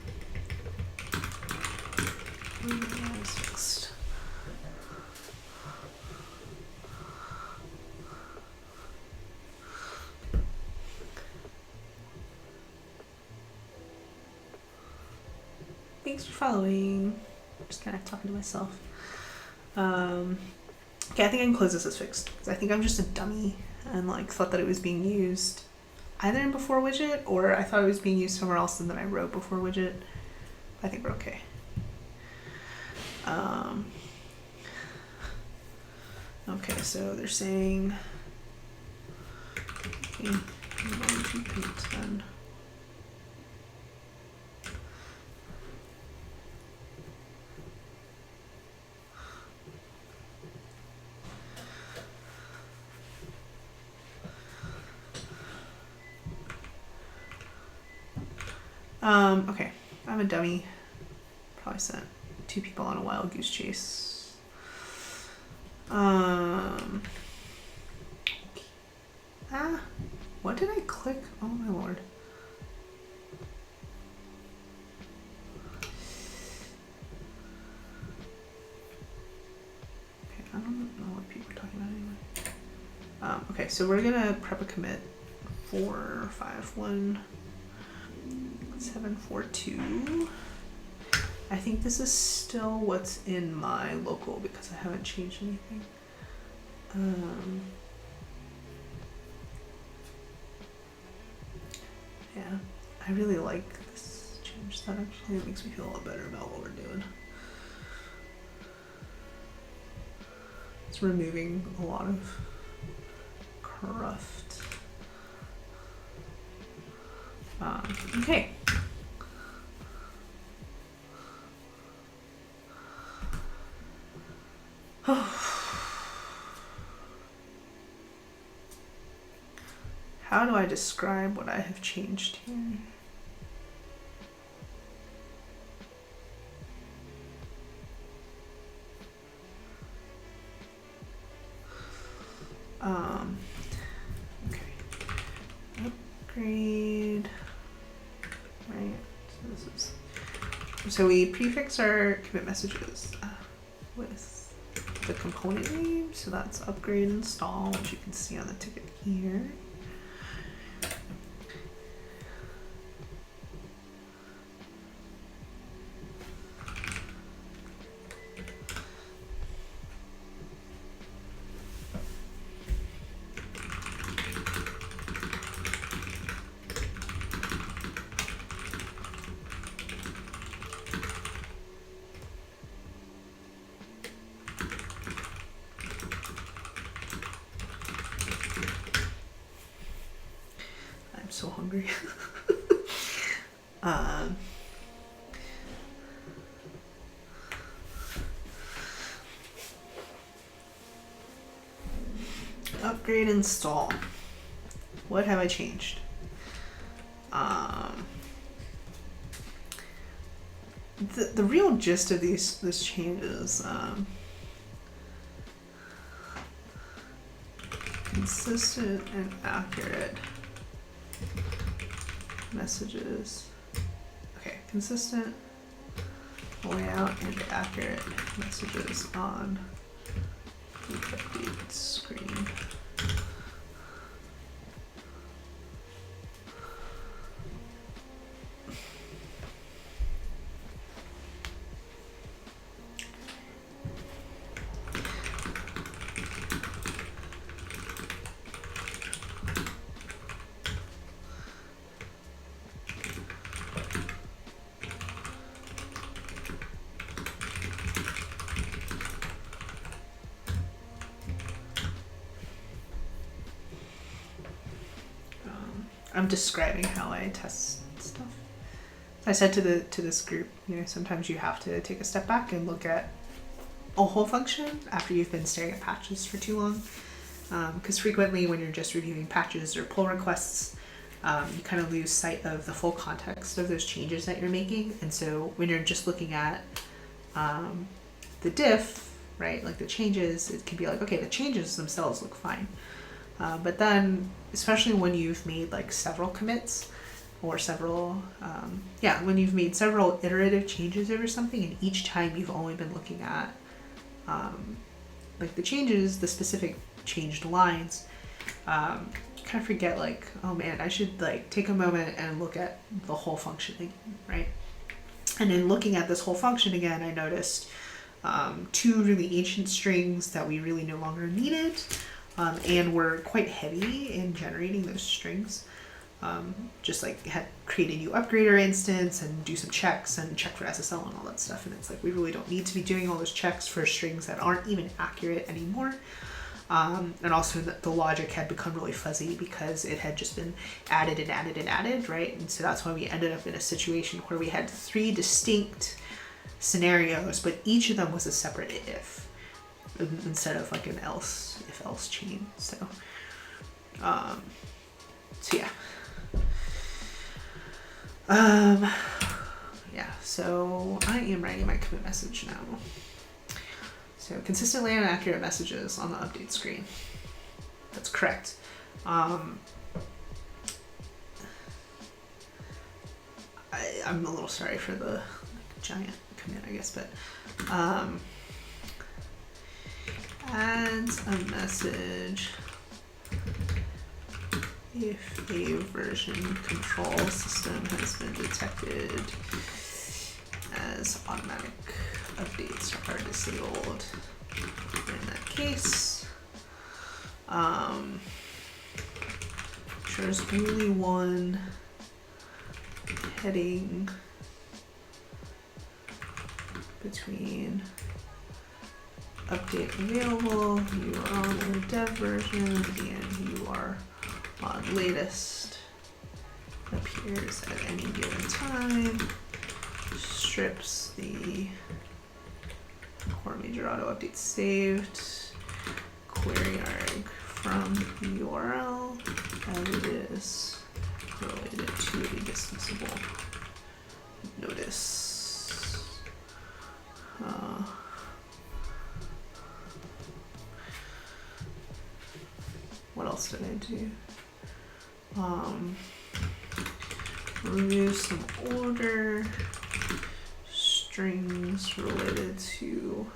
Yeah, it's fixed. Thanks for following. Just kind of talking to myself. Okay, I think I can close this as fixed because I think I'm just a dummy and like thought that it was being used either in before widget or I thought it was being used somewhere else and then I wrote before widget. I think we're okay. Okay, so they're saying okay, then. Okay, I'm a dummy. Probably sent 2 people on a wild goose chase. What did I click? Oh my lord. Okay, I don't know what people are talking about anyway. Okay, so we're gonna prep a commit 451.742. I think this is still what's in my local because I haven't changed anything. Yeah, I really like this change. That actually makes me feel a lot better about what we're doing. It's removing a lot of craft. Okay. How do I describe what I have changed here? Okay. Upgrade. Right. So we prefix our commit messages with the component name. So that's upgrade install, which you can see on the ticket here. So hungry. Upgrade install. What have I changed? The real gist of this change is consistent and accurate messages. Okay, consistent layout and accurate messages on the update screen. I'm describing how I test stuff. I said to this group, you know, sometimes you have to take a step back and look at a whole function after you've been staring at patches for too long. Because frequently when you're just reviewing patches or pull requests, you kind of lose sight of the full context of those changes that you're making. And so when you're just looking at the diff, right, like the changes, it can be like, okay, the changes themselves look fine. But then, especially when you've made like several commits or several, when you've made several iterative changes over something, and each time you've only been looking at like the changes, the specific changed lines, kind of forget like, oh man, I should like take a moment and look at the whole function again, right? And in looking at this whole function again, I noticed two really ancient strings that we really no longer needed. And we're quite heavy in generating those strings. Just like had create a new upgrader instance and do some checks and check for SSL and all that stuff. And it's like, we really don't need to be doing all those checks for strings that aren't even accurate anymore. And also the logic had become really fuzzy because it had just been added and added and added, right? And so that's why we ended up in a situation where we had 3 distinct scenarios, but each of them was a separate if. Instead of like an else, if else chain. So yeah. So I am writing my commit message now. So consistently and accurate messages on the update screen. That's correct. I'm a little sorry for the giant commit, I guess, but adds a message if a version control system has been detected as automatic updates are disabled. In that case, there's only one heading update available, you are on the dev version, and you are on latest. Appears at any given time. Strips the core major auto update saved. Query arg from the URL as it is related to a dismissible notice. What else did I do? Remove some order strings related to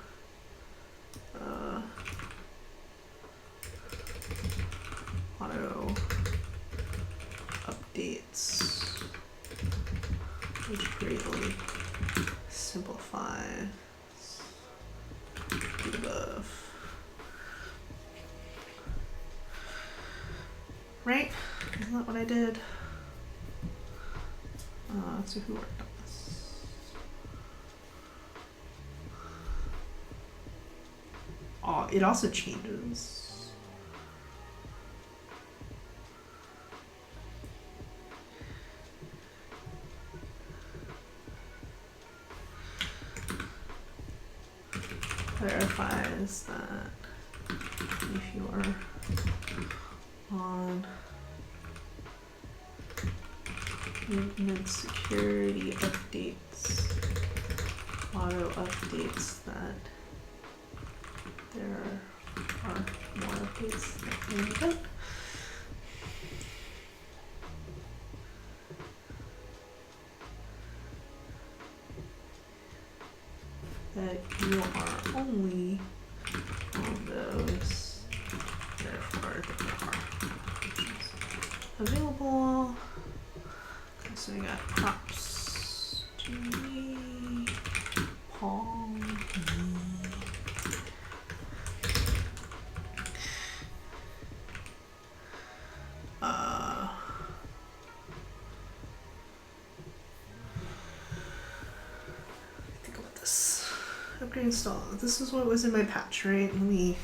auto updates, which greatly simplifies the above. Right? Isn't that what I did? So who worked on this? Oh, it also changes. Clarifies that if you are on maintenance security updates, auto updates, that there are more updates that need done. That you are only on those, therefore there are options available. Okay, so we got props to me, Paul, me. Think about this. Upgrade install. This is what was in my patch, right? Let me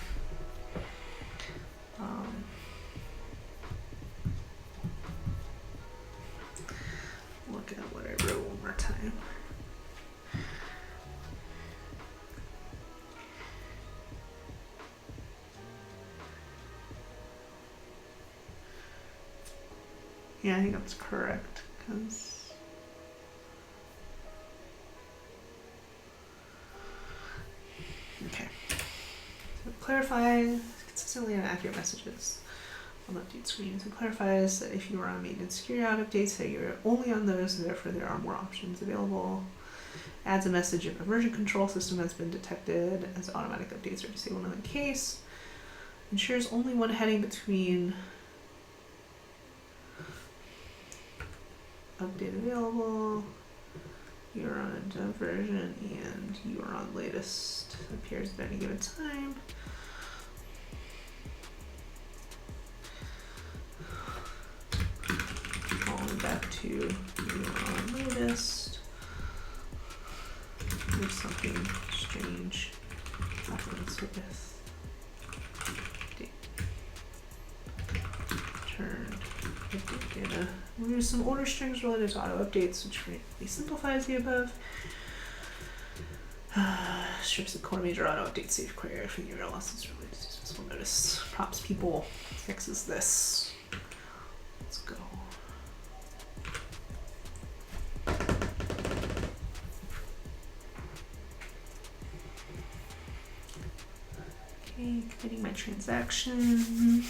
look at what I wrote one more time. Yeah, I think that's correct, because okay. So it clarifies consistently and accurate messages on the update screen. So it clarifies that if you are on maintenance security auto updates, that you're only on those, and therefore there are more options available. Adds a message if a version control system has been detected as automatic updates are disabled in the case. Ensures only one heading between update available, you're on a dev version, and you are on latest. Appears at any given time. Falling back to you are on latest. There's something strange happens with date. Turn update data. Remove some order strings related to auto updates, which greatly simplifies the above. Strips the core major auto update safe query for your losses related to dismissible notice. Props people fixes this. Let's go. Okay, committing my transaction.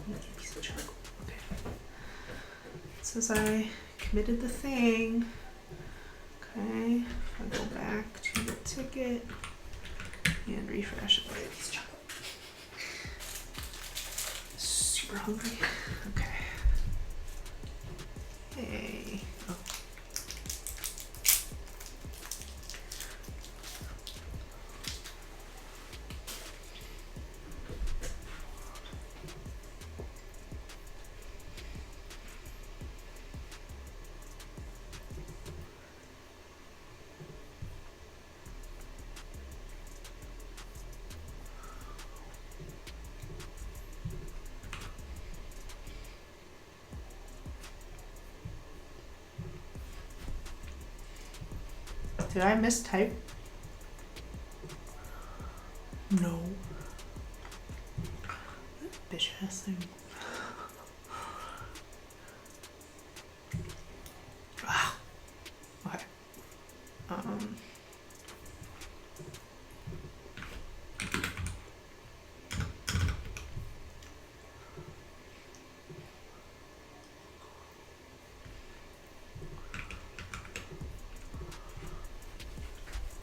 Okay. It says I committed the thing. Okay, if I go back to the ticket and refresh it, piece of chocolate. Super hungry. Okay. Hey. Oh. Did I mistype? No. Bitch ass thing. Ah. Okay.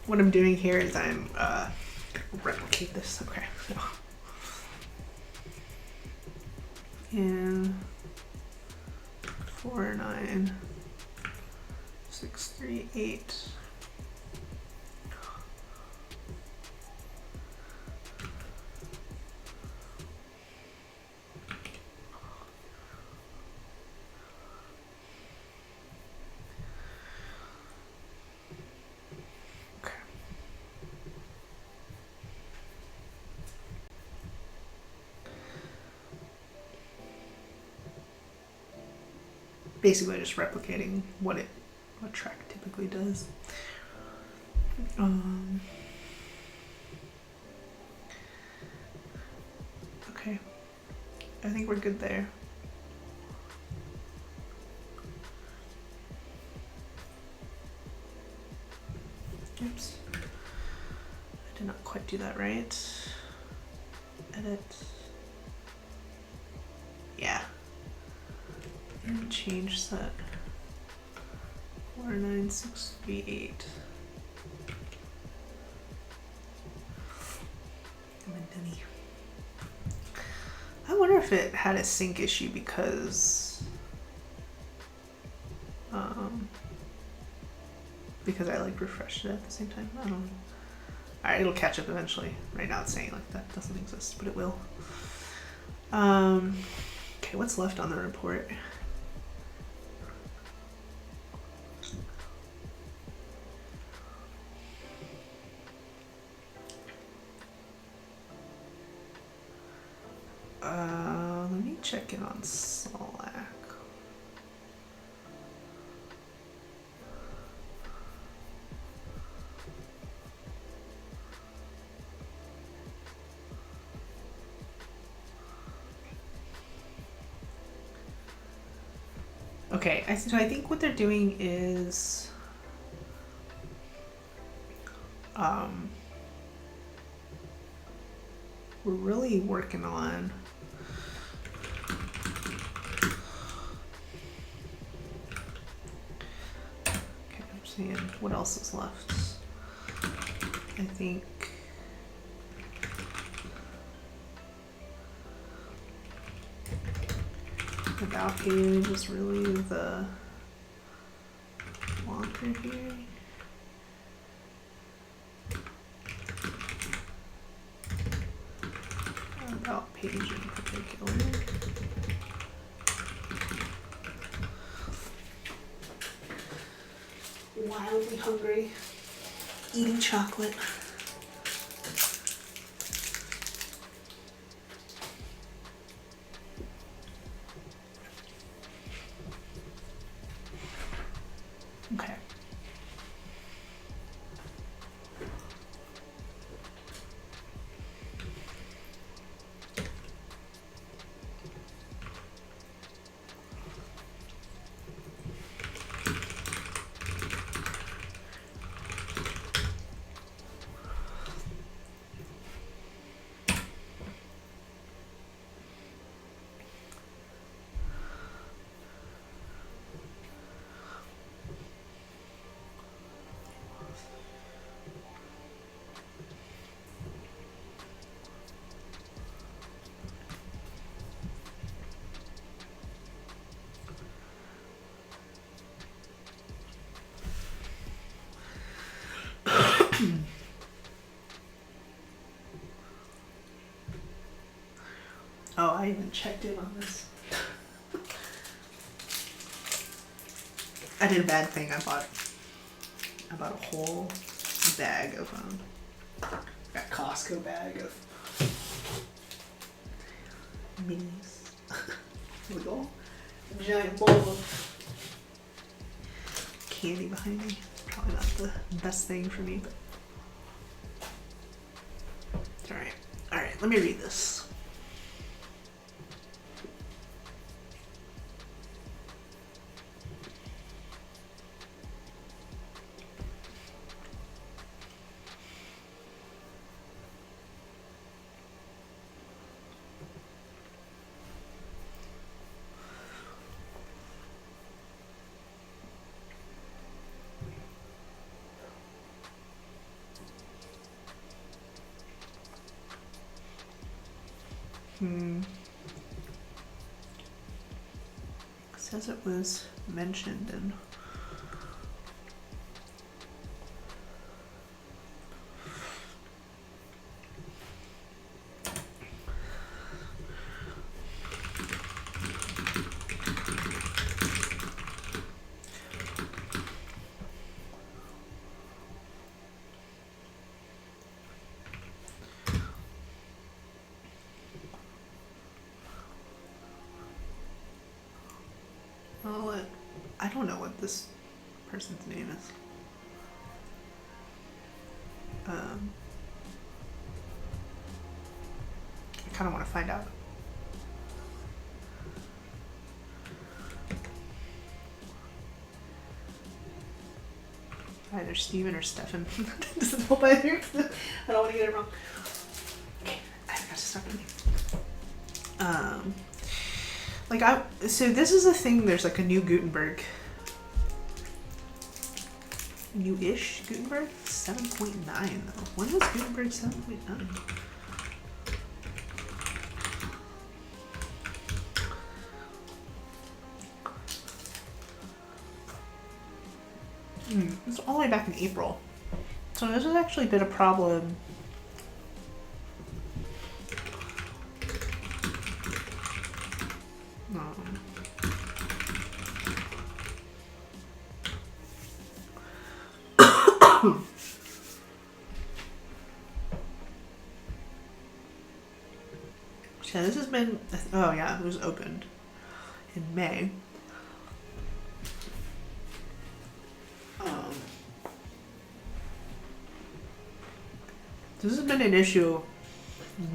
What I'm doing here is I'm replicate this. Okay. So. In 49638. Basically just replicating what track typically does. Okay, I think we're good there. Oops, I did not quite do that right. Edit. Yeah. And change that 49638. I wonder if it had a sync issue because I like refreshed it at the same time. I don't know. Alright, it'll catch up eventually. Right now it's saying like that doesn't exist, but it will. Okay, what's left on the report? Let me check in on Slack. Okay, so I think what they're doing is we're really working on seeing what else is left. I think the about page is really the blocker here. About page in particular. Wildly hungry, eating chocolate. Okay. Oh, I even checked in on this. I did a bad thing. I bought a whole bag of that Costco bag of minis. Here we go. Giant bowl of candy behind me. Probably not the best thing for me, but it's alright. Alright, let me read this. It says it was mentioned in I don't know what this person's name is. I kind of want to find out. Either Steven or Stefan. Doesn't help either. I don't want to get it wrong. Okay, I got to stop reading. So this is a thing, there's like a new Gutenberg. New-ish Gutenberg? 7.9 though. When was Gutenberg 7.9? It's all the way back in April. So this has actually been a problem. So this has been, oh yeah, it was opened in May. This has been an issue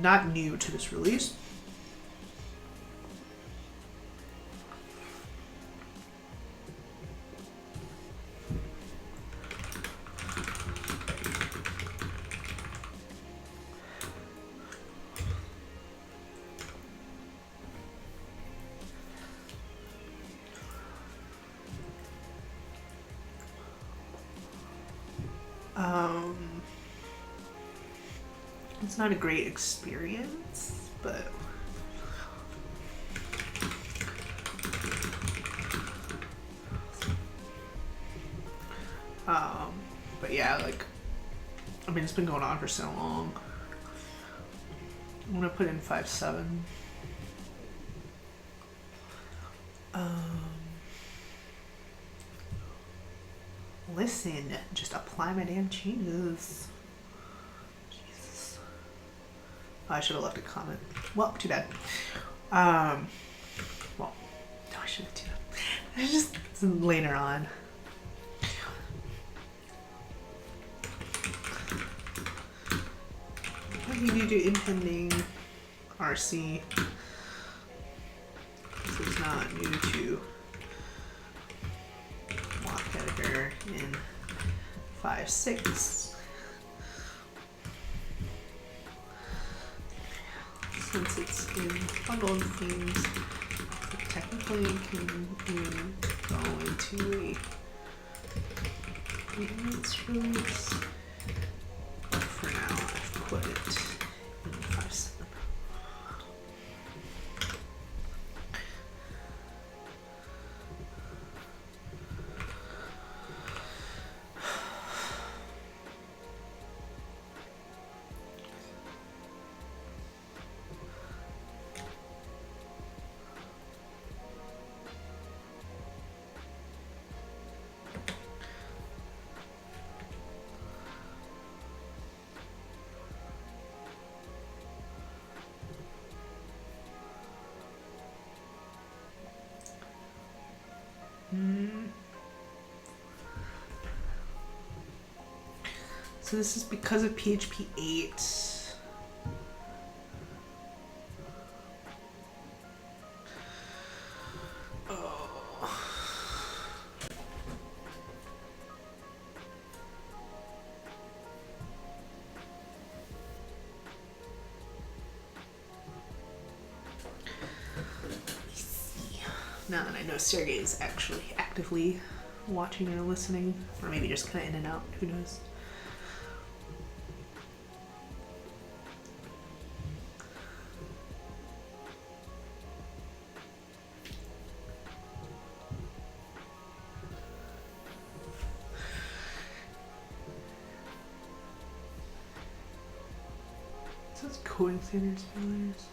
not new to this release. It's not a great experience, but yeah, like, I mean, it's been going on for so long. I'm gonna put in 5.7. Listen, just apply my damn changes. Jesus. Oh, I should have left a comment. Well, too bad. Well, no, I shouldn't do that. It's just later on. What do you do impending RC? This is not new to block editor in 5.6. Since it's in bundled themes, it technically can even go into a maintenance release. But for now, I've put it in 5.7. So this is because of PHP 8. Now that I know Sergey is actually actively watching or listening, or maybe just kind of in and out, who knows. It says coding standards failures.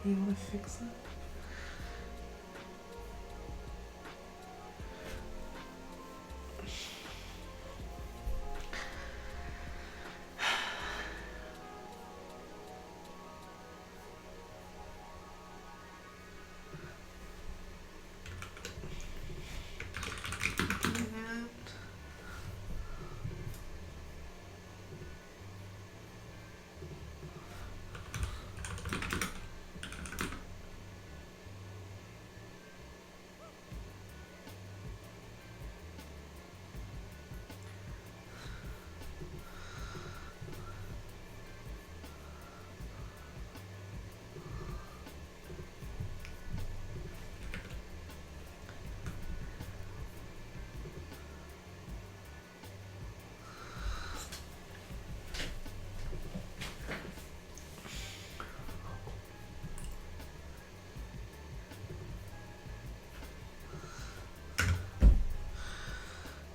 You want to fix that?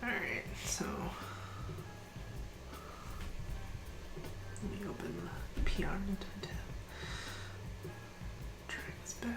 Alright, so let me open the PR tab. Drag this back.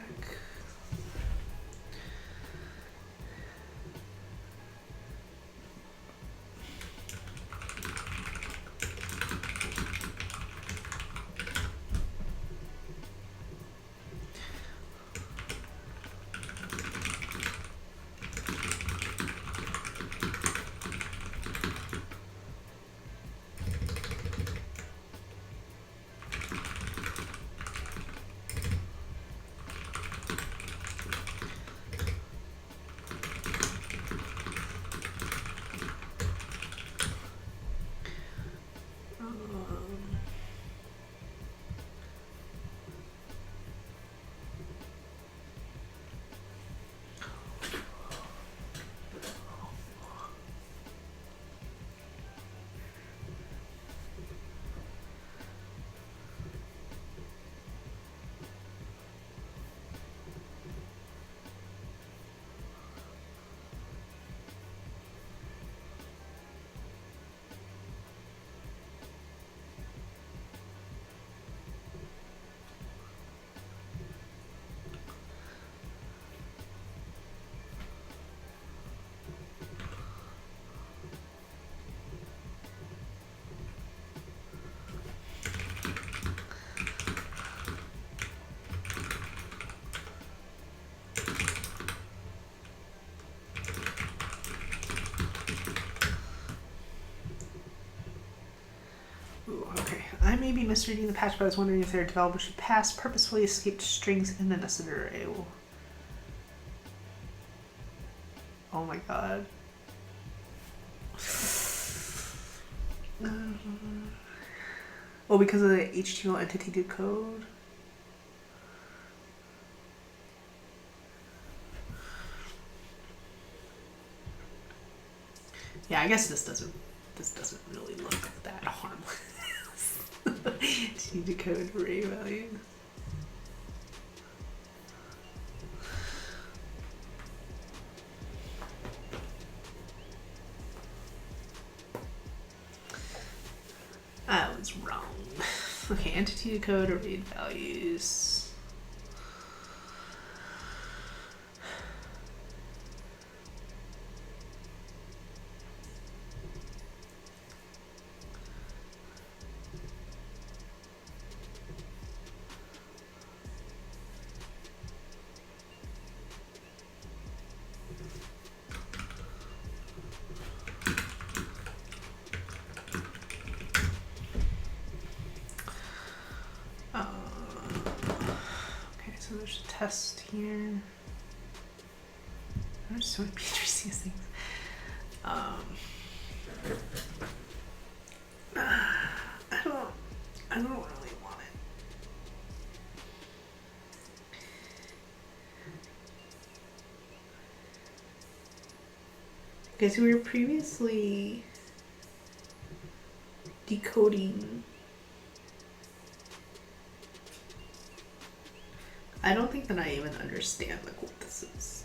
Ooh, okay. I may be misreading the patch, but I was wondering if their developer should pass purposefully escaped strings in the nested array. Oh my god. Well, because of the HTML entity decode. Yeah, I guess this doesn't really look that harmless. To decode array value. I was wrong. Okay, entity decode array values. there's a test here. There's so many Petri things. I don't really want it. Because we were previously decoding. I don't think that I even understand like what this is.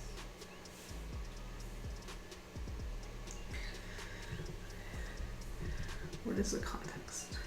What is the context?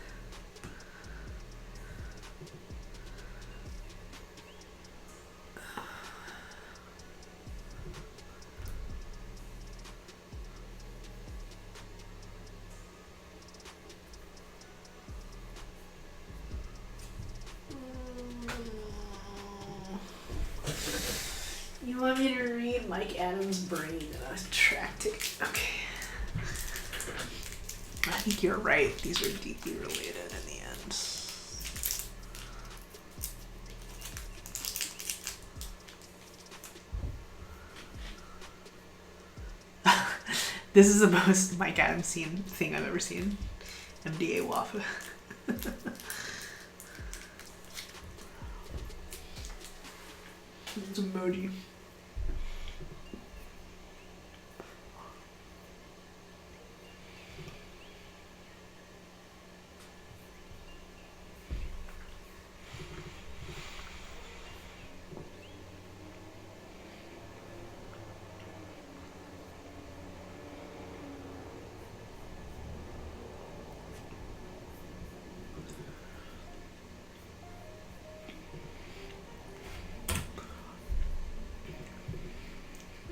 You want me to read Mike Adams' brain and attract it? Okay. I think you're right. These are deeply related in the end. This is the most Mike Adams thing I've ever seen. MDA Waffle. It's emoji.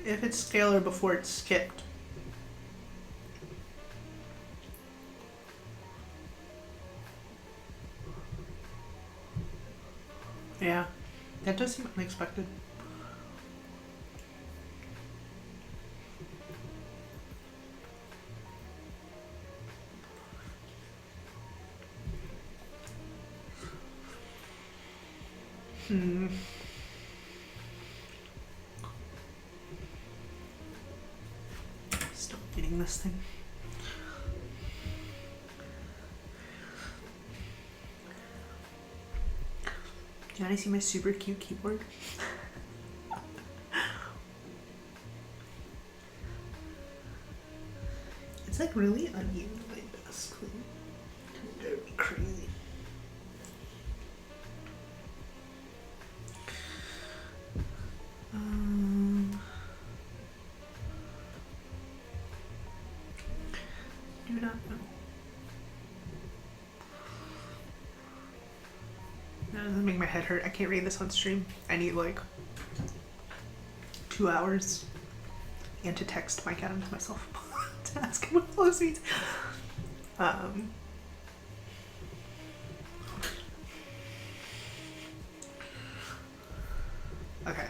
If it's scalar before it's skipped. Yeah, that does seem unexpected. Stop eating this thing. Do you want to see my super cute keyboard? It's like really uneven at my desk. It would be crazy. Do not know. That doesn't make my head hurt. I can't read this on stream. I need like 2 hours and to text Mike Adams myself to ask him what all this means. Okay.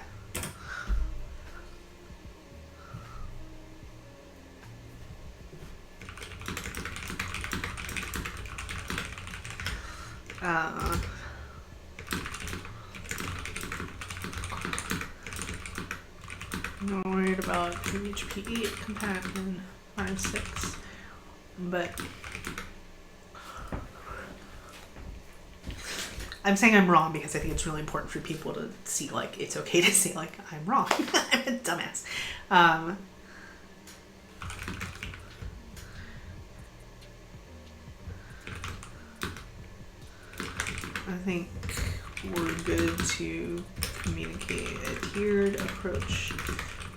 I'm not worried about PHP 8 compat in 5.6, but I'm saying I'm wrong because I think it's really important for people to see like it's okay to say like I'm wrong. I'm a dumbass. I think we're good to communicate a tiered approach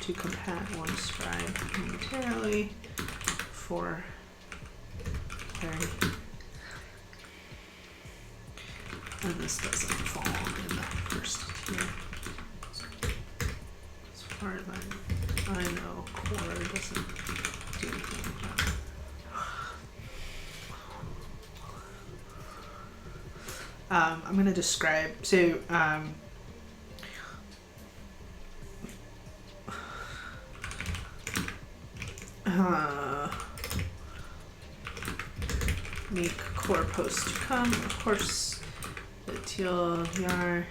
to compat one scribe momentarily for clarity. And this doesn't fall in the first tier. As far as I know, core doesn't do anything like that. I'm going to describe, so make core post to come, of course, the TLDR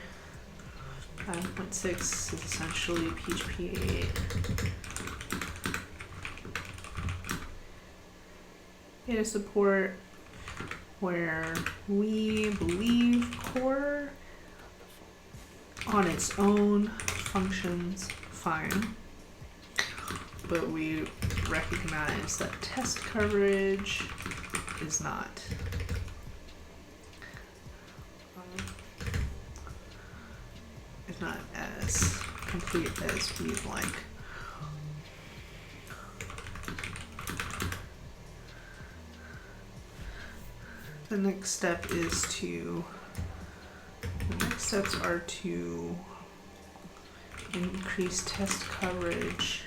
5.6 is essentially PHP 8. Data support, where we believe core on its own functions fine, but we recognize that test coverage is not. Is not as complete as we'd like. The next steps are to increase test coverage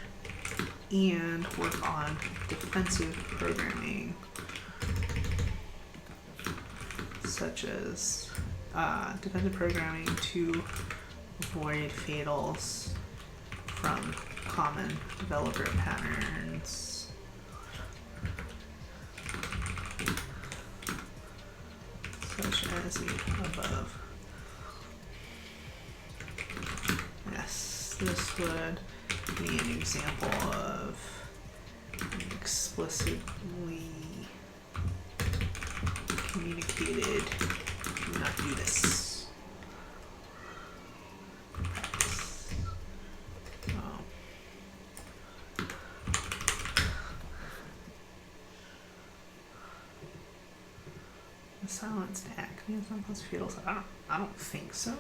and work on defensive programming, such as defensive programming to avoid fatals from common developer patterns. Such as the above. Yes, this would be an example of explicitly communicated, do not do this. Silenced acne plus fetal. I don't think so.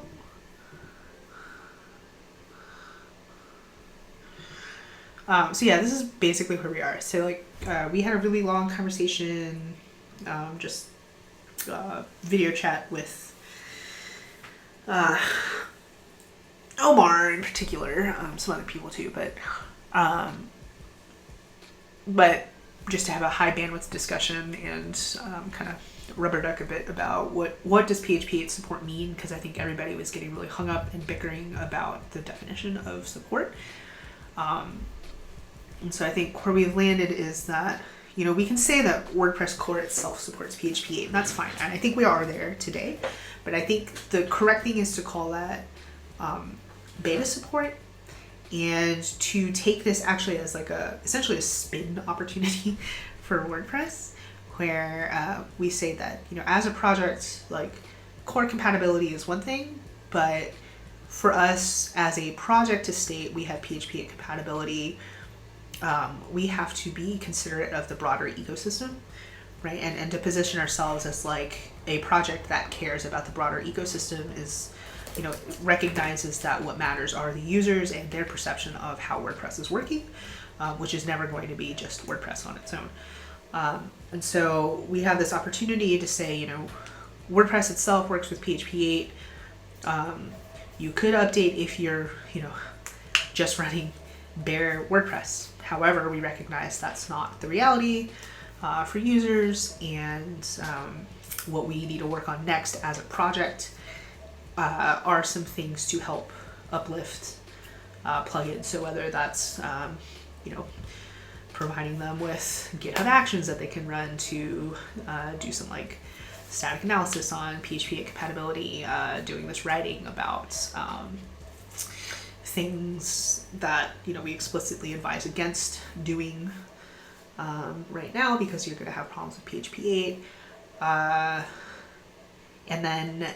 So yeah, this is basically where we are. So like, we had a really long conversation, just video chat with Omar in particular, some other people too, but just to have a high bandwidth discussion and kind of rubber duck a bit about what does PHP 8 support mean, because I think everybody was getting really hung up and bickering about the definition of support. And so I think where we've landed is that, you know, we can say that WordPress core itself supports PHP 8, and that's fine. And I think we are there today, but I think the correct thing is to call that beta support, and to take this actually as like essentially a spin opportunity for WordPress, where we say that, you know, as a project, like, core compatibility is one thing, but for us as a project to state we have PHP 8 compatibility, we have to be considerate of the broader ecosystem, right? And to position ourselves as like a project that cares about the broader ecosystem is, you know, recognizes that what matters are the users and their perception of how WordPress is working, which is never going to be just WordPress on its own. And so we have this opportunity to say, you know, WordPress itself works with PHP 8. You could update if you're, you know, just running bare WordPress. However, we recognize that's not the reality for users, and what we need to work on next as a project are some things to help uplift plugins. So whether that's, you know, providing them with GitHub Actions that they can run to do some like static analysis on PHP 8 compatibility, doing this writing about things that, you know, we explicitly advise against doing right now because you're going to have problems with PHP 8, and then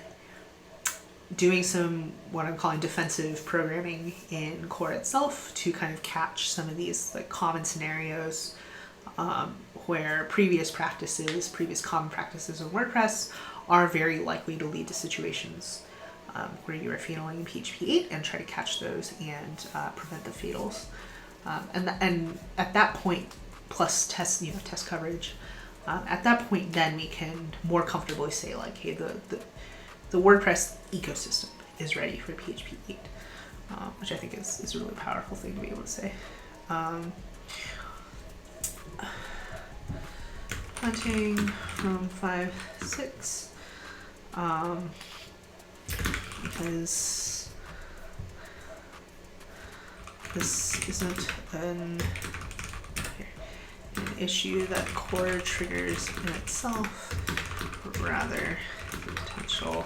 doing some what I'm calling defensive programming in core itself to kind of catch some of these like common scenarios where previous common practices in WordPress are very likely to lead to situations where you are failing PHP 8, and try to catch those and prevent the fatals. And at that point, plus test coverage, at that point then we can more comfortably say like, hey, the WordPress ecosystem is ready for PHP 8, which I think is a really powerful thing to be able to say. Hunting from 5.6, because this isn't an issue that core triggers in itself, but rather the potential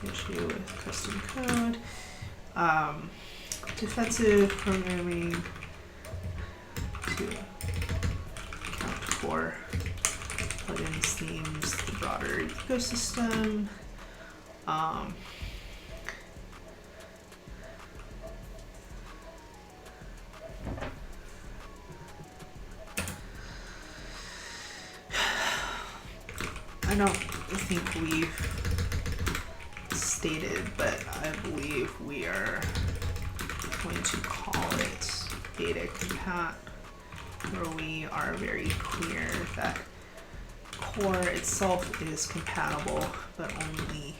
issue with custom code. Defensive programming to account for plugins, themes, the broader ecosystem. I don't think we've stated, but I believe we are going to call it beta compat, where we are very clear that core itself is compatible, but only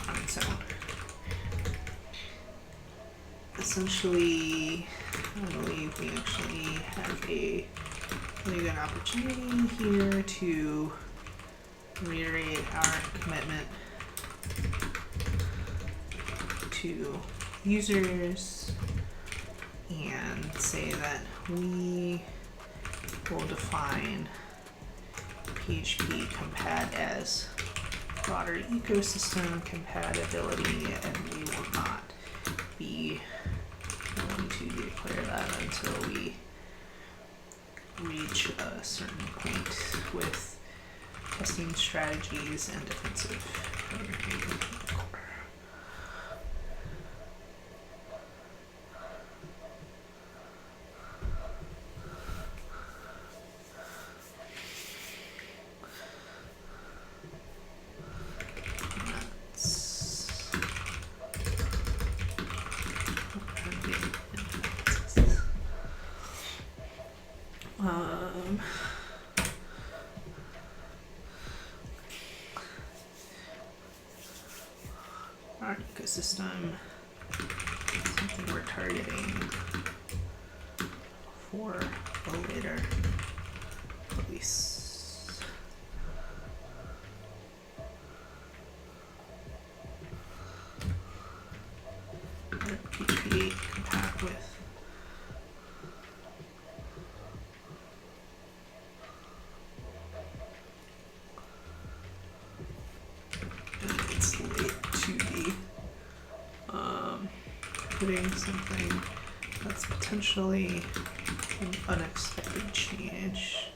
on its own. Essentially, I believe we actually have a really good opportunity here to reiterate our commitment to users and say that we will define PHP compat as broader ecosystem compatibility, and we will not be willing to declare that until we reach a certain point with testing strategies and defensive programming. Our ecosystem, something we're targeting for a later release. PHP compat with putting something that's potentially an unexpected change.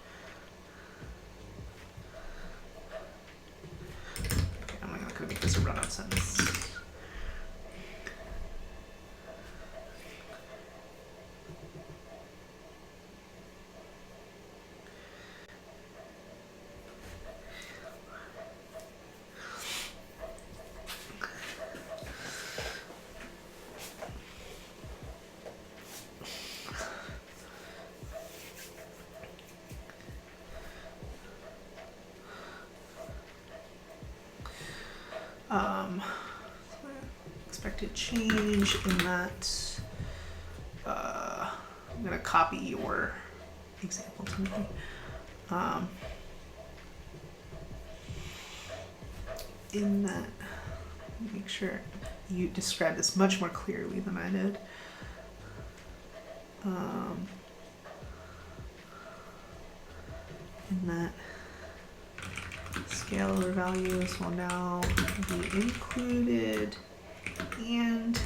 Okay, I'm not gonna make this a run-on sentence. Expected change in that. I'm gonna copy your example to me. In that, make sure you describe this much more clearly than I did. In that, scalar values will now be included, and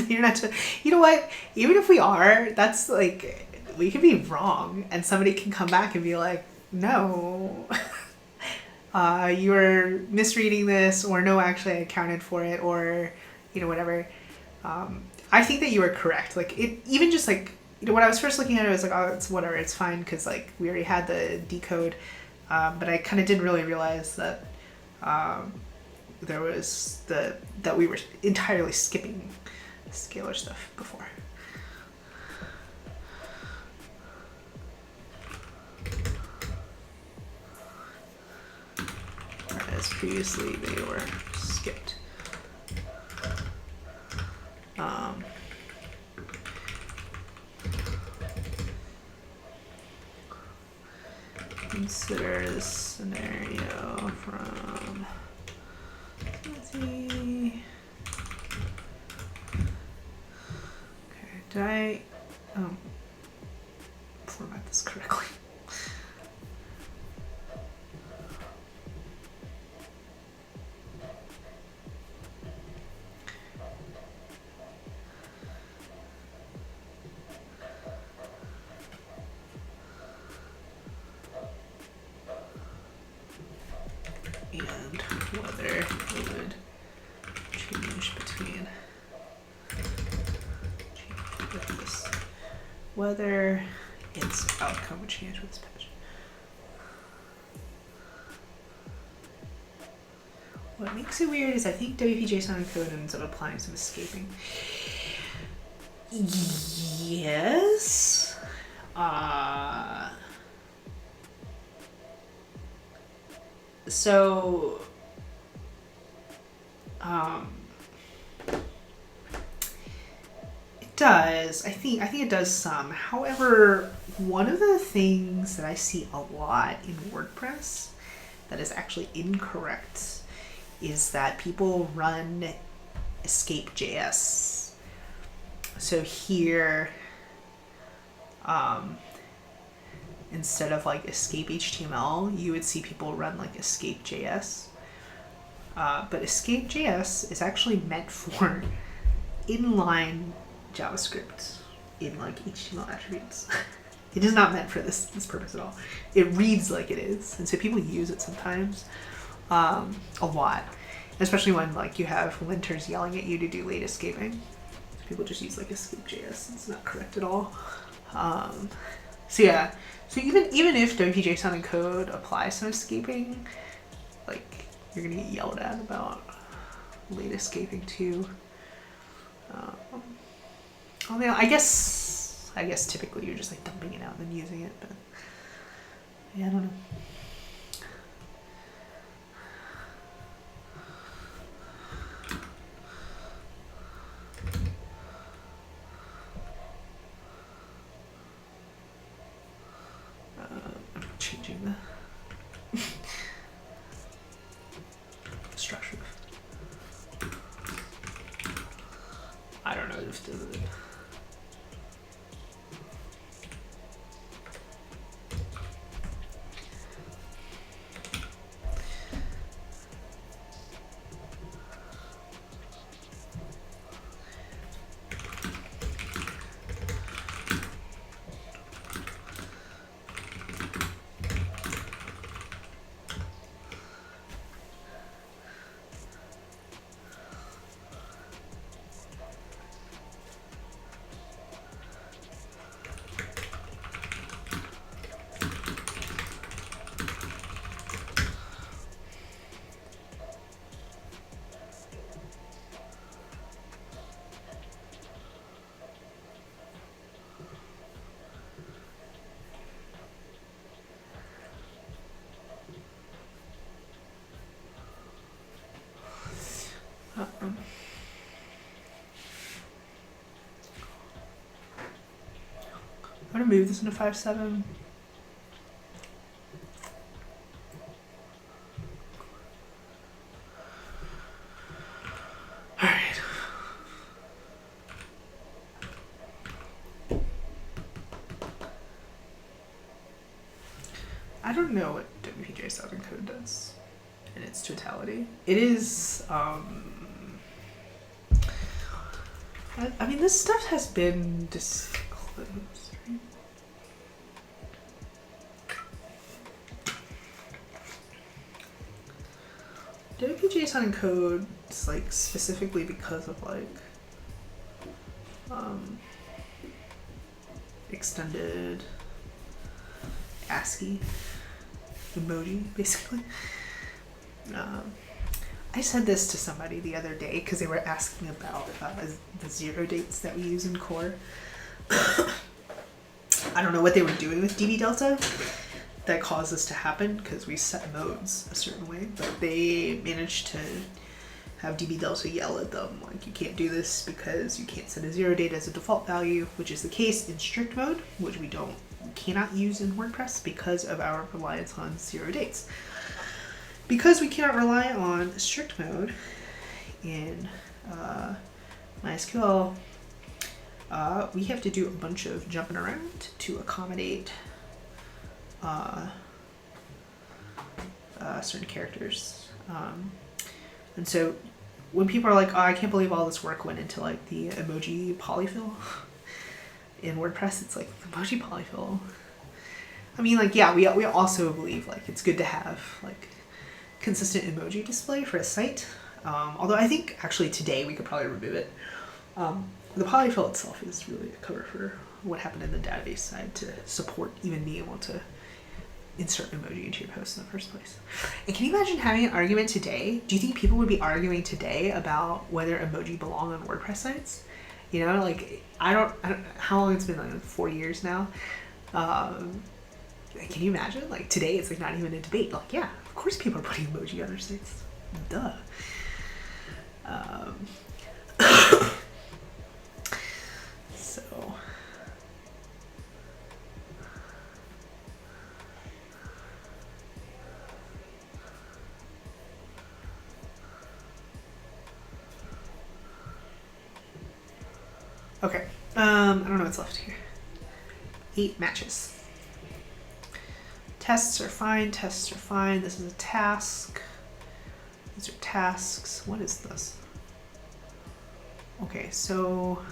you're not you know what, even if we are, that's like, we could be wrong and somebody can come back and be like, no, you're misreading this, or no, actually I accounted for it, or whatever. I think that you are correct. Like, it even just like, when I was first looking at it, I was like, oh, it's whatever, it's fine, because like we already had the decode, but I kind of didn't really realize that there was that we were entirely skipping scalar stuff before. Whereas previously they were skipped. Consider this scenario from Timothy. Okay, did I format this correctly? whether its outcome would change with this patch. What makes it weird is I think WP-JSON encode ends up applying some escaping. Yes. So it does. I think it does some. However, one of the things that I see a lot in WordPress that is actually incorrect is that people run escape.js. So here, instead of like escape HTML, you would see people run like escape.js. But escape.js is actually meant for inline JavaScript in like HTML attributes. It is not meant for this purpose at all. It reads like it is, and so people use it sometimes, a lot, especially when like you have linters yelling at you to do late escaping. So people just use like escape.js. It's not correct at all. So yeah. So even if WP-JSON encode applies some escaping, like you're gonna get yelled at about late escaping too. Although I guess typically you're just like dumping it out and then using it, but yeah, I don't know. I'm changing the structure. I don't know if the I'm gonna move this into 5.7. All right. I don't know what WP-JSON encode does in its totality. It is, I mean, this stuff has been disclosed. WP-JSON encode is like specifically because of like extended ASCII emoji, basically. I said this to somebody the other day because they were asking about the 0 dates that we use in core. I don't know what they were doing with DB Delta that caused this to happen because we set modes a certain way, but they managed to have DB Delta yell at them like, you can't do this because you can't set a 0 date as a default value, which is the case in strict mode, which we cannot use in WordPress because of our reliance on 0 dates. Because we cannot rely on strict mode in MySQL, we have to do a bunch of jumping around to accommodate certain characters. And so when people are like, oh, I can't believe all this work went into like the emoji polyfill in WordPress, it's like emoji polyfill. I mean, like, yeah, we also believe like it's good to have like consistent emoji display for a site. Although I think actually today we could probably remove it The polyfill itself is really a cover for what happened in the database side to support even being able to insert emoji into your post in the first place. And can you imagine having an argument today? Do you think people would be arguing today about whether emoji belong on WordPress sites? You know, like I don't how long it's been, like 4 years now. Can you imagine? Like today it's like not even a debate. Like, yeah, of course people are putting emoji on their sites. Duh. So okay. I don't know what's left here. 8 matches. Tests are fine. Tests are fine. This is a task. These are tasks. What is this? Okay, so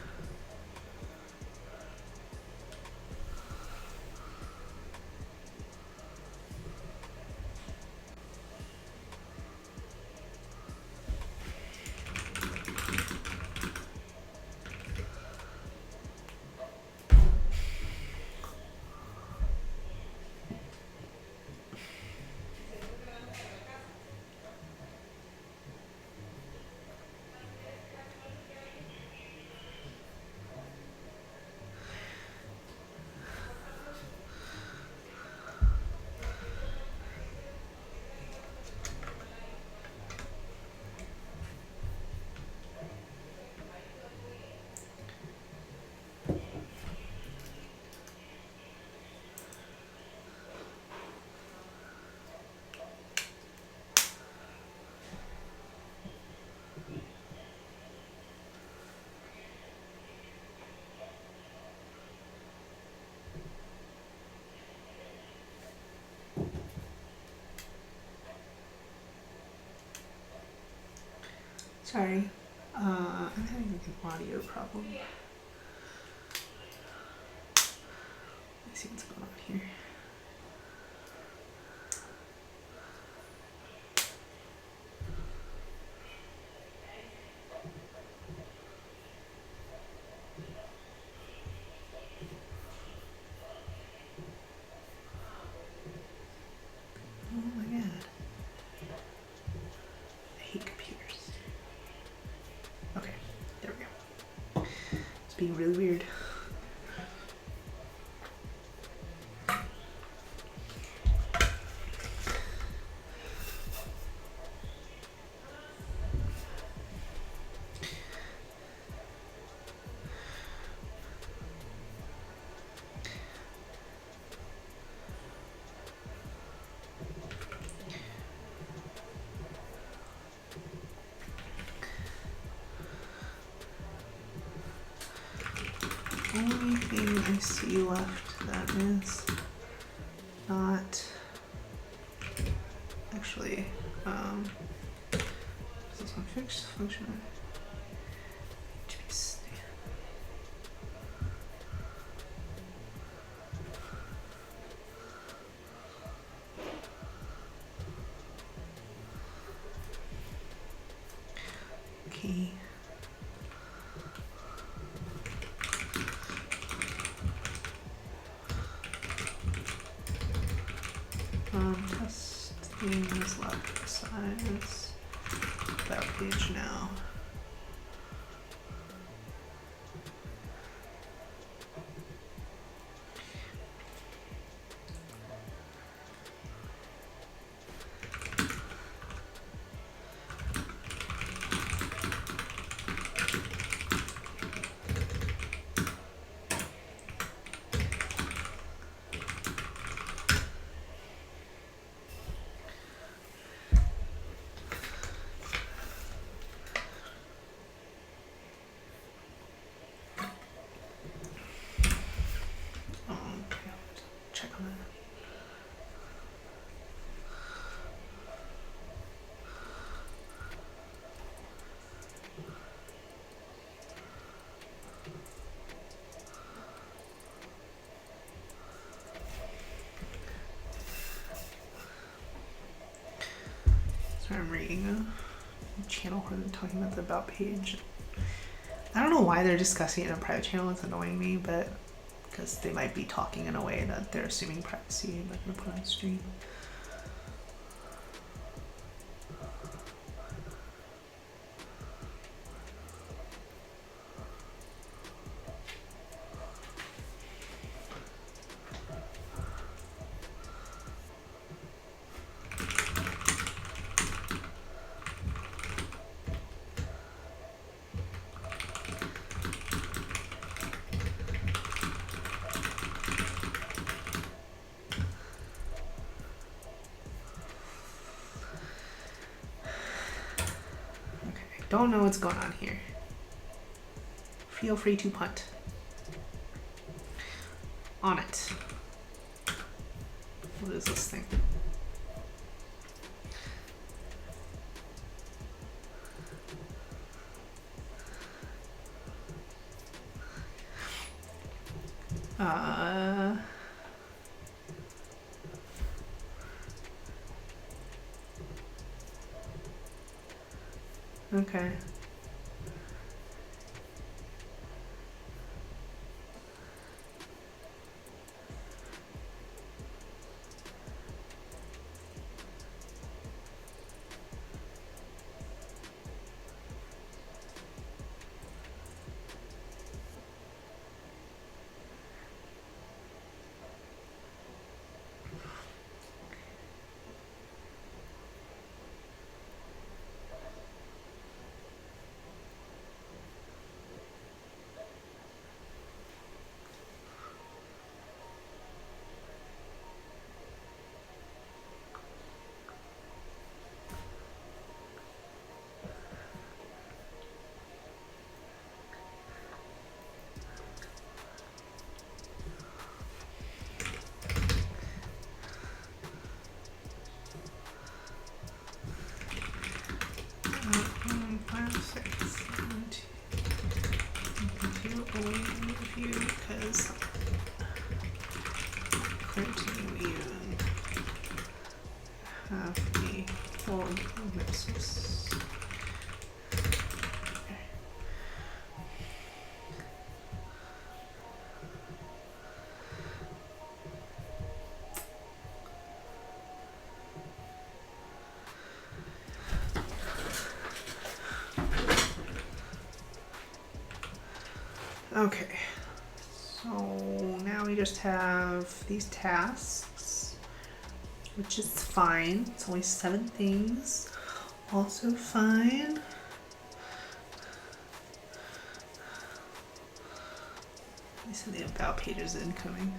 sorry, I'm having an audio problem. Let's see what's going on here. Oh my god. I hate computers. Okay, there we go. It's being really weird. Only thing I see left that is not actually is this one fixed function? Okay. Testing is left size. That page now. Check on that. Sorry, I'm reading a channel where they're talking about the about page. I don't know know why they're discussing it in a private channel. It's annoying me, but because they might be talking in a way that they're assuming privacy and not going to put on stream. Don't know what's going on here. Feel free to punt. On it. What is this thing? Okay. Because printing you have the full mixes. Okay, so now we just have these tasks, which is fine. It's only 7 things, also fine. They said the about page is incoming.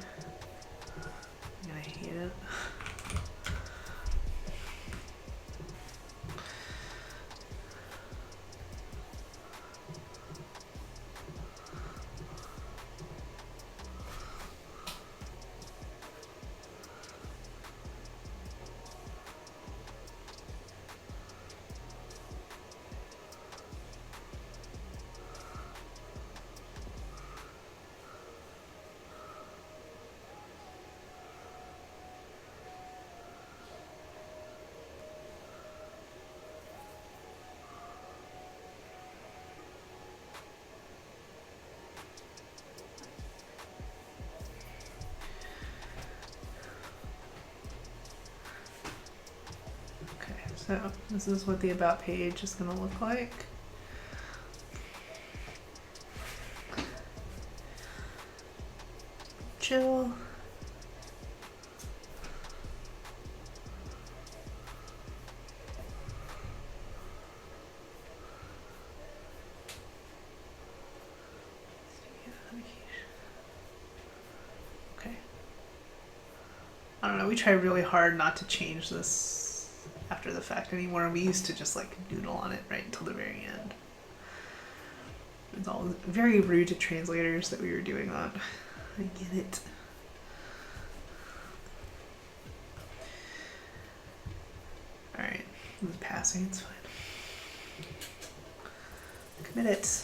I'm gonna hate it. So this is what the about page is going to look like. Chill. Okay. I don't know, we try really hard not to change this after the fact anymore. We used to just like doodle on it right until the very end. It's all very rude to translators that we were doing that. I get it. Alright, this is passing, it's fine. Commit it.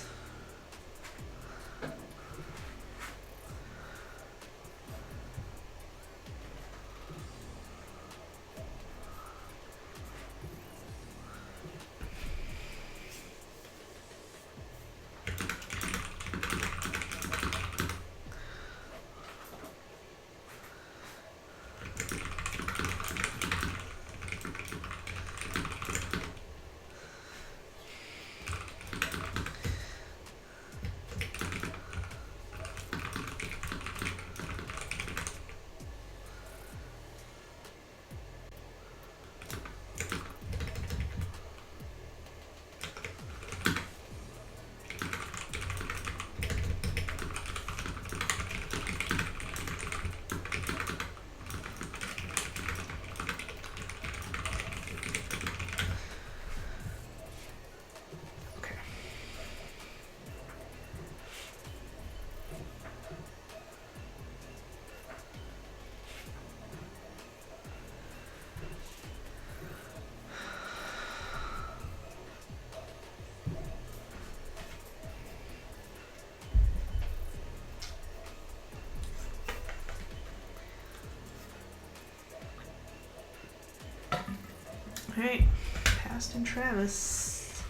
Alright, Past and Travis.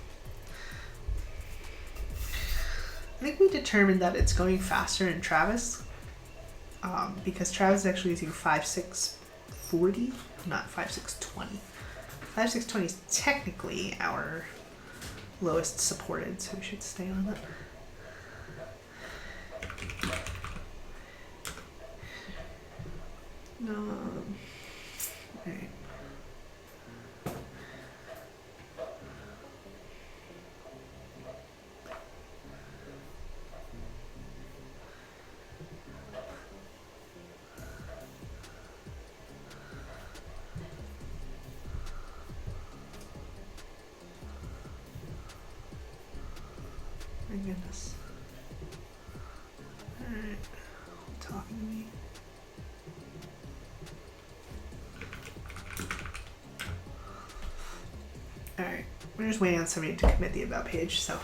I think we determined that it's going faster in Travis because Travis is actually using 5.640, not 5.620. 5.620 is technically our lowest supported, so we should stay on that. Alright. My goodness. Alright. Talking to me. Alright. We're just waiting on somebody to commit the about page, so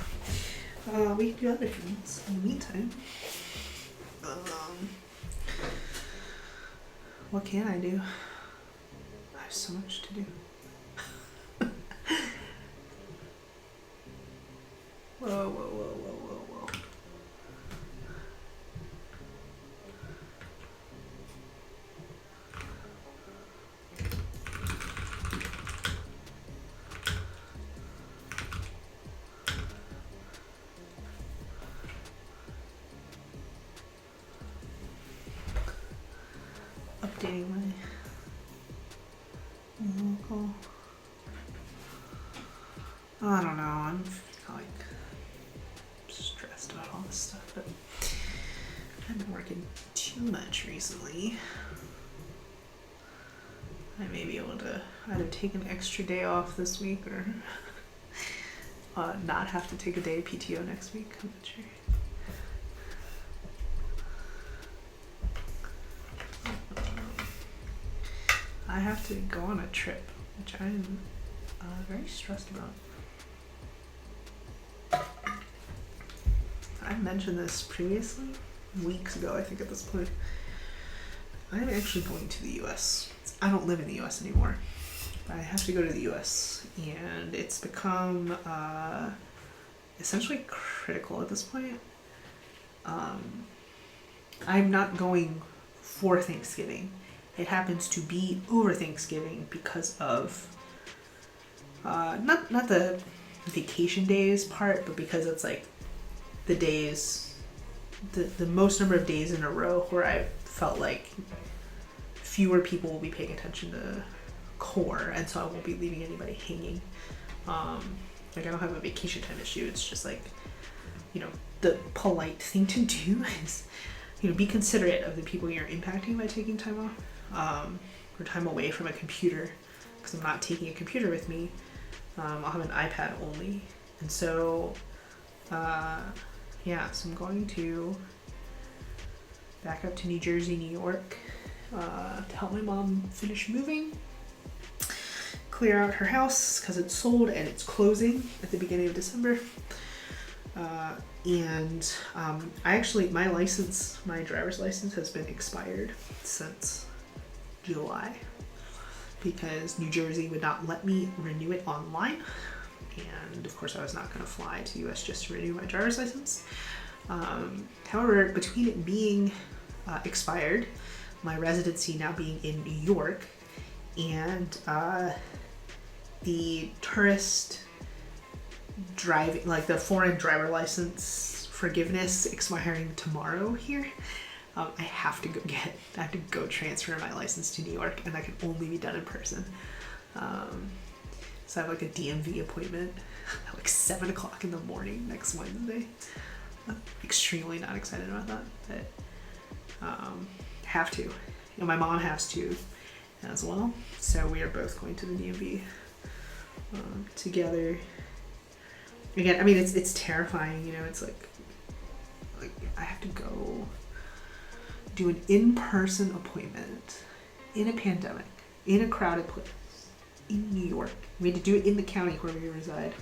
we can do other things in the meantime. What can I do? I have so much to do. Whoa, whoa, whoa, whoa, whoa, whoa. Updating my local. I don't know. I'm like stressed about all this stuff, but I've been working too much recently. I may be able to either take an extra day off this week or not have to take a day of PTO next week. I'm not sure. I have to go on a trip, which I'm very stressed about. I mentioned this previously, weeks ago, I think at this point. I'm actually going to the US. I don't live in the US anymore, but I have to go to the US, and it's become essentially critical at this point. I'm not going for Thanksgiving. It happens to be over Thanksgiving because of not the vacation days part, but because it's like the days, the most number of days in a row where I felt like fewer people will be paying attention to core, and so I won't be leaving anybody hanging. Like I don't have a vacation time issue. It's just like, you know, the polite thing to do is, you know, be considerate of the people you're impacting by taking time off, or time away from a computer, because I'm not taking a computer with me. I'll have an iPad only, and so yeah, so I'm going to back up to New Jersey, New York, to help my mom finish moving, clear out her house because it's sold and it's closing at the beginning of December. And I actually, my driver's license has been expired since July because New Jersey would not let me renew it online. And of course I was not going to fly to the US just to renew my driver's license. However, between it being expired, my residency now being in New York, and the tourist driving, like the foreign driver license forgiveness expiring tomorrow here, I have to go transfer my license to New York, and that can only be done in person. So I have like a DMV appointment at like 7 o'clock in the morning next Wednesday. I'm extremely not excited about that, but have to. You know, my mom has to as well. So we are both going to the DMV together. Again, I mean, it's terrifying, you know, it's like I have to go do an in-person appointment in a pandemic, in a crowded place, in New York. We had to do it in the county where we reside,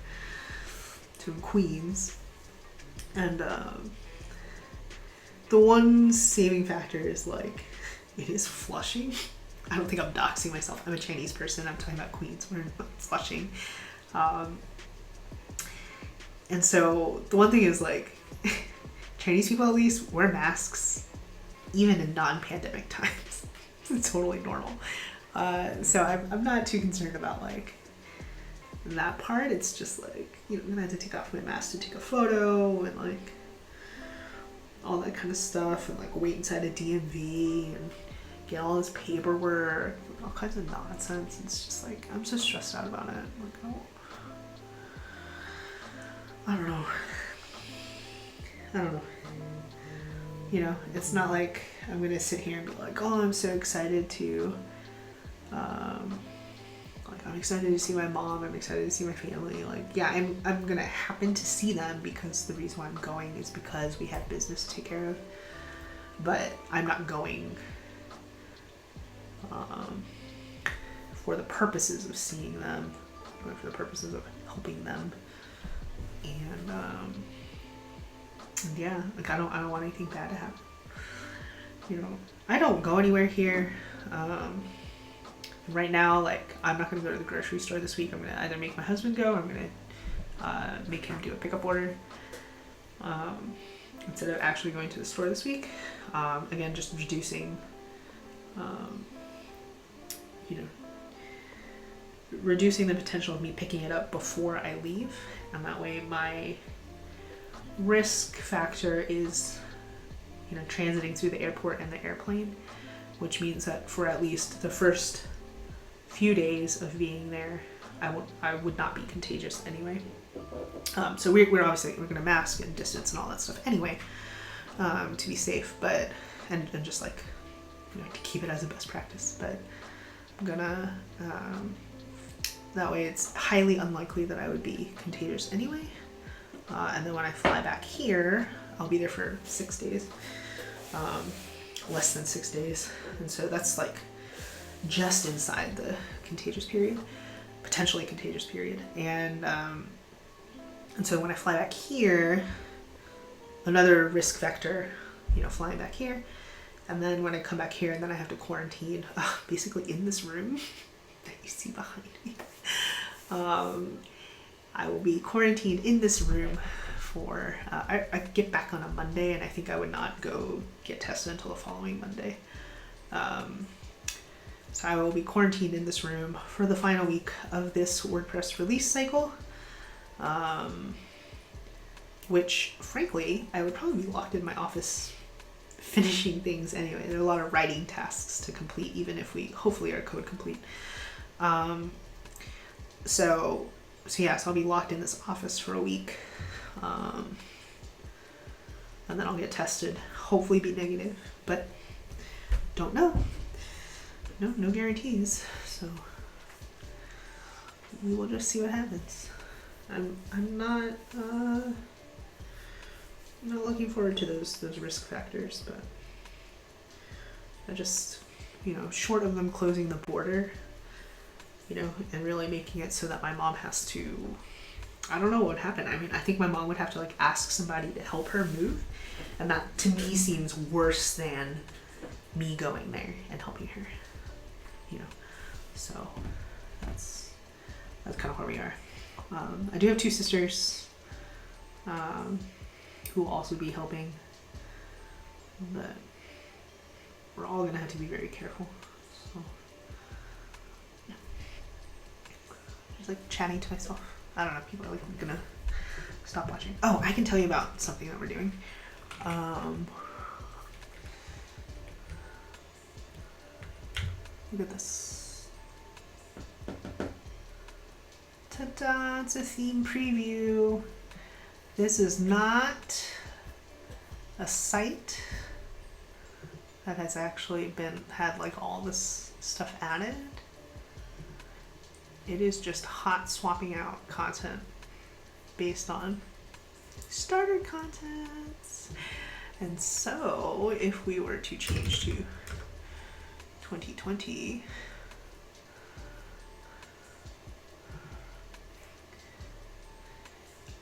in Queens. And the one saving factor is like, it is Flushing. I don't think I'm doxing myself. I'm a Chinese person. I'm talking about Queens when it's watching. And so the one thing is like, Chinese people at least wear masks even in non-pandemic times. It's totally normal. So I'm not too concerned about like that part. It's just like, you know, I'm gonna have to take off my mask to take a photo and like all that kind of stuff, and like wait inside a DMV and get all this paperwork, all kinds of nonsense. It's just like, I'm so stressed out about it. Like, I don't know. You know, it's not like I'm gonna sit here and be like, oh, I'm so excited to, like, I'm excited to see my mom, I'm excited to see my family. Like, yeah, I'm gonna happen to see them because the reason why I'm going is because we have business to take care of. But I'm not going for the purposes of seeing them, but for the purposes of helping them. And yeah, like I don't want anything bad to happen. You know, I don't go anywhere here. Right now, like, I'm not gonna go to the grocery store this week. I'm gonna either make my husband go, or I'm gonna make him do a pickup order instead of actually going to the store this week. Again, just reducing, you know, reducing the potential of me picking it up before I leave, and that way my risk factor is, you know, transiting through the airport and the airplane, which means that for at least the first few days of being there, I would not be contagious anyway. So we're obviously we're gonna mask and distance and all that stuff anyway, to be safe, but and just like, you know, to keep it as a best practice. But I'm gonna that way it's highly unlikely that I would be contagious anyway. And then when I fly back here, I'll be there for 6 days, less than 6 days. And so that's like just inside the contagious period, potentially contagious period. And so when I fly back here, another risk factor, you know, flying back here. And then when I come back here, and then I have to quarantine, basically in this room that you see behind me. I will be quarantined in this room for, I get back on a Monday, and I think I would not go get tested until the following Monday. So I will be quarantined in this room for the final week of this WordPress release cycle, which frankly, I would probably be locked in my office finishing things anyway. There are a lot of writing tasks to complete, even if we hopefully are code complete. So yeah, so I'll be locked in this office for a week, and then I'll get tested, hopefully be negative, but don't know. No guarantees. So we will just see what happens. I'm not looking forward to those risk factors, but I just, you know, short of them closing the border, you know, and really making it so that my mom has to, I don't know what would happen. I mean, I think my mom would have to like ask somebody to help her move, and that to me seems worse than me going there and helping her, you know. So that's kind of where we are. I do have two sisters who will also be helping, but we're all gonna have to be very careful. So yeah, just like chatting to myself. I don't know, people are like gonna stop watching. Oh, I can tell you about something that we're doing. Look at this. Ta-da, it's a theme preview. This is not a site that has actually had like all this stuff added. It is just hot swapping out content based on starter contents. And so if we were to change to 2020,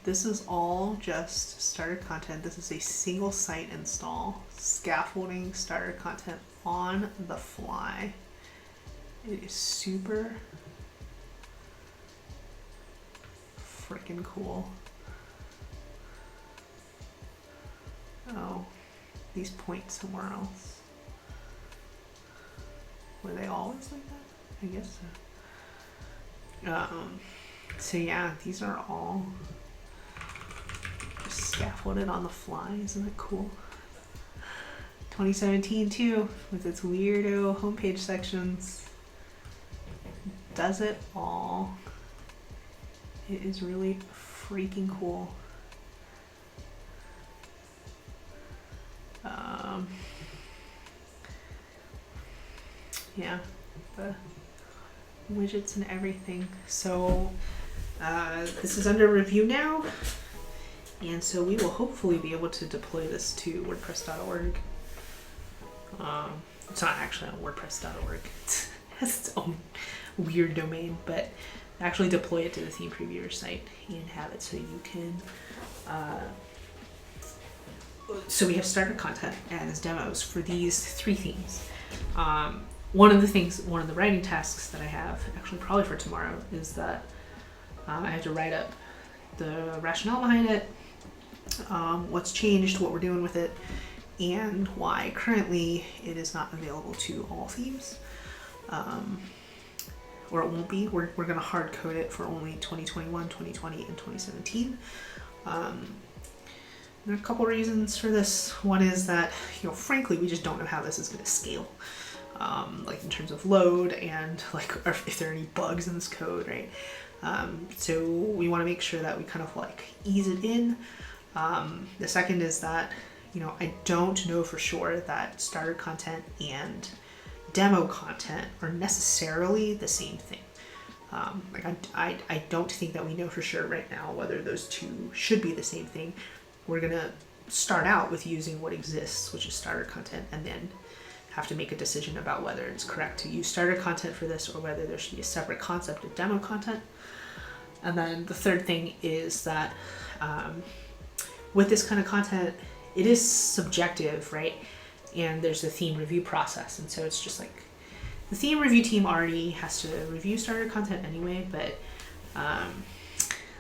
this is all just starter content. This is a single site install, scaffolding starter content on the fly. It is super freaking cool. Oh, these point somewhere else. Were they always like that? I guess so. So yeah, these are all just scaffolded on the fly. Isn't that cool? 2017 too, with its weirdo homepage sections. Does it all. It is really freaking cool. Yeah, the widgets and everything. So this is under review now, and so we will hopefully be able to deploy this to WordPress.org. It's not actually on WordPress.org. It has its own weird domain, but actually deploy it to the theme previewer site and have it so you can so we have starter content as demos for these 3 themes. One of the writing tasks that I have, actually probably for tomorrow, is that I have to write up the rationale behind it, what's changed, what we're doing with it, and why currently it is not available to all themes. Or it won't be. We're going to hard code it for only 2021, 2020, and 2017. There are a couple reasons for this. One is that, frankly, we just don't know how this is going to scale. Like in terms of load and like if there are any bugs in this code, right? So we want to make sure that we kind of like ease it in. The second is that, I don't know for sure that starter content and demo content are necessarily the same thing. I don't think that we know for sure right now whether those two should be the same thing. We're gonna start out with using what exists, which is starter content, and then have to make a decision about whether it's correct to use starter content for this or whether there should be a separate concept of demo content. And then the third thing is that with this kind of content, it is subjective, right? And there's a theme review process. And so it's just like the theme review team already has to review starter content anyway, but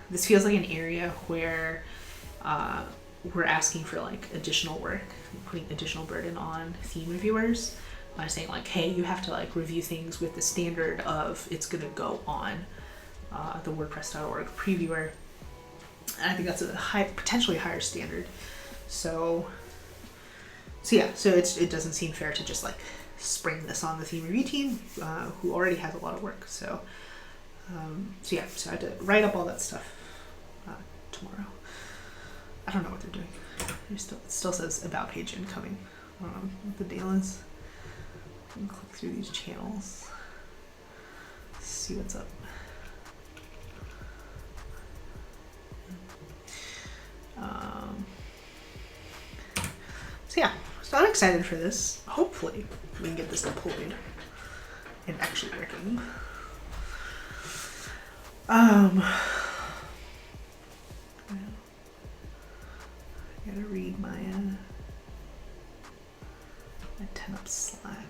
this feels like an area where we're asking for like additional work, putting additional burden on theme reviewers by saying like, hey, you have to like review things with the standard of it's gonna go on the WordPress.org previewer. And I think that's a potentially higher standard. So yeah, so it doesn't seem fair to just like spring this on the theme review team who already has a lot of work. So yeah, so I had to write up all that stuff tomorrow. I don't know what they're doing. It still says about page incoming. I don't know what the deal is. I can click through these channels, see what's up. So yeah, so I'm excited for this. Hopefully we can get this deployed and actually working. I gotta read my 10 up Slack.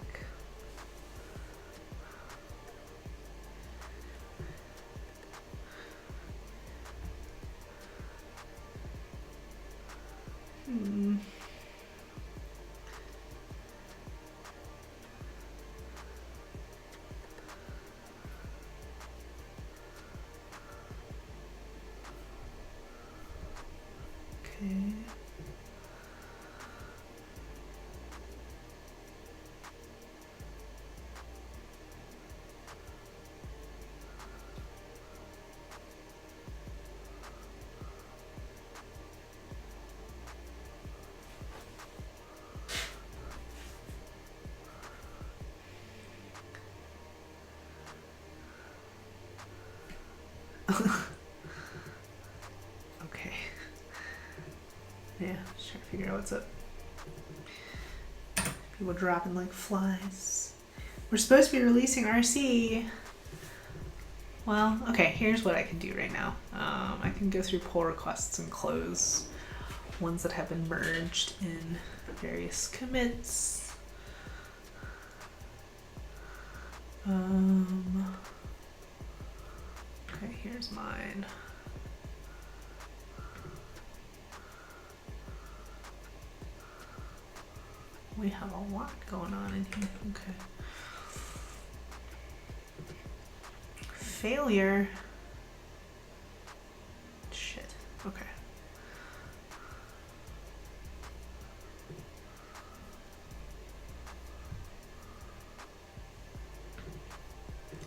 Okay. Okay. Yeah, just trying to figure out what's up. People dropping like flies. We're supposed to be releasing RC. Well, okay, here's what I can do right now. I can go through pull requests and close ones that have been merged in various commits. Okay, here's mine. We have a lot going on in here. Okay. Failure. Shit. Okay.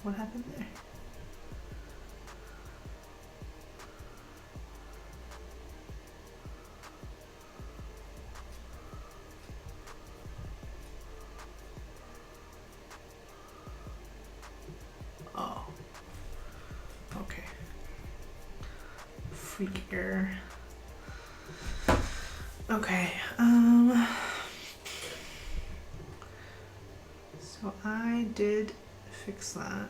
What happened there? Oh. Okay. Freak error. Okay. So I did fix that.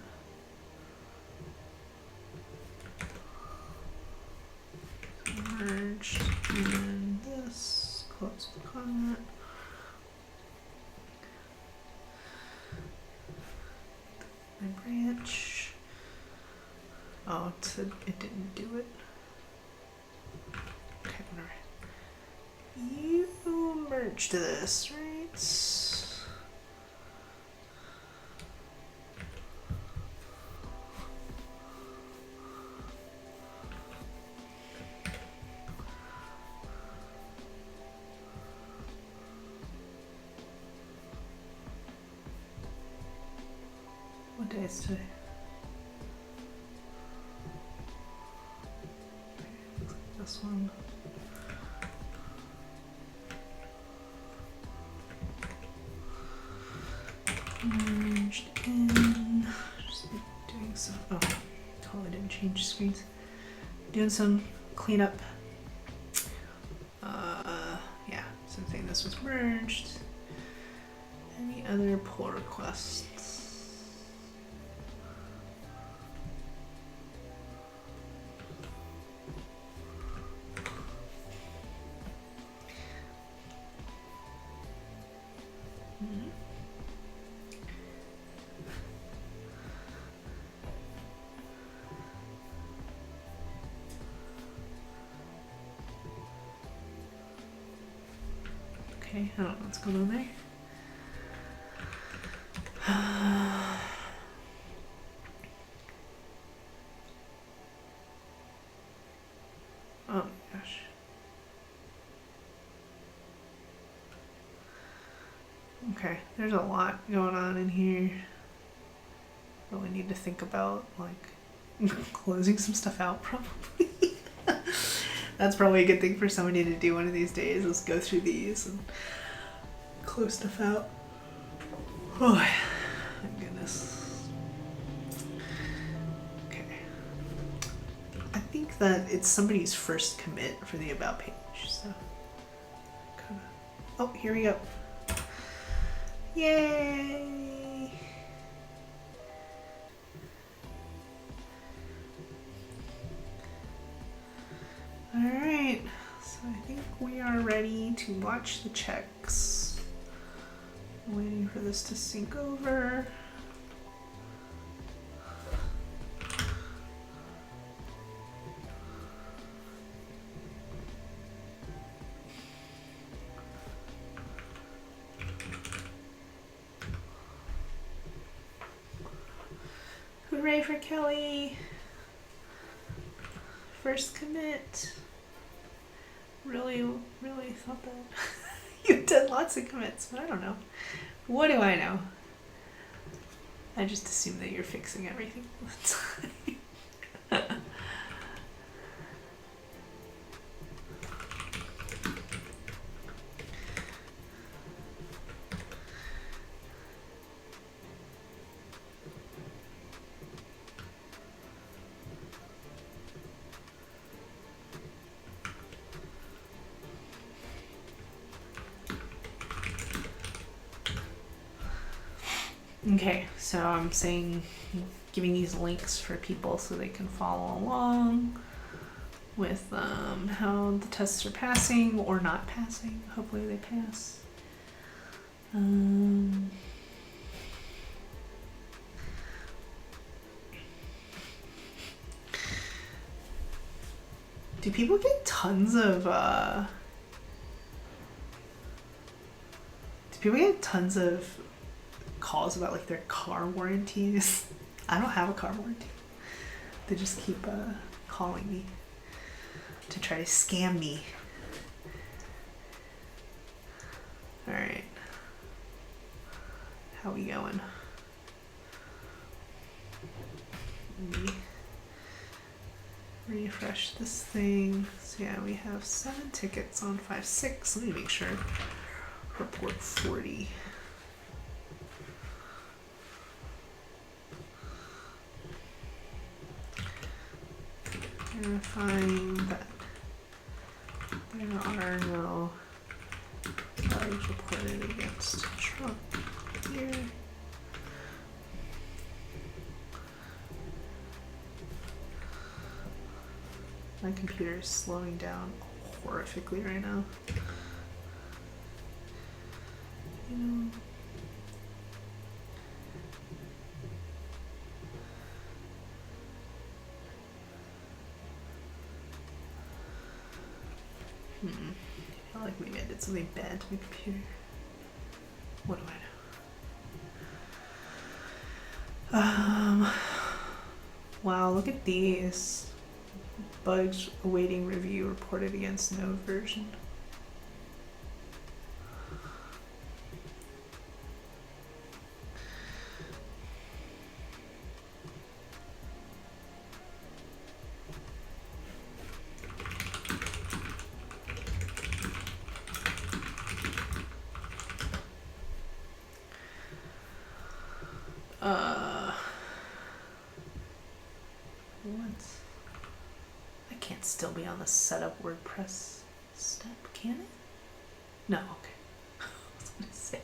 Merged and this, close the comment. My branch. Oh, it said it didn't do it. Okay, whatever. You merged this, right? What day is today? This one. Merged in. Just doing some. Oh, totally didn't change screens. Doing some cleanup. Yeah, something this was merged. Any other pull requests? Okay, I don't know what's going on there. Oh my gosh. Okay, there's a lot going on in here. Really need to think about like closing some stuff out probably. That's probably a good thing for somebody to do one of these days, is go through these and close stuff out. Oh my goodness. Okay. I think that it's somebody's first commit for the about page, so kinda. Oh, here we go. Yay! Alright, so I think we are ready to watch the checks. Waiting for this to sync over. Hooray for Kelly! First commit. Really thought that you've done lots of commits, but I don't know. What do I know? I just assume that you're fixing everything all the time. Okay, so I'm saying, giving these links for people so they can follow along with how the tests are passing or not passing. Hopefully they pass. Do people get tons of calls about like their car warranties? I don't have a car warranty. They just keep calling me to try to scam me. All right, how we going? Let me refresh this thing. So yeah, we have 7 tickets on 5/6. Let me make sure. Report 40. Verifying that there are no bugs reported against Trump here. My computer is slowing down horrifically right now. You know. I feel like maybe I did something bad to my computer. What do I know? Wow, look at these. Bugs awaiting review reported against no version. What? I can't still be on the setup WordPress step, can it? No, okay. I was gonna say.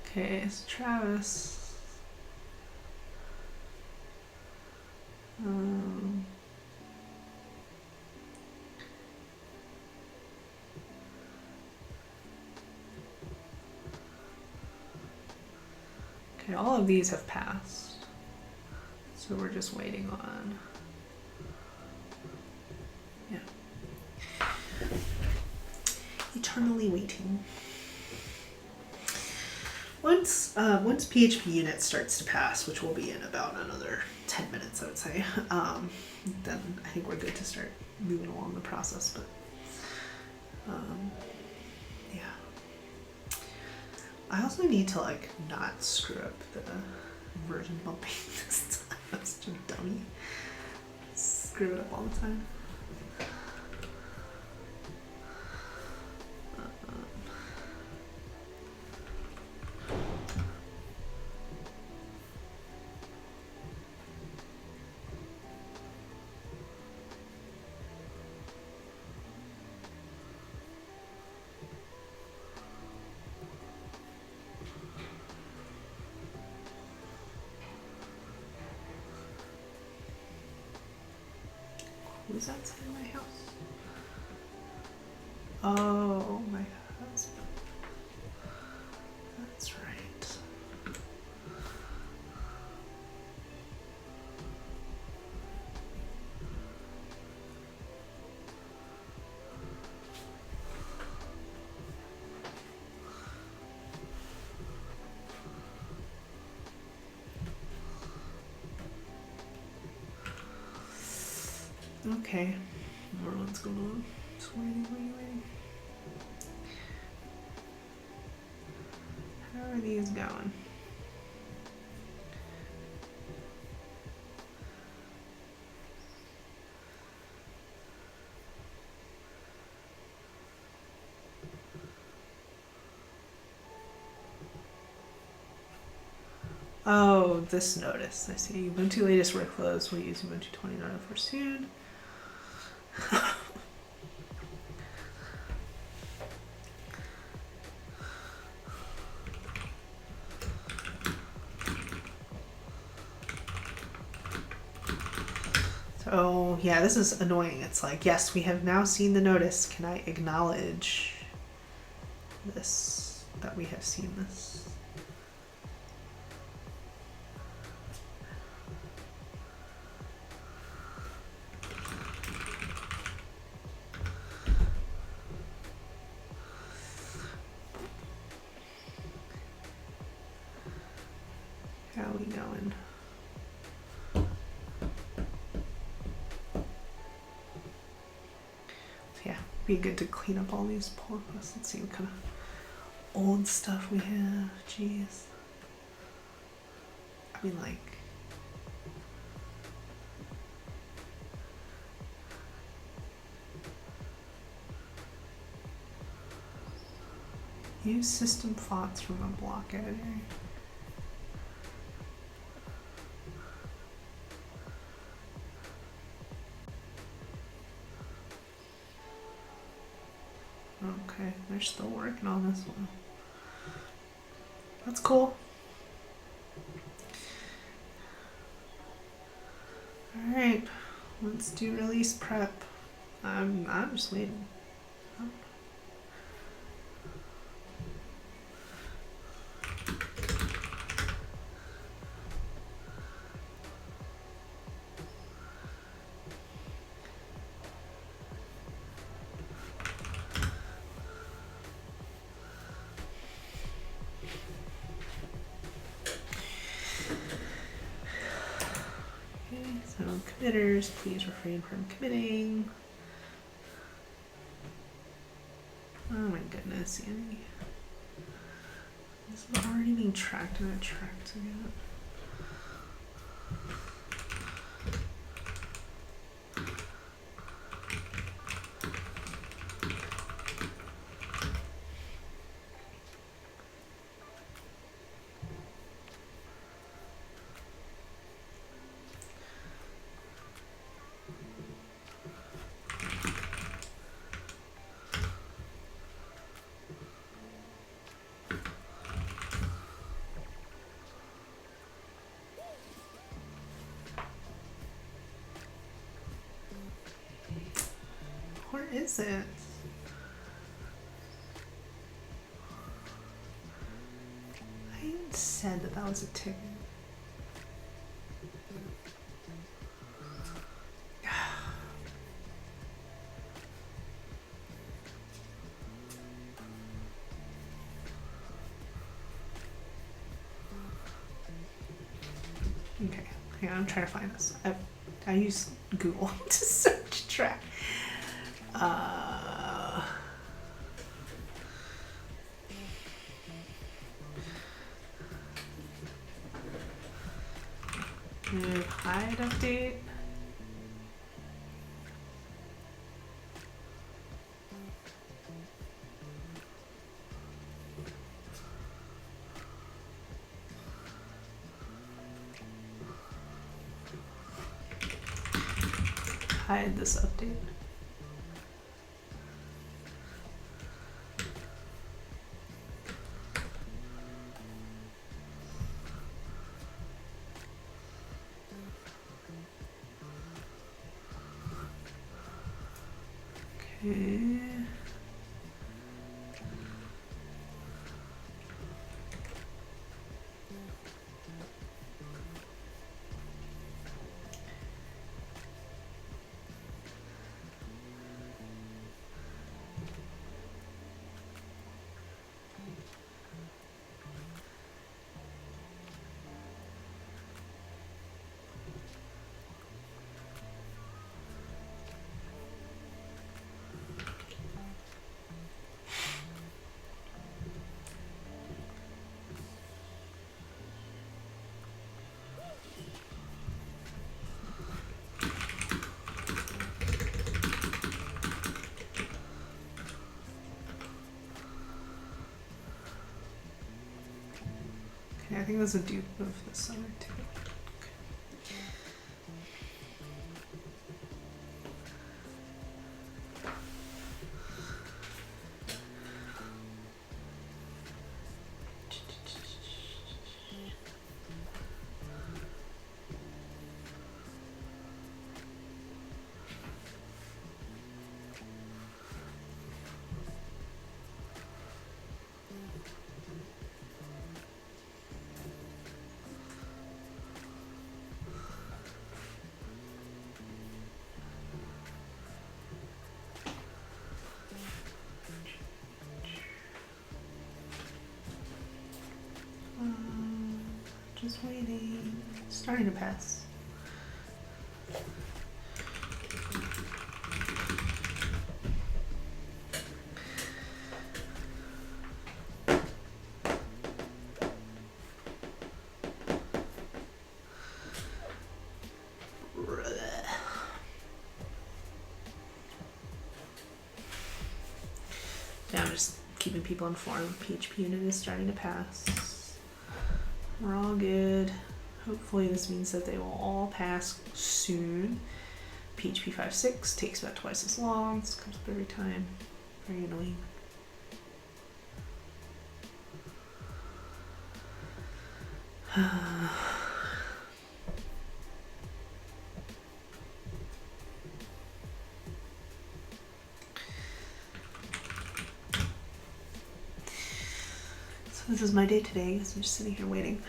Okay, it's Travis. Okay, all of these have passed. So we're just waiting on, yeah. Eternally waiting. Once PHP unit starts to pass, which will be in about another 10 minutes, I would say, then I think we're good to start moving along the process. But yeah, I also need to like not screw up the version bumping this time. I'm such a dummy. Screw it up all the time. Who's outside my house? Oh, my husband. That's right. Okay, more one's going on. Just waiting. How are these going? Oh, this notice. I see. Ubuntu latest workflows will use Ubuntu 20.04 soon. So yeah, this is annoying. It's like, yes, we have now seen the notice. Can I acknowledge this, that we have seen this? going. Yeah, be good to clean up all these pull requests. Let's see what kind of old stuff we have. Jeez. I mean, like, use system fonts from a block editor. Okay, they're still working on this one. That's cool. All right, let's do release prep. I'm just waiting. So committers, please refrain from committing. Oh my goodness, Andy. This is already being tracked and tracked again. Where is it? I said that was a ticket. Okay, hang on, I'm trying to find this. I use Google to search track. Hide update. Hide this update. Okay. I think there's a dupe of this other too. Just waiting. Starting to pass. Yeah, I'm just keeping people informed. PHP unit is starting to pass. We're all good. Hopefully this means that they will all pass soon. PHP 5.6 takes about twice as long. This comes up every time. Very annoying. So this is my day today, because I'm just sitting here waiting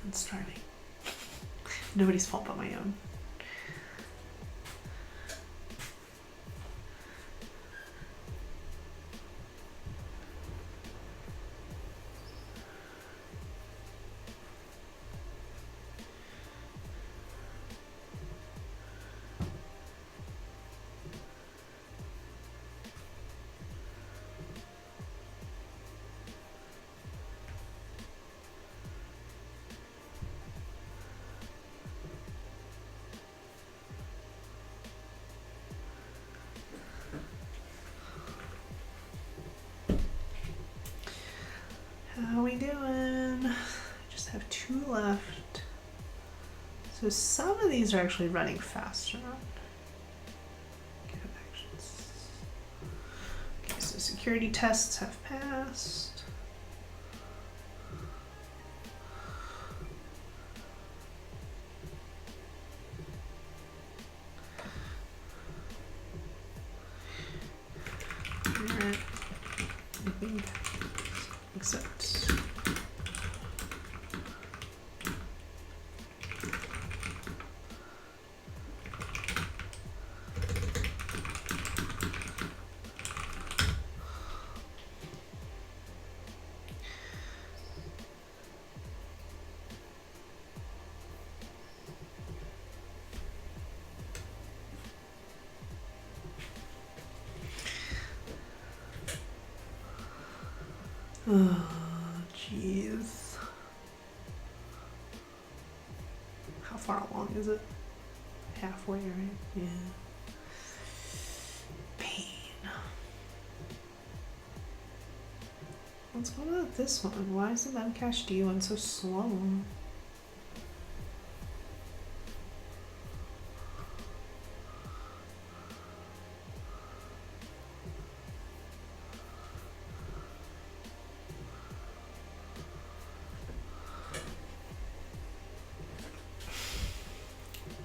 and starving. Nobody's fault but my own. How we doing? I just have 2 left. So some of these are actually running faster. GitHub Actions. Okay, so security tests have passed. Alright. I think except oh, jeez. How far along is it? Halfway, right? Yeah. Pain. What's going on with this one? Why is the Memcached one so slow?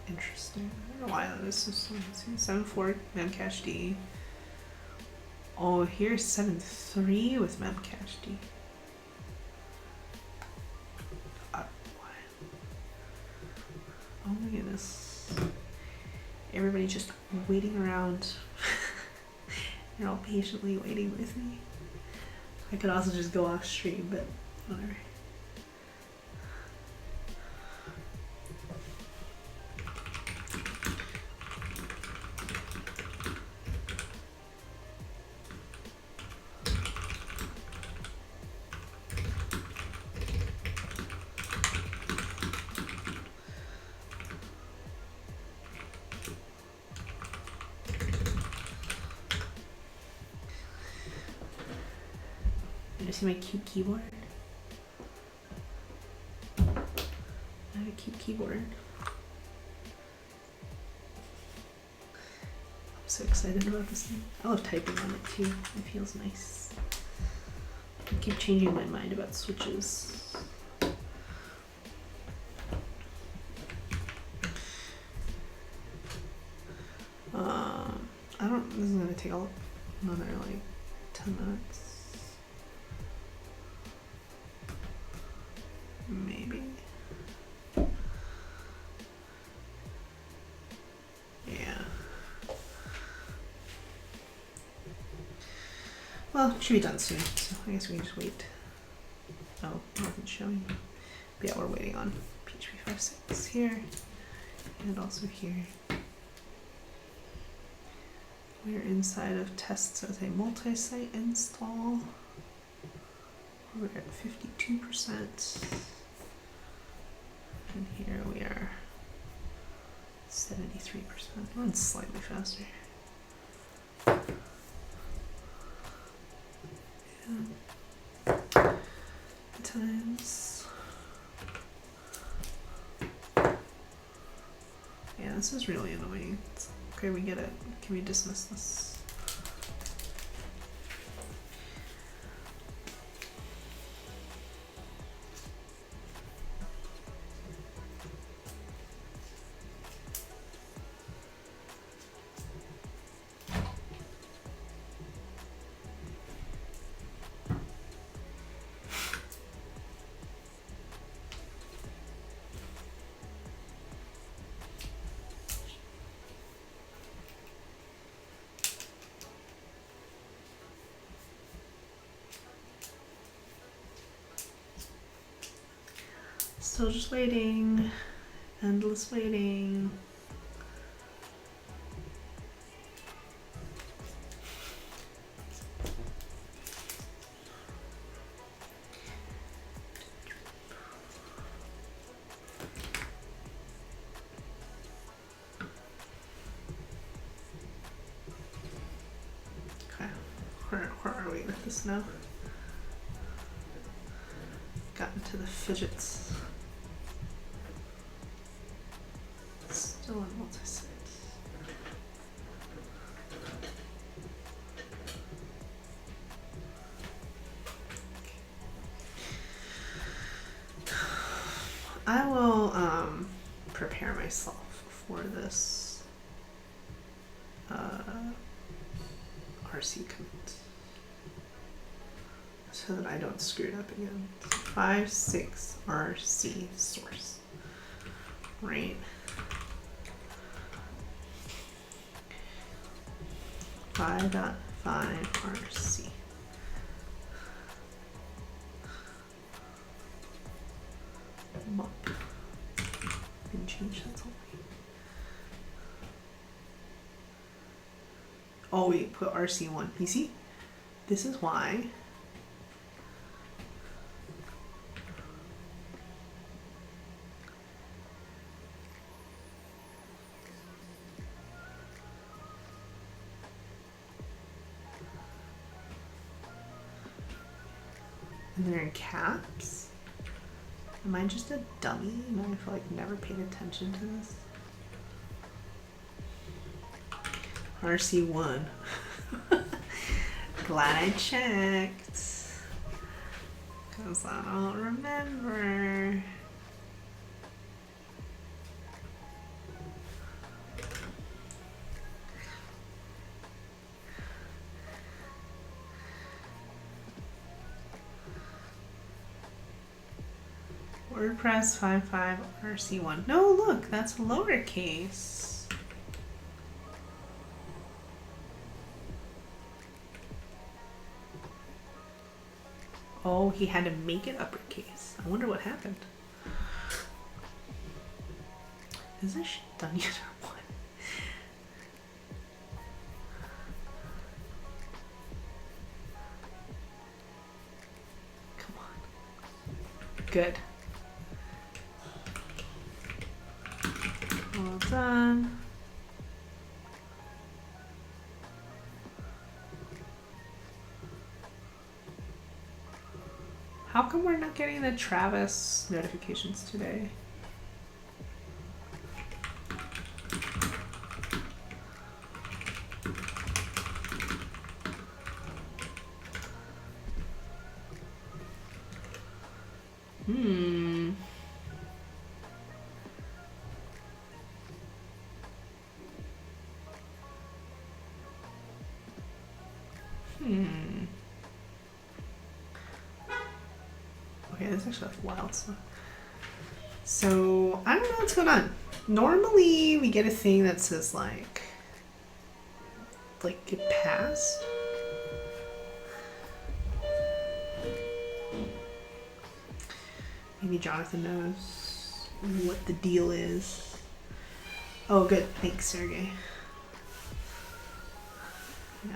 Interesting. I don't know why that is so slow. 7.4 Memcached. Oh, here's 7.3 with Memcached. What? Oh my goodness. Everybody's just waiting around. They're all patiently waiting with me. I could also just go off stream, but whatever. Did you see my cute keyboard? I have a cute keyboard. I'm so excited about this thing. I love typing on it too. It feels nice. I keep changing my mind about switches. I don't, this is gonna take another like 10 minutes. Maybe. Yeah. Well, it should be done soon, so I guess we can just wait. Oh, it wasn't showing. But yeah, we're waiting on PHP 5.6 here and also here. We're inside of tests as a multi-site install. We're at 52%. And here we are 73%. Mine's slightly faster. Yeah. Times. Yeah, this is really annoying. Okay, we get it. Can we dismiss this? Still just waiting. Endless waiting. Okay, where are we with this now? Got into the fidgets. Still on multi-site. I will prepare myself for this RC commit so that I don't screw it up again. 5.6 RC source, right? 5.5 RC. Mop. Didn't change that something. Oh, we put RC1. You see? This is why. And they're in caps. Am I just a dummy and I've like never paid attention to this? RC1. Glad I checked. Cause I don't remember. WordPress 5.5 RC1. No, look, that's lowercase. Oh, he had to make it uppercase. I wonder what happened. Is this shit done yet or what? Come on. Good. Well done. How come we're not getting the Travis notifications today? Okay, this actually has wild stuff. So, I don't know what's going on. Normally, we get a thing that says like it passed. Maybe Jonathan knows what the deal is. Oh, good. Thanks, Sergey. Yeah.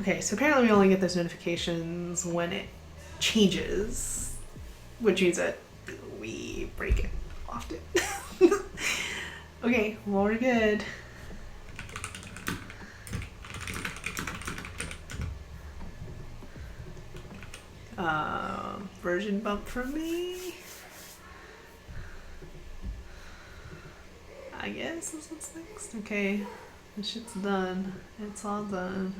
Okay, so apparently we only get those notifications when it changes, which means that we break it often. Okay, well, we're good. Version bump from me. I guess is what's next. Okay, this shit's done. It's all done.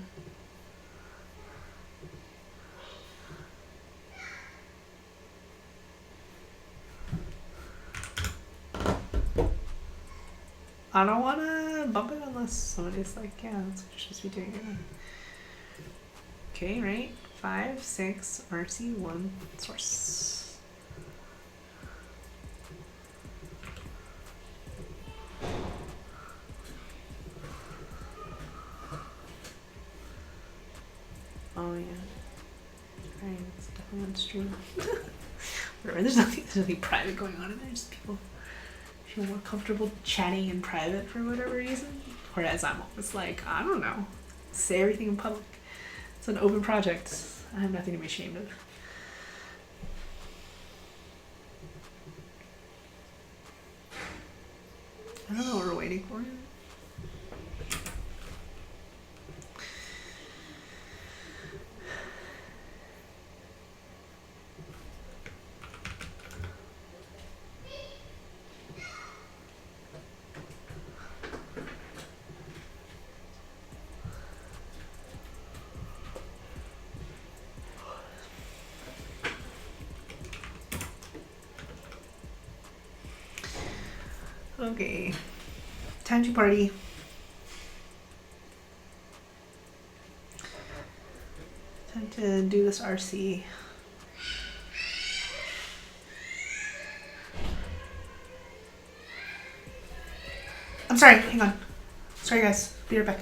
I don't want to bump it unless somebody's like, yeah, that's what you should be doing it. Okay, right? 5, 6, RC1, source. Oh yeah. Right, it's definitely on stream. Whatever, there's nothing private going on in there, just people feel more comfortable chatting in private for whatever reason. Whereas I'm always like, I don't know, say everything in public. It's an open project. I have nothing to be ashamed of. I don't know what we're waiting for. Okay, time to party. Time to do this RC. I'm sorry, hang on. Sorry guys, be right back.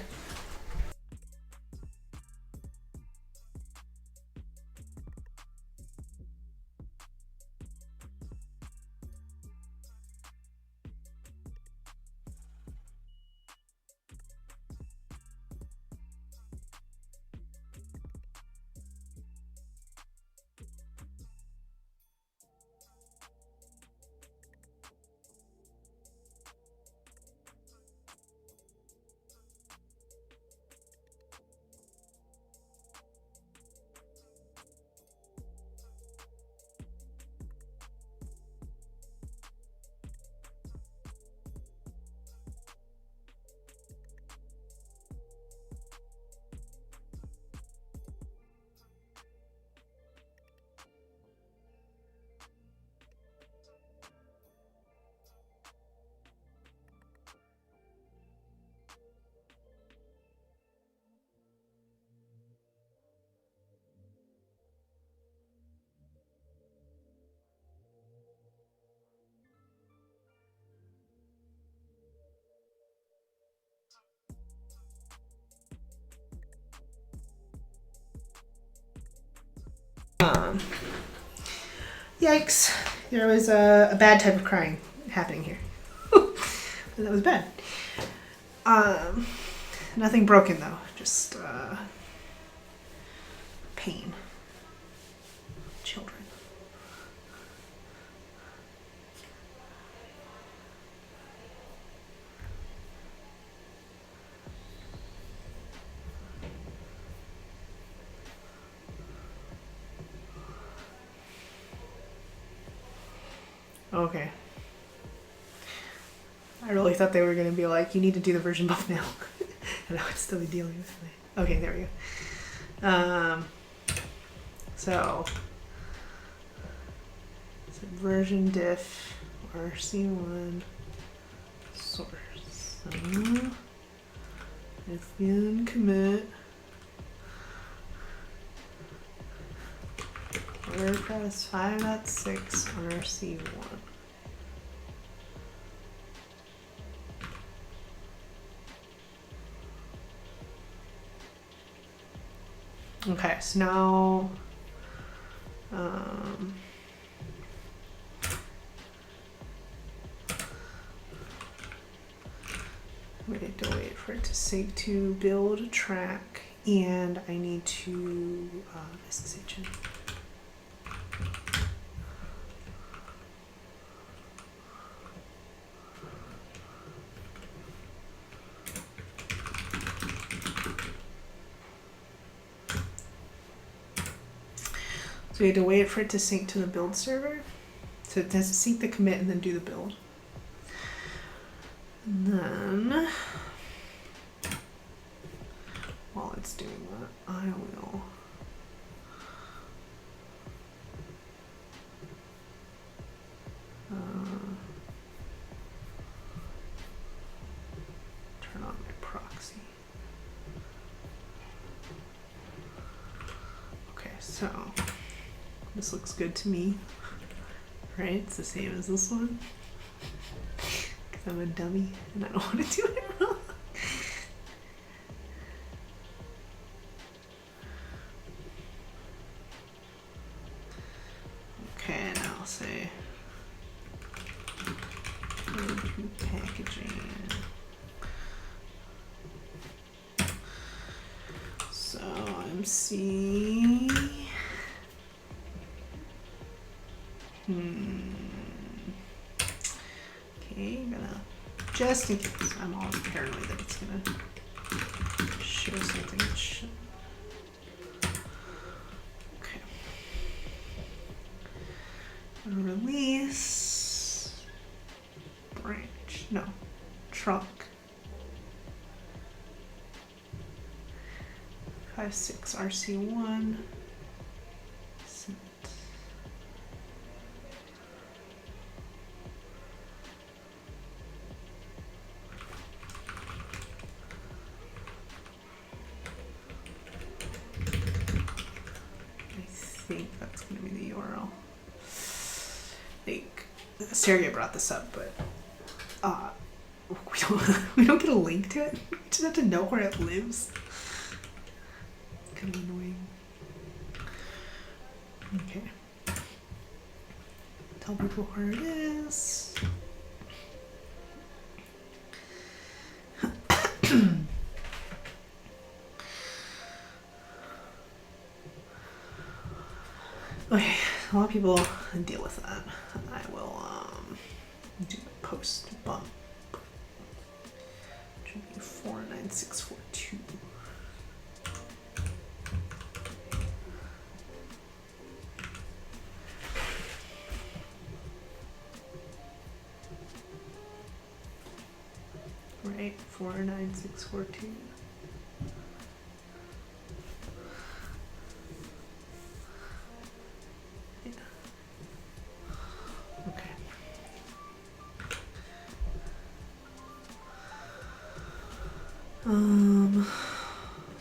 Yikes. There was a bad type of crying happening here. That was bad. Nothing broken though, just pain. Children. Okay. I really thought they were going to be like, you need to do the version buff now. And I would still be dealing with it. Okay, there we go. So, So version diff RC1 source. If commit WordPress 5.6 RC1. Okay, so now we need to wait for it to sync to build a track, and I need to SSH in. So we had to wait for it to sync to the build server. So it has to sync the commit and then do the build. And then, while it's doing that, I will turn on my proxy. Okay, so this looks good to me, right? It's the same as this one. Because I'm a dummy and I don't want to do it wrong. Okay, now I'll say go to packaging. So MC. Okay, I'm gonna, just in case, I'm always paranoid that it's gonna show something it shouldn't. Okay. Release branch, no, trunk. 5.6 RC1. I think that's going to be the URL. Like, Sergey brought this up, but we don't get a link to it. We just have to know where it lives. Kind of annoying. Okay. Tell people where it is. Okay, a lot of people deal with that. I will do the post bump. Which would be 49642. Right, 49642.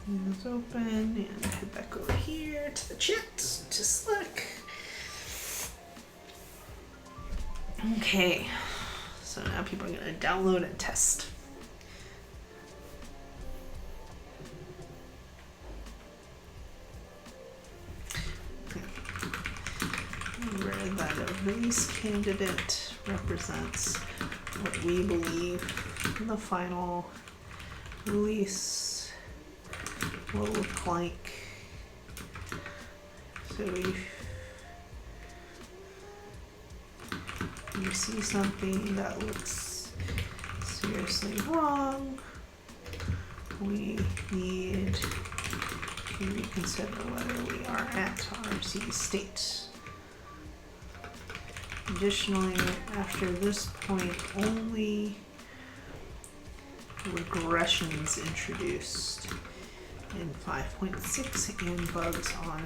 Windows open and head back over here to the chat, to Slack. Okay, so now people are going to download and test. Where that release candidate represents what we believe the final release will look like. So if you see something that looks seriously wrong, we need to reconsider whether we are at RC state. Additionally, after this point, only regressions introduced in 5.6 and bugs on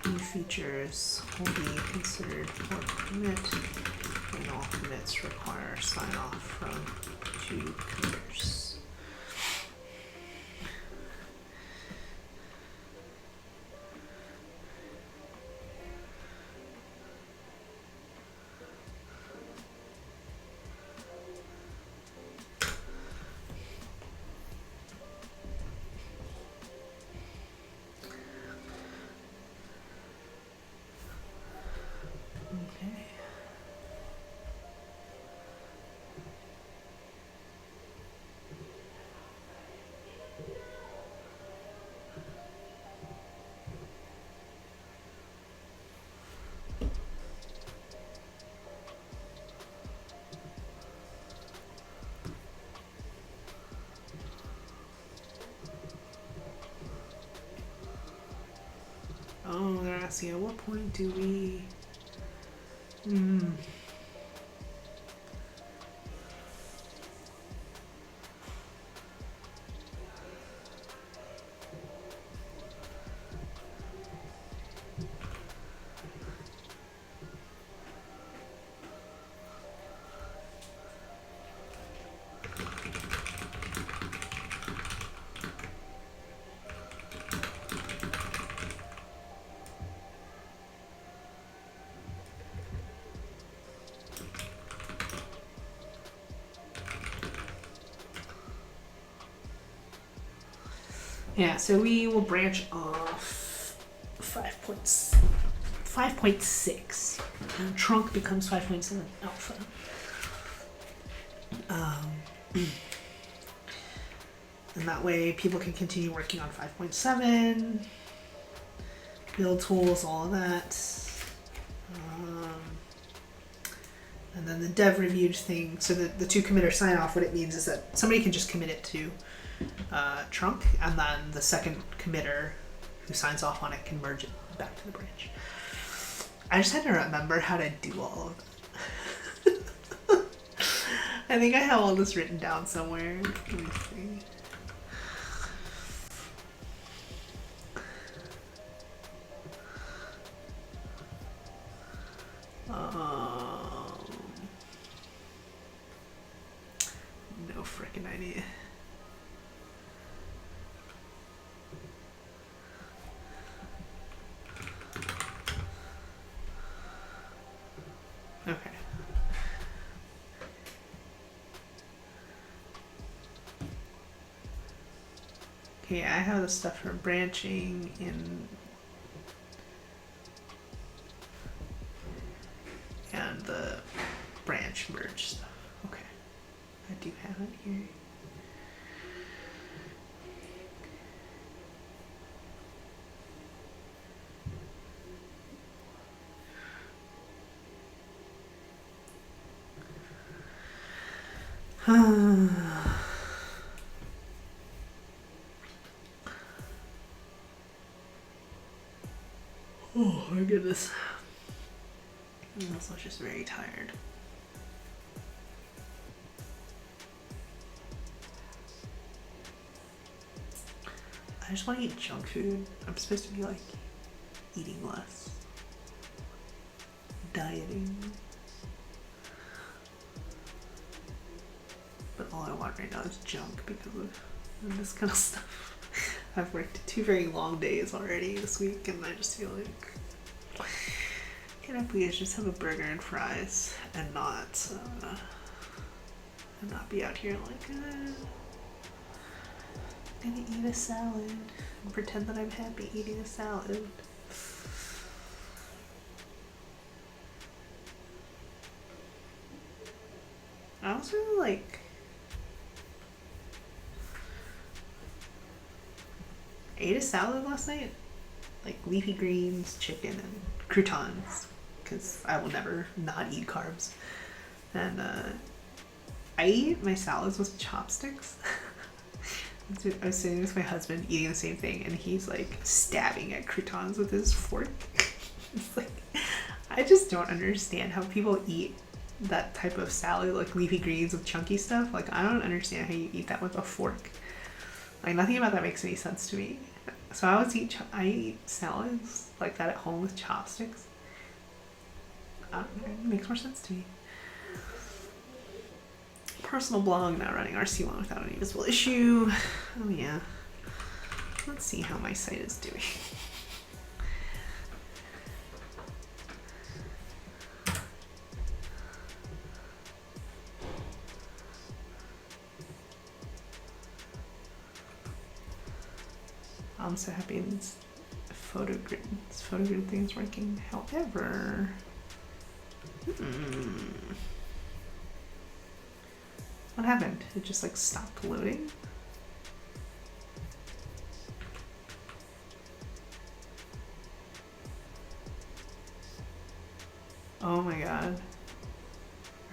New features will be considered for commit, and all commits require sign off from 2 committers. Okay. Oh, they're asking at what point do we... Yeah, so we will branch off 5.6. And trunk becomes 5.7 alpha. And that way people can continue working on 5.7, build tools, all of that. And then the dev reviewed thing, so the 2 committer sign off, what it means is that somebody can just commit it to trunk, and then the second committer who signs off on it can merge it back to the branch. I just had to remember how to do all of that. I think I have all this written down somewhere. Let me see. No frickin' idea. Okay. Okay, I have the stuff for branching and the branch merge stuff. Okay. I do have it here. Oh my goodness. I'm also just very tired. I just want to eat junk food. I'm supposed to be like eating less, dieting. But all I want right now is junk because of this kind of stuff. I've worked 2 very long days already this week, and I just feel like, can I please just have a burger and fries and not be out here like, I'm gonna eat a salad and pretend that I'm happy eating a salad. I also like, I ate a salad last night, like leafy greens, chicken, and croutons, because I will never not eat carbs. And I eat my salads with chopsticks. I was sitting with my husband eating the same thing, and he's like stabbing at croutons with his fork. It's like, I just don't understand how people eat that type of salad, like leafy greens with chunky stuff. Like, I don't understand how you eat that with a fork. Like, nothing about that makes any sense to me. So I eat salads like that at home with chopsticks. I don't know, it makes more sense to me. Personal blog, not running RC1 without any visible issue. Oh yeah. Let's see how my site is doing. I'm so happy this photo grid thing is working. However, what happened? It just like stopped loading? Oh my god.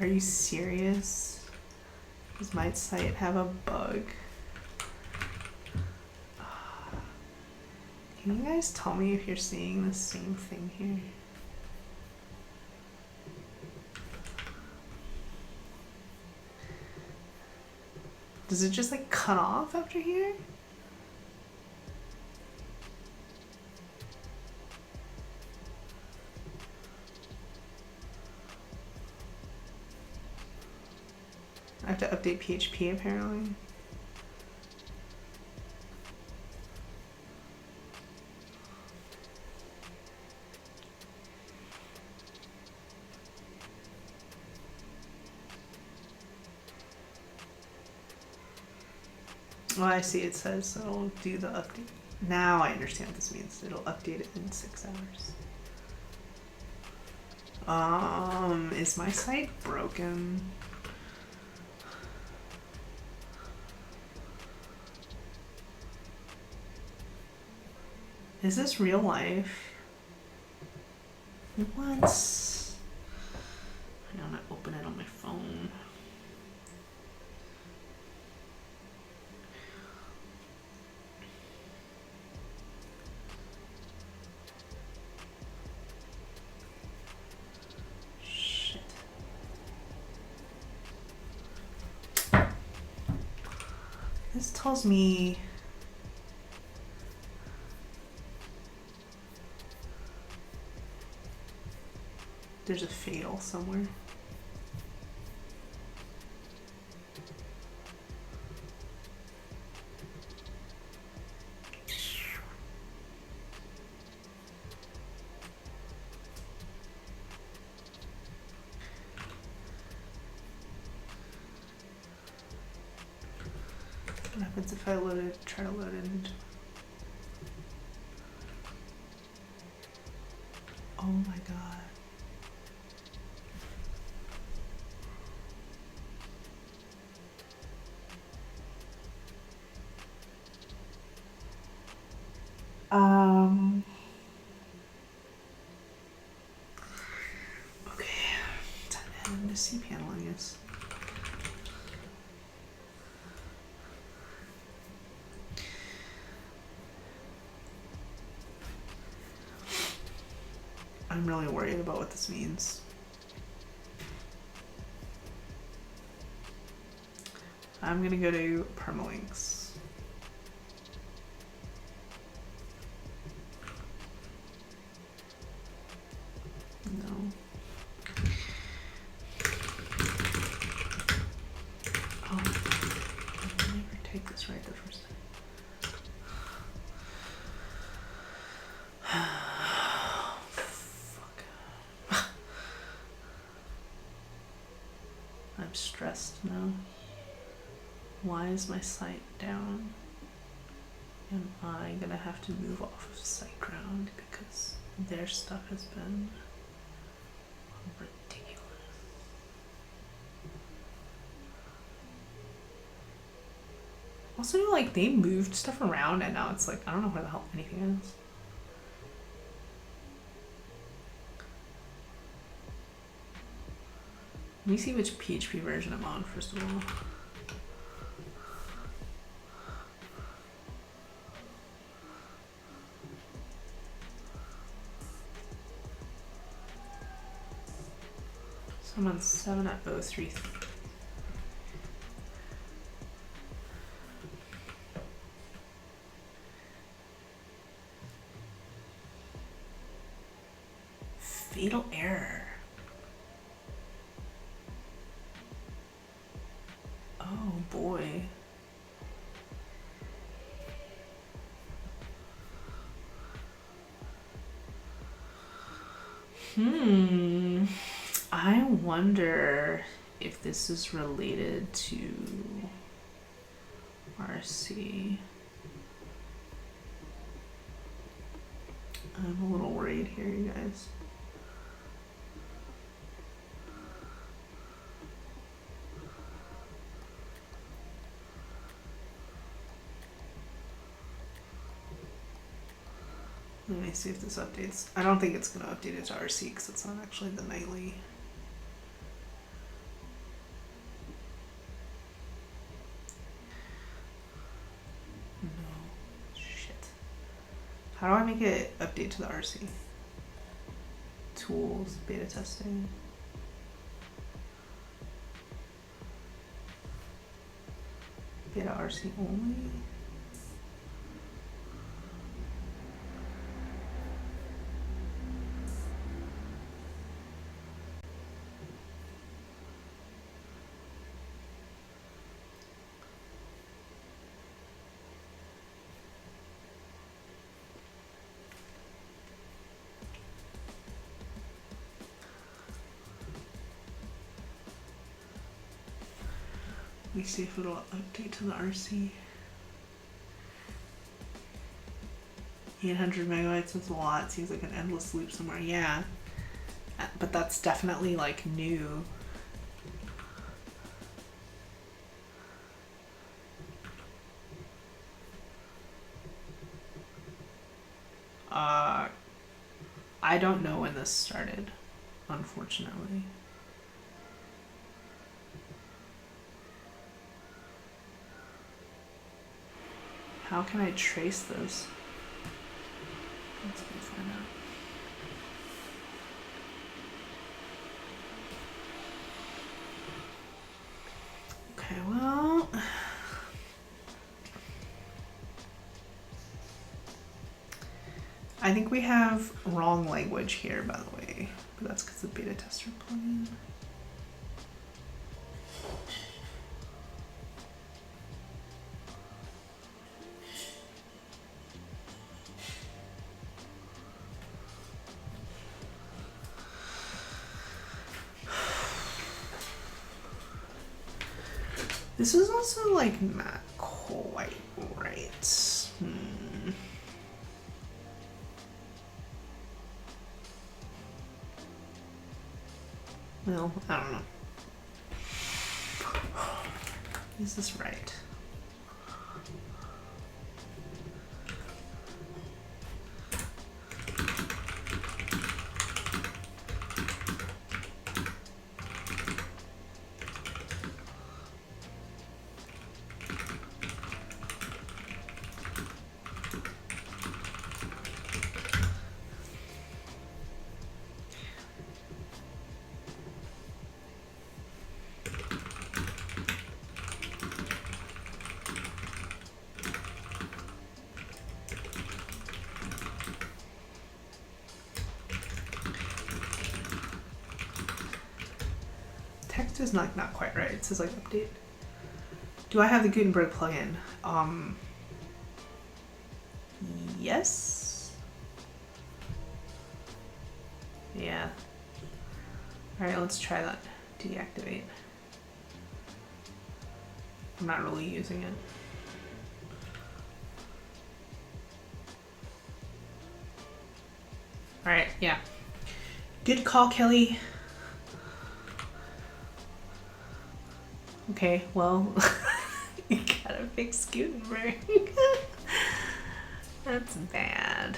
Are you serious? Does my site have a bug? Can you guys tell me if you're seeing the same thing here? Does it just like cut off after here? I have to update PHP apparently. Well, I see it says it'll do the update. Now I understand what this means. It'll update it in 6 hours. Is my site broken? Is this real life? What? I'm gonna open it on my phone. This tells me there's a fail somewhere. What happens if I try to load it? Oh my god. Okay. Time to head into cPanel, I guess. I'm really worried about what this means. I'm gonna go to permalinks. No. Oh, I never take this right the first time. I'm stressed now. Why is my site down? Am I gonna have to move off of SiteGround because their stuff has been ridiculous? Also, like, they moved stuff around and now it's like, I don't know where the hell anything is. Let me see which PHP version I'm on, first of all. So I'm on 7.03. Fatal error. Oh boy. I wonder if this is related to RC. I'm a little worried here, you guys. Let me see if this updates. I don't think it's going to update it to RC because it's not actually the nightly. No. Shit. How do I make it update to the RC? Tools, beta testing. Beta RC only? Let me see if it'll update to the RC. 800 megabytes is a lot. Seems like an endless loop somewhere. Yeah. But that's definitely like new. I don't know when this started, unfortunately. How can I trace this? Let's go find out. Okay, well, I think we have wrong language here, by the way, but that's because the beta tester plugin. This is also like not quite right. Well, I don't know. Is this right? Text is not quite right. It says like update. Do I have the Gutenberg plugin? Yes. Yeah. All right, let's try that. Deactivate. I'm not really using it. All right, yeah. Good call, Kelly. Okay, well, you gotta fix Gutenberg. That's bad.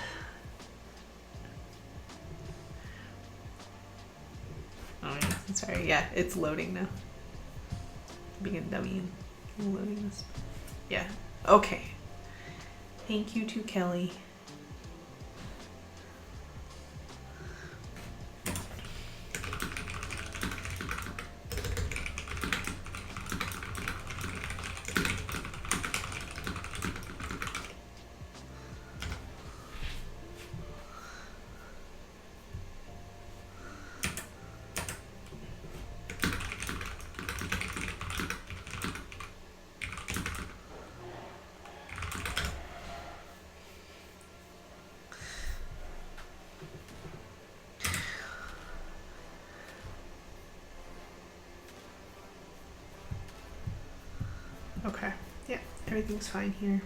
Oh yeah, I'm sorry. Yeah, it's loading now. Being a dummy and loading this. Yeah. Okay. Thank you to Kelly. everything's fine here.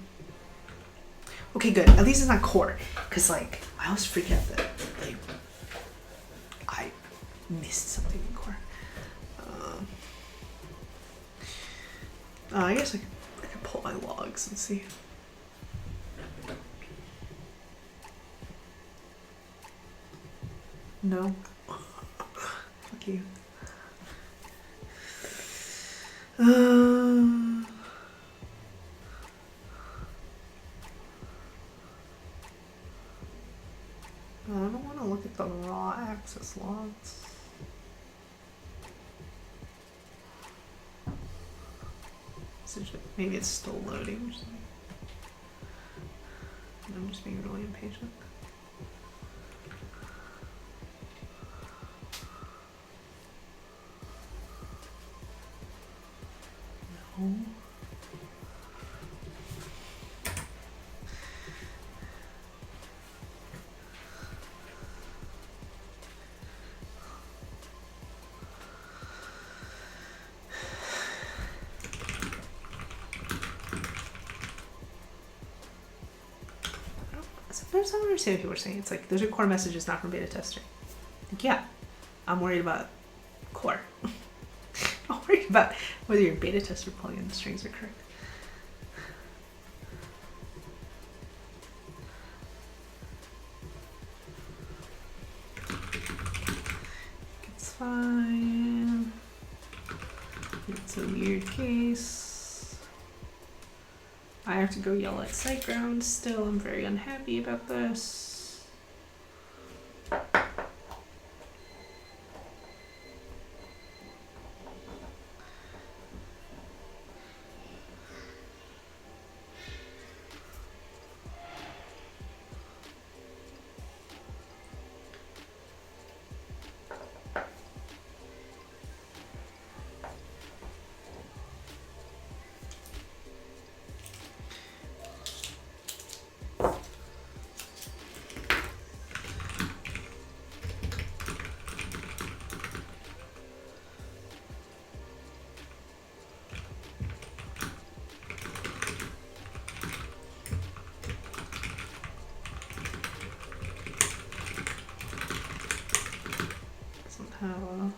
Okay, good. At least it's not core. Because, like, I always freak out that, like, I missed something in core. I guess I could pull my logs and see. No. Fuck you. I don't want to look at the raw access logs. Maybe it's still loading or something. I'm just being really impatient. No. Sometimes I don't understand what people are saying. It's like, those are core messages, not from beta tester. Like, yeah, I'm worried about core. I'm worried about whether your beta tester plugin strings are correct. It's fine. It's a weird case. I have to go yell at SiteGround still. I'm very unhappy about this. Somehow.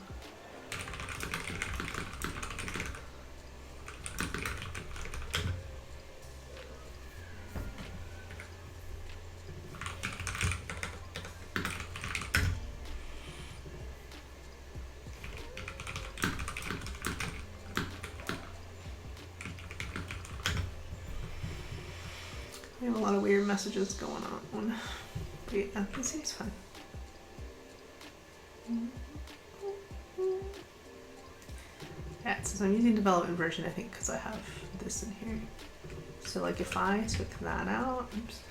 We have a lot of weird messages going on. But yeah, it seems fine. Yeah, it says I'm using development version, I think, because I have this in here. So like if I took that out, oops.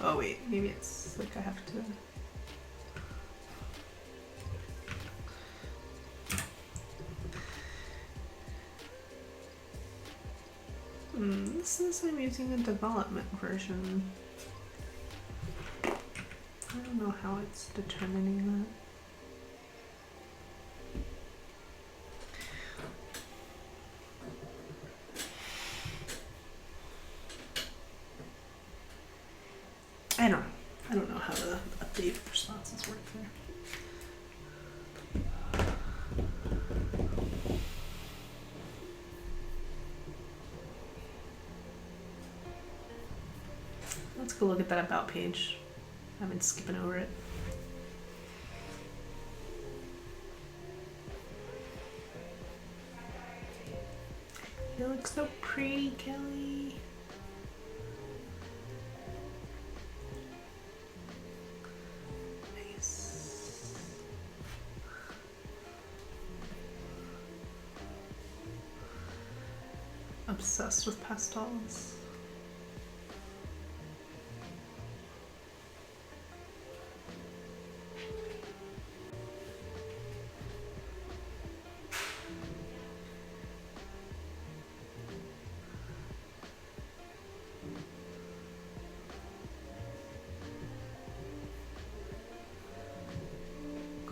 Oh wait, maybe it's like I have to. This says I'm using a development version. I don't know how it's determining that. I don't know how the update responses work there. Let's go look at that about page. I've been skipping over it. You look so pretty, Kelly. Nice. Obsessed with pastels.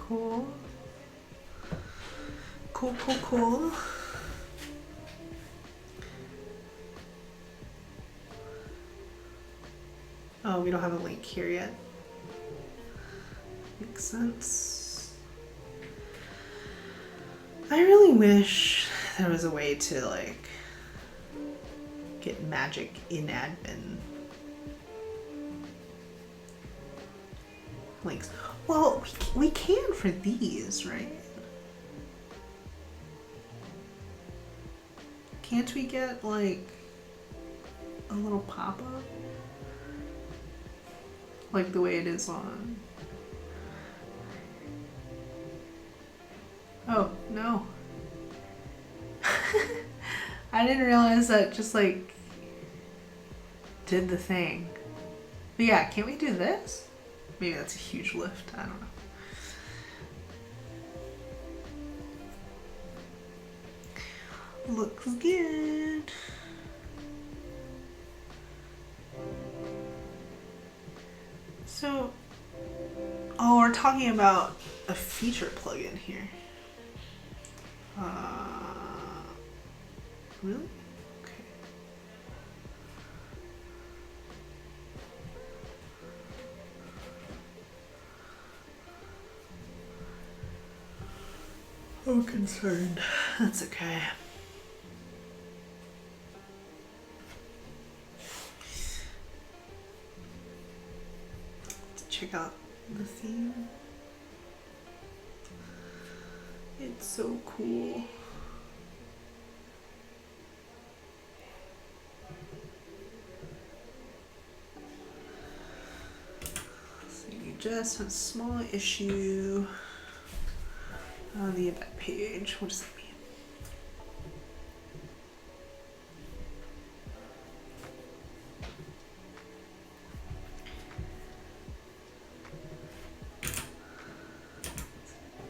Cool. Cool, cool, cool. Oh, we don't have a link here yet. Makes sense. I really wish there was a way to like get magic in admin links. Well, we can for these, right? Can't we get like a little pop-up? Like the way it is on... Oh, no. I didn't realize that just like did the thing. But yeah, can't we do this? Maybe that's a huge lift, I don't know. Looks good. So, oh, we're talking about a feature plugin here. Really? Okay. I'm concerned. That's okay. Let's check out the theme. It's so cool. So you just have a small issue on the event page. What does that mean?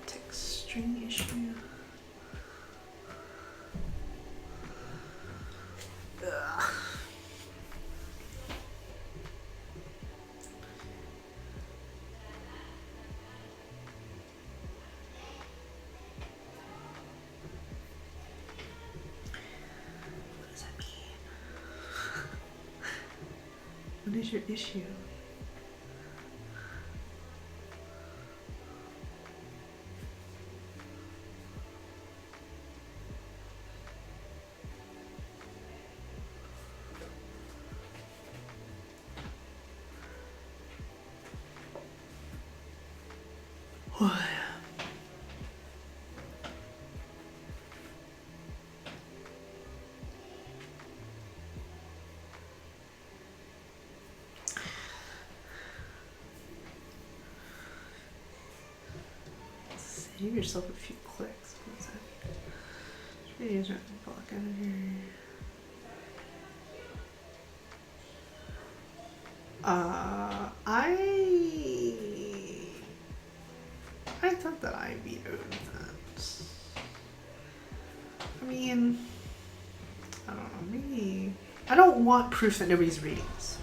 Text string issue. Ugh. What does that mean? What is your issue? Save yourself a few clicks. What does that mean? Videos are block editor. I thought that I vetoed that. I mean, I don't know, maybe I don't want proof that nobody's reading this.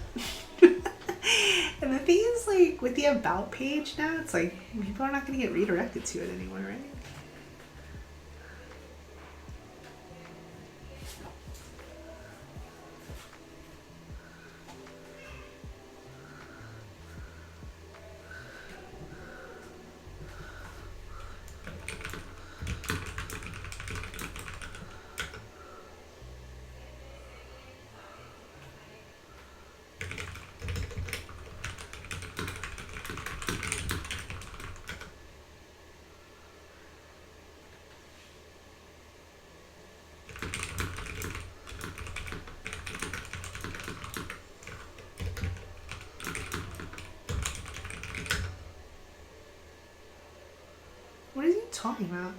And the thing is, like, with the about page now, it's like people are not going to get redirected to it anymore, right? What is he talking about?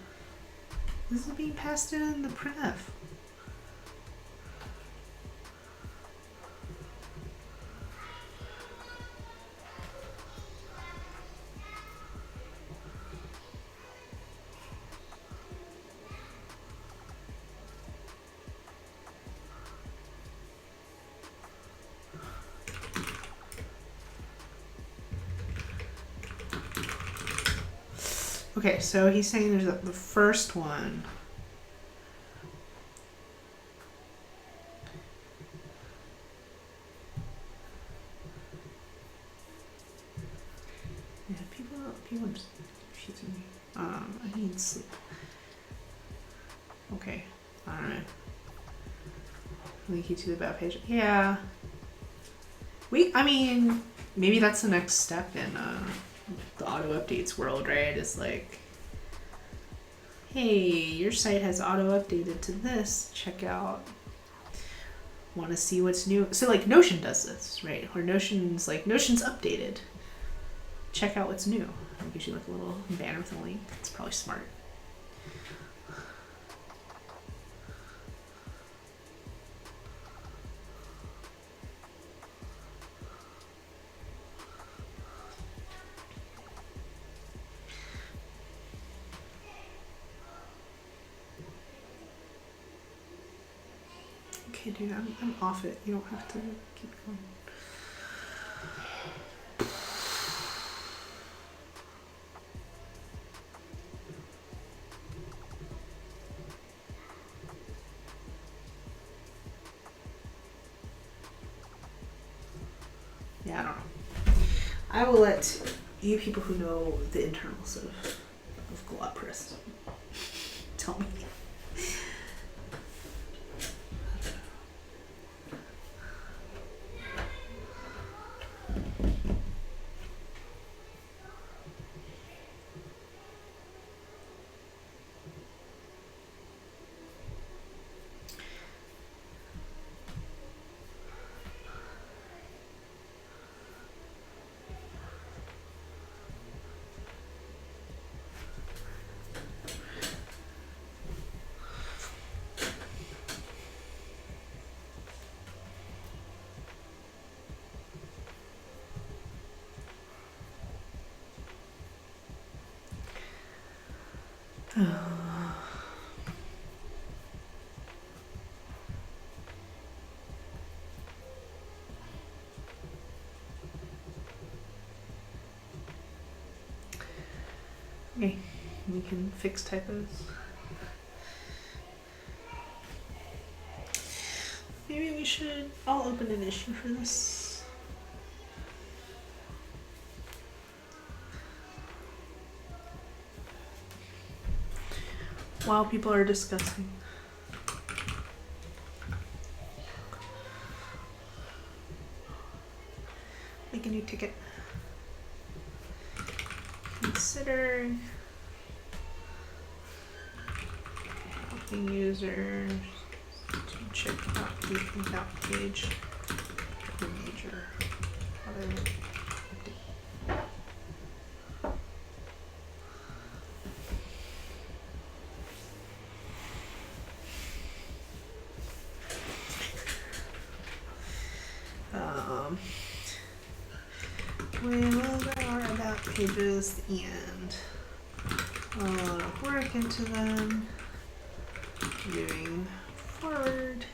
This is being passed in the printf. Okay, so he's saying there's the first one. Yeah, people are just confusing me. I need sleep. Okay, I don't know. Link you to the about page. Yeah. I mean, maybe that's the next step in the auto updates world, right? It's like, hey, your site has auto updated to this. Check out. Want to see what's new? So like Notion does this, right? Or Notion's updated. Check out what's new. It gives you like a little banner with a link. It's probably smart. Okay, dude, I'm off it. You don't have to keep going. Yeah, I don't know. I will let you people who know the internals of WordPress tell me. Okay, we can fix typos. Maybe we should. I'll open an issue for this. While people are discussing. Make a new ticket. Consider helping users to check out the about page for major other update. We will go our about pages and a lot of work into them moving forward.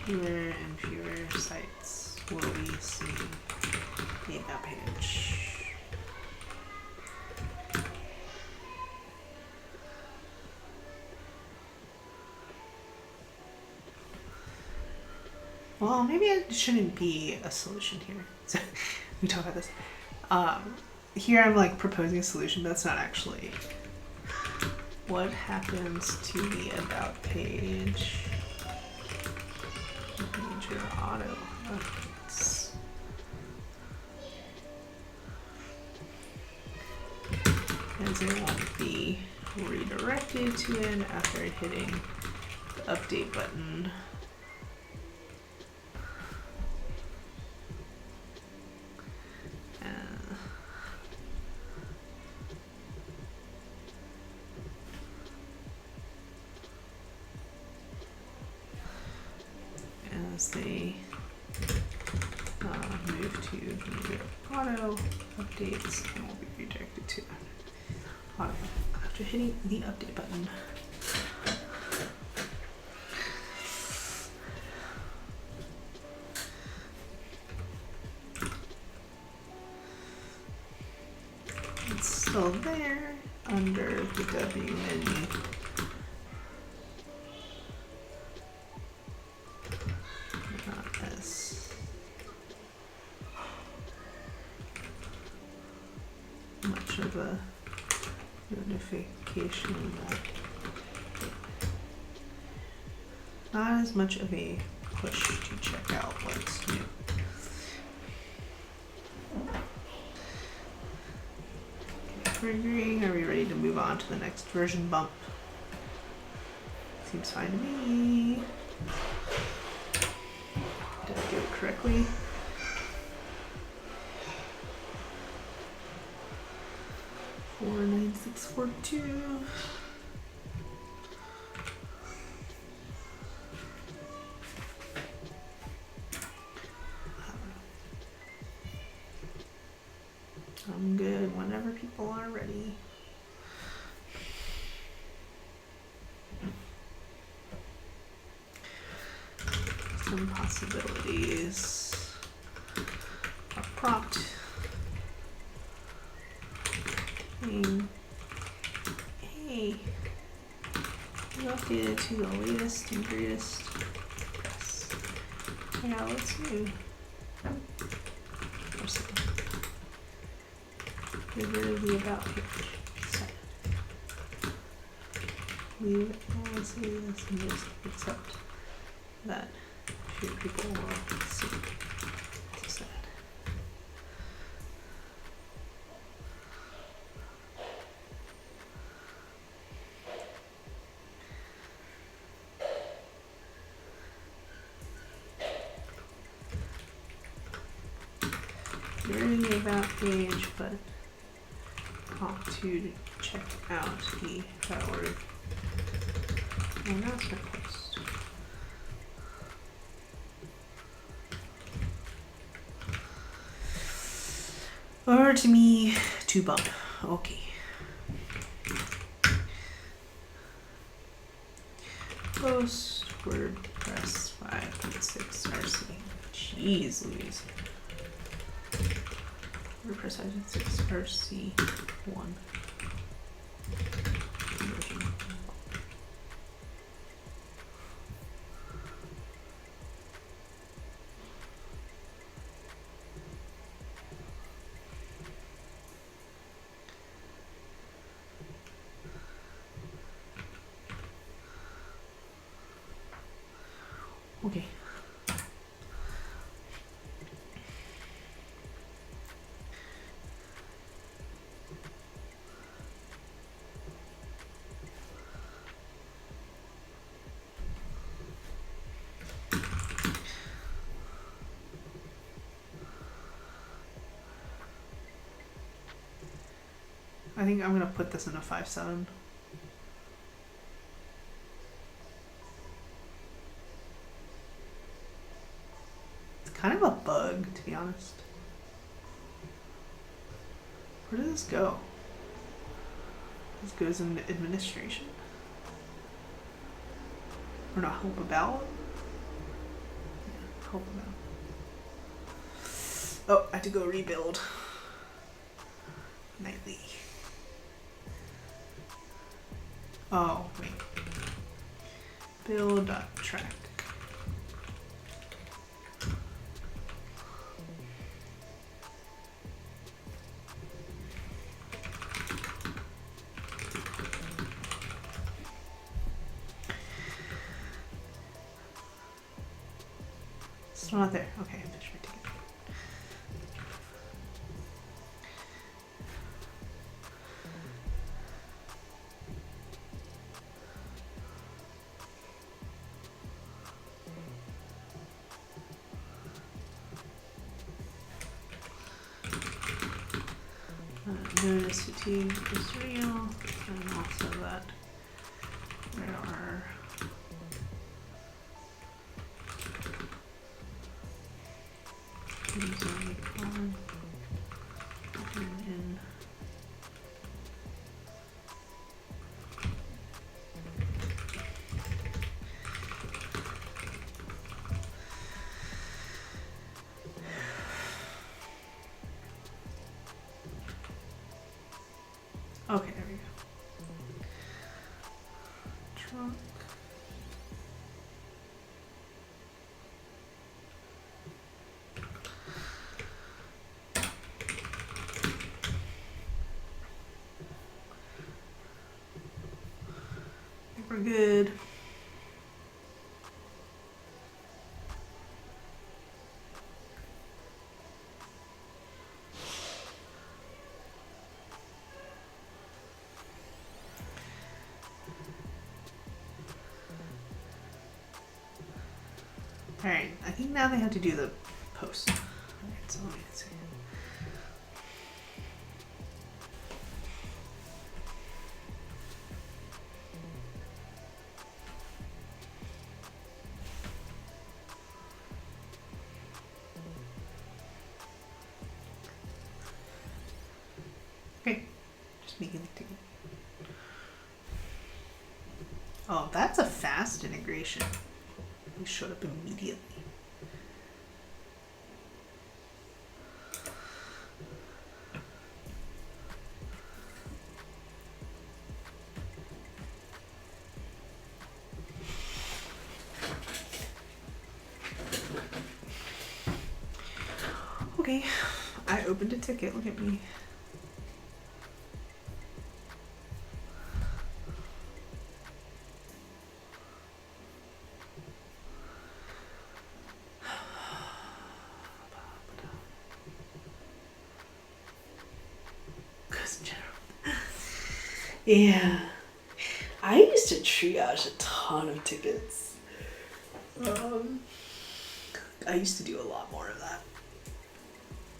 Fewer and fewer sites will be seeing the about page. Well, maybe it shouldn't be a solution here. So we talk about this. Here I'm like proposing a solution, but that's not actually what happens to the about page. Major auto updates. As it won't be redirected to it after hitting the update button. As they move to major auto updates and will be redirected to auto after hitting the update button. still there under the W menu. Not as much of a notification, not as much of a push to check out what's new. Triggering, are we ready to move on to the next version bump? Seems fine to me. Did I do it correctly? Four 9642. I'm good whenever people are ready. Some possibilities. A prompt. Hey, you updated to the latest and greatest press. Yeah, what's new? Get rid of the about page. Set. Leave all see this and just accept that few people will see. Set. Get rid of the about page, but prompt to check out the .org announcement post. Or to me, to bump. Okay. Post WordPress 5.6 RC. Jeez Louise. WordPress 5.6 RC1 version. Okay. I think I'm gonna put this in a 5.7. It's kind of a bug, to be honest. Where does this go? This goes in administration? Or not help about? Yeah, help about. Oh, I have to go rebuild. Nightly. Oh, wait. Build.track. Still not there. Okay, I finished my ticket. Notice fatigue is real, and also that there are things on the column in. good. Alright, I think now they have to do the post. Alright, so let me see. Okay, just making the ticket. Oh, that's a fast integration. It showed up immediately. Okay, I opened a ticket. Look at me. Yeah, I used to triage a ton of tickets. I used to do a lot more of that.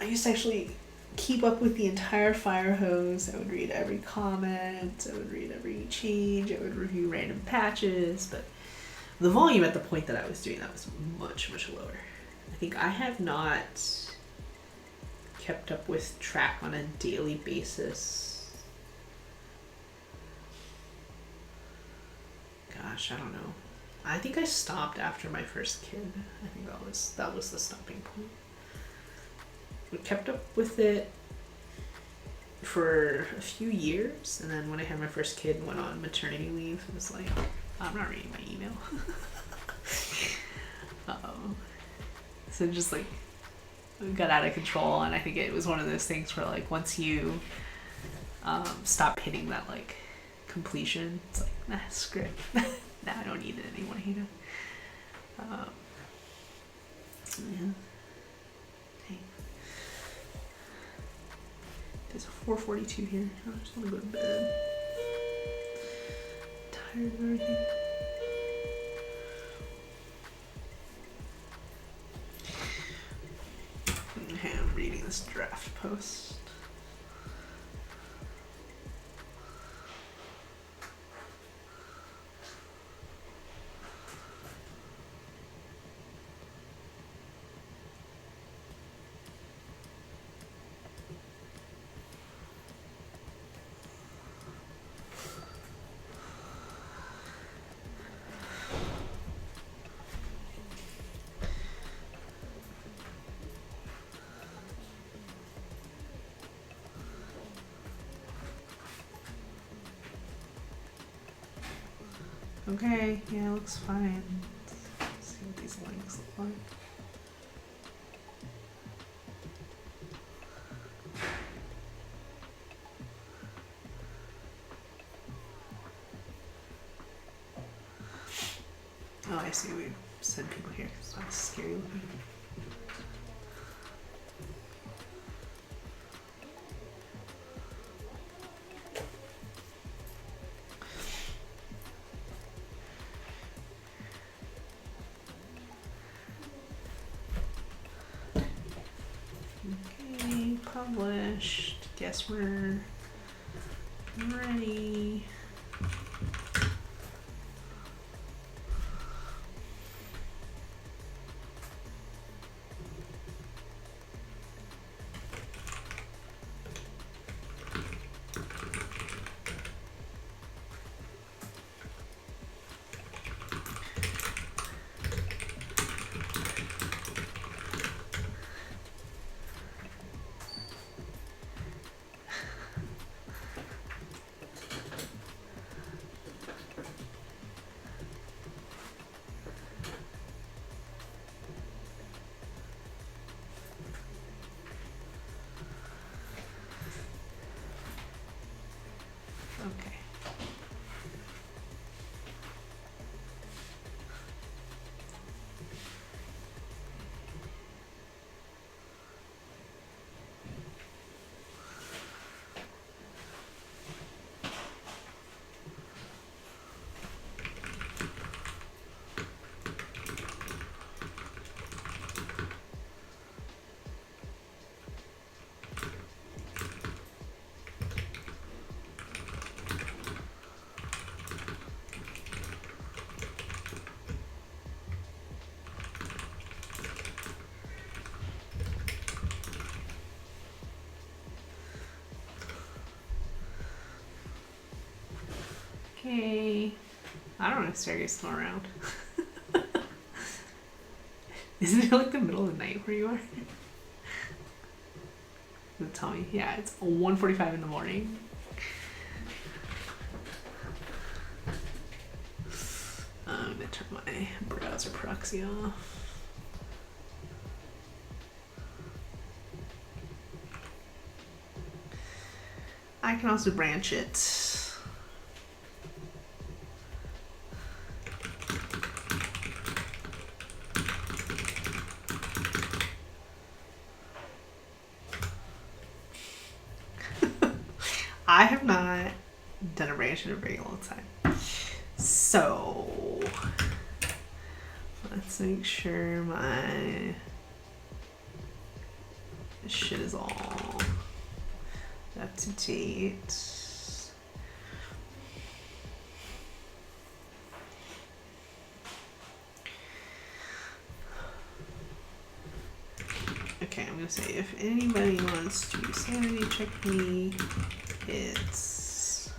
I used to actually keep up with the entire fire hose. I would read every comment, I would read every change, I would review random patches, but the volume at the point that I was doing that was much, much lower. I think I have not kept up with track on a daily basis. Gosh, I don't know. I think I stopped after my first kid. I think that was the stopping point. We kept up with it for a few years, and then when I had my first kid and went on maternity leave, it was like, I'm not reading my email. So just like got out of control, and I think it was one of those things where like once you stop hitting that like completion, it's like, nah, screw it. Nah, I don't need it anymore, you know. Yeah. Hey. There's a 4:42 here. I just want to go to bed. Tired of everything. Okay, I'm reading this draft post. Okay, yeah, it looks fine. Let's see what these links look like. Oh, I see. We send people here because it's not scary looking. Okay, published. Guess we're ready. Hey, I don't know if Sergey's still around. Isn't it like the middle of the night where you are? Tell me. Yeah, it's 1:45 in the morning. I'm gonna turn my browser proxy off. I can also branch it. I have not done a branch in a very long time. So let's make sure my shit is all up to date. Okay, I'm gonna say if anybody wants to sanity check me, it's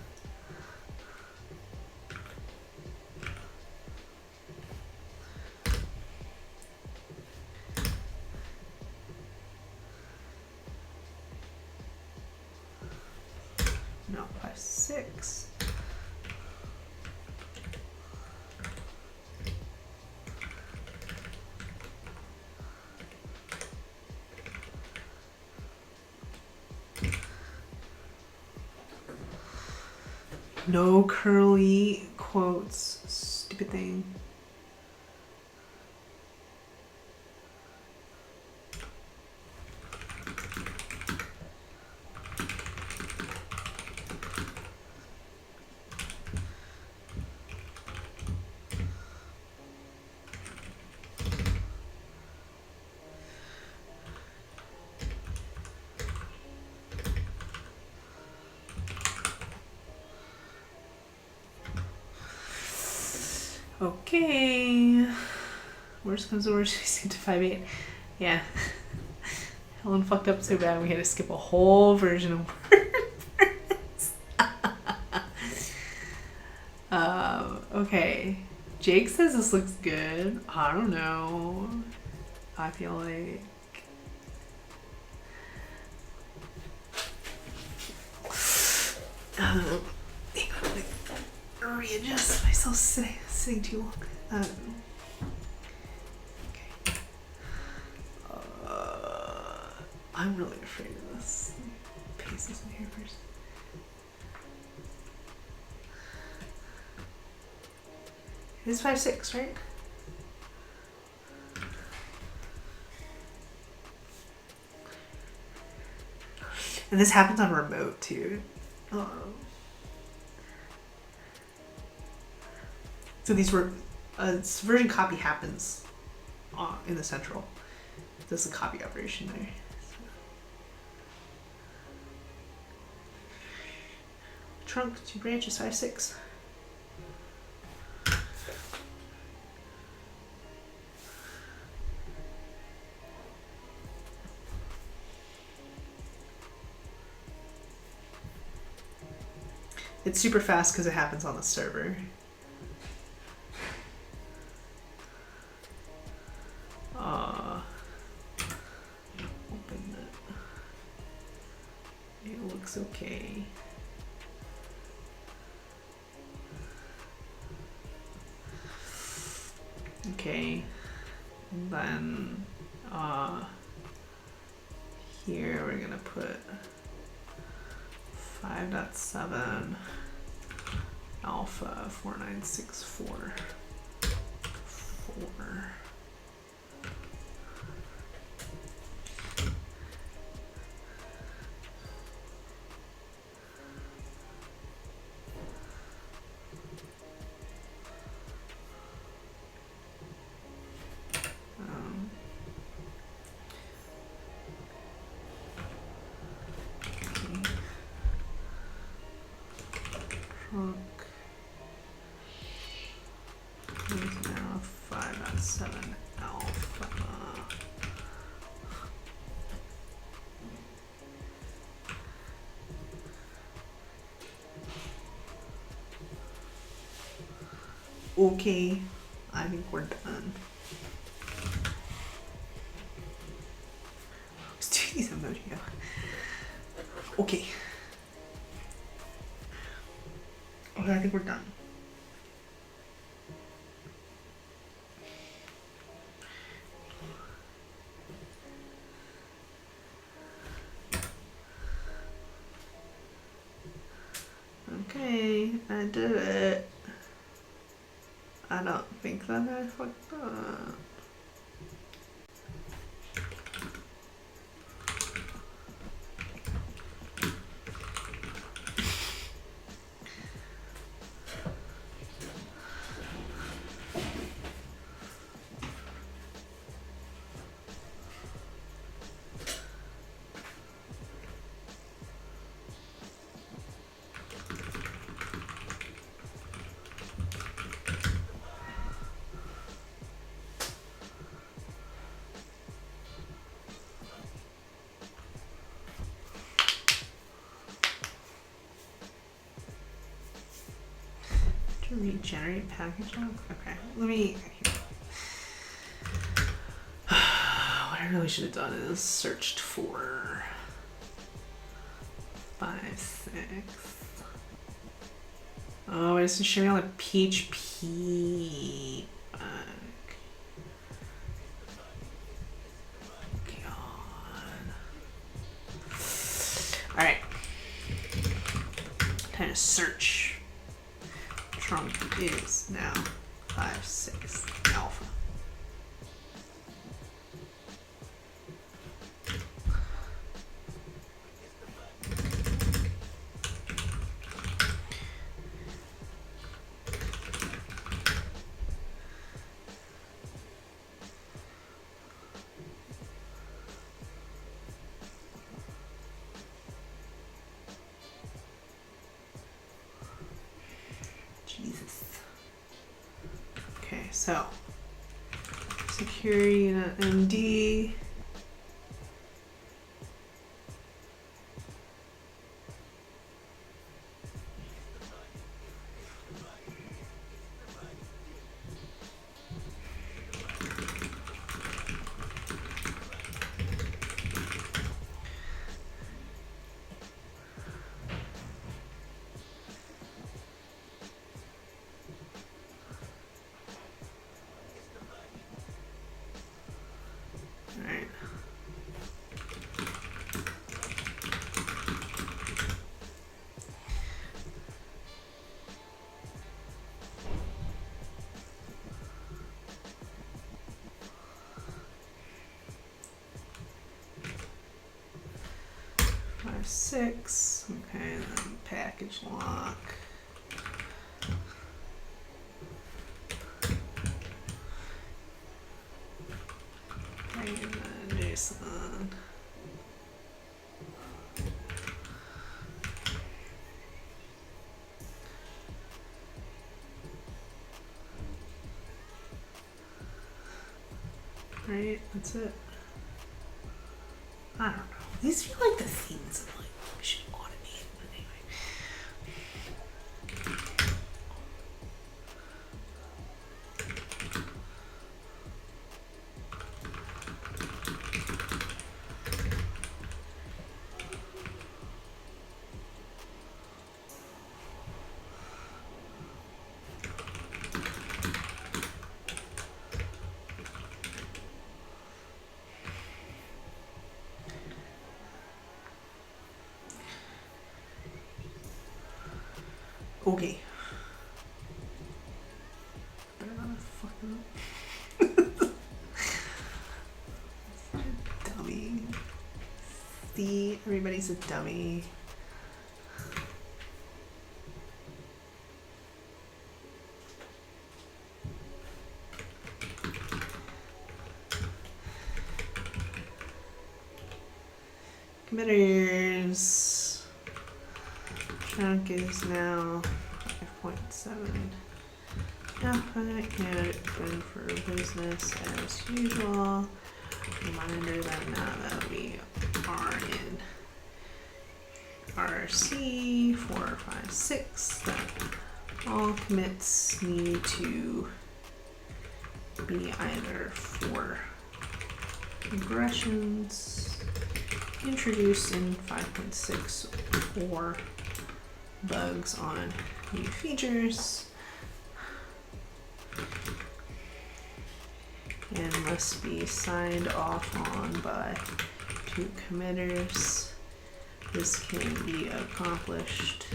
no 5-6. No curly quotes, stupid thing. Okay. Worst comes to worst, we skip to 5.8. Yeah. Helen fucked up so bad we had to skip a whole version of WordPress. Okay. Jake says this looks good. I don't know. I feel like I'm gonna readjust myself sitting too long. Okay. I'm really afraid of this. Paste this in here first. It's 5-6, right? And this happens on remote too. So these were version copy happens in the central. There's a copy operation there. So. Trunk 2 branches 5-6. It's super fast because it happens on the server. Open that. It looks okay. Okay. And then here we're gonna put 5.7 alpha 4964 4. Trunk is now 5.7 Okay, I think we're done. Let's do these emoji. Okay. Okay, I think we're done. Okay, I did it. I don't think that I fucked up. To regenerate package log? Okay, let me. What I really should have done is searched for 5, 6. Oh, it doesn't show me all the PHP. Alright. Time to search. Trunk is now 5, 6 alpha. Jesus. Okay, so security.md. Alright. Five, 6. Okay, then package lock. And then JSON. Right, that's it. I don't know. These feel like the things that like we should automate, but anyway. Okay. Better not fuck up. Dummy. See, everybody's a dummy. Committers. Chunk is now 5.7. Alpha candidate open for business as usual. Reminder that now that we are in RC 456, that all commits need to be either for regressions introduced in 5.6 or bugs on new features, and must be signed off on by 2 committers. This can be accomplished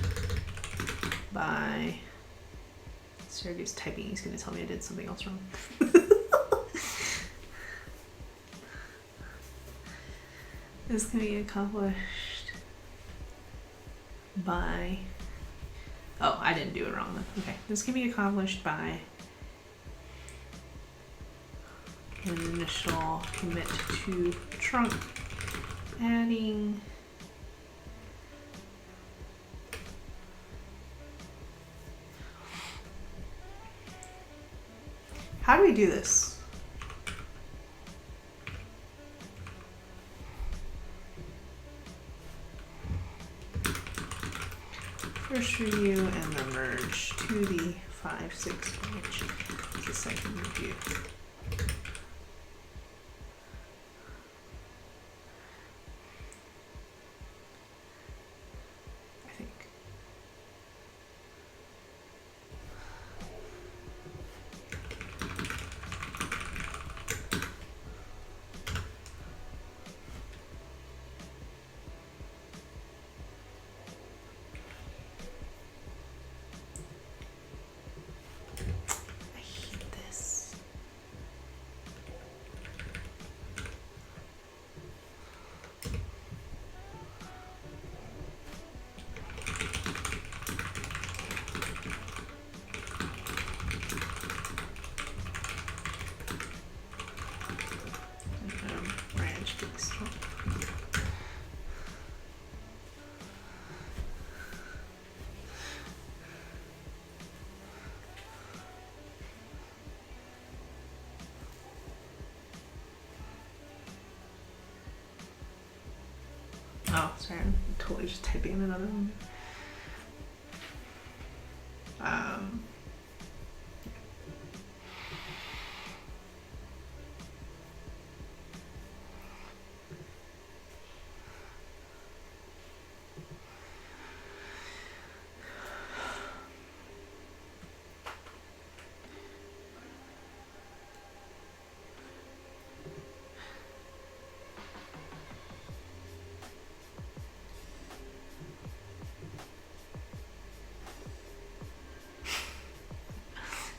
by, Sergey's typing, he's going to tell me I did something else wrong. This can be accomplished by, oh, I didn't do it wrong then. Okay, this can be accomplished by an initial commit to trunk, adding how do we do this? First review and then merge to the 5.6 branch. The second review. I think. Oh, sorry, I'm totally just typing in another one.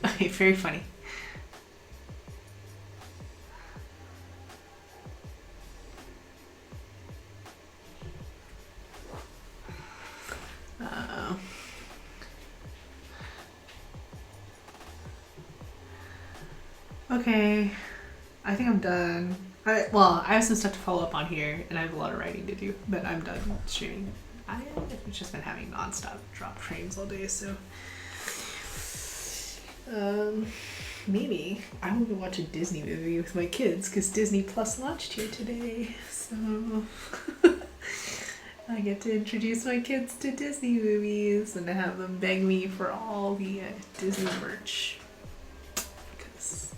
Okay, very funny. Okay, I think I'm done. I have some stuff to follow up on here, and I have a lot of writing to do, but I'm done streaming. I've just been having nonstop drop frames all day, so maybe I will go watch a Disney movie with my kids because Disney Plus launched here today, so I get to introduce my kids to Disney movies and to have them beg me for all the Disney merch, because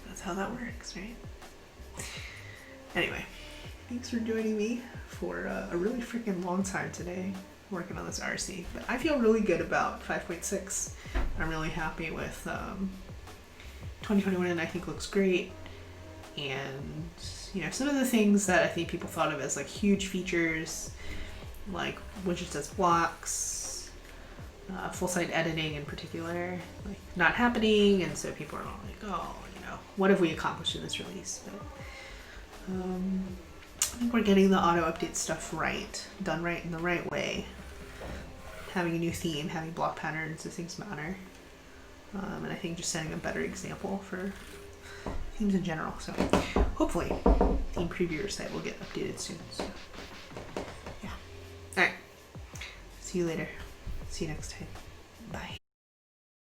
that's how that works, right? Anyway, thanks for joining me for a really freaking long time today working on this RC, but I feel really good about 5.6. I'm really happy with 2021, and I think looks great. And you know, some of the things that I think people thought of as like huge features, like widgets as blocks, full site editing in particular, like not happening, and so people are all like, oh, you know, what have we accomplished in this release? But I think we're getting the auto update stuff right, done right in the right way. Having a new theme, having block patterns, those things matter. And I think just setting a better example for themes in general. So hopefully theme previewer site will get updated soon. So yeah. All right. See you later. See you next time. Bye.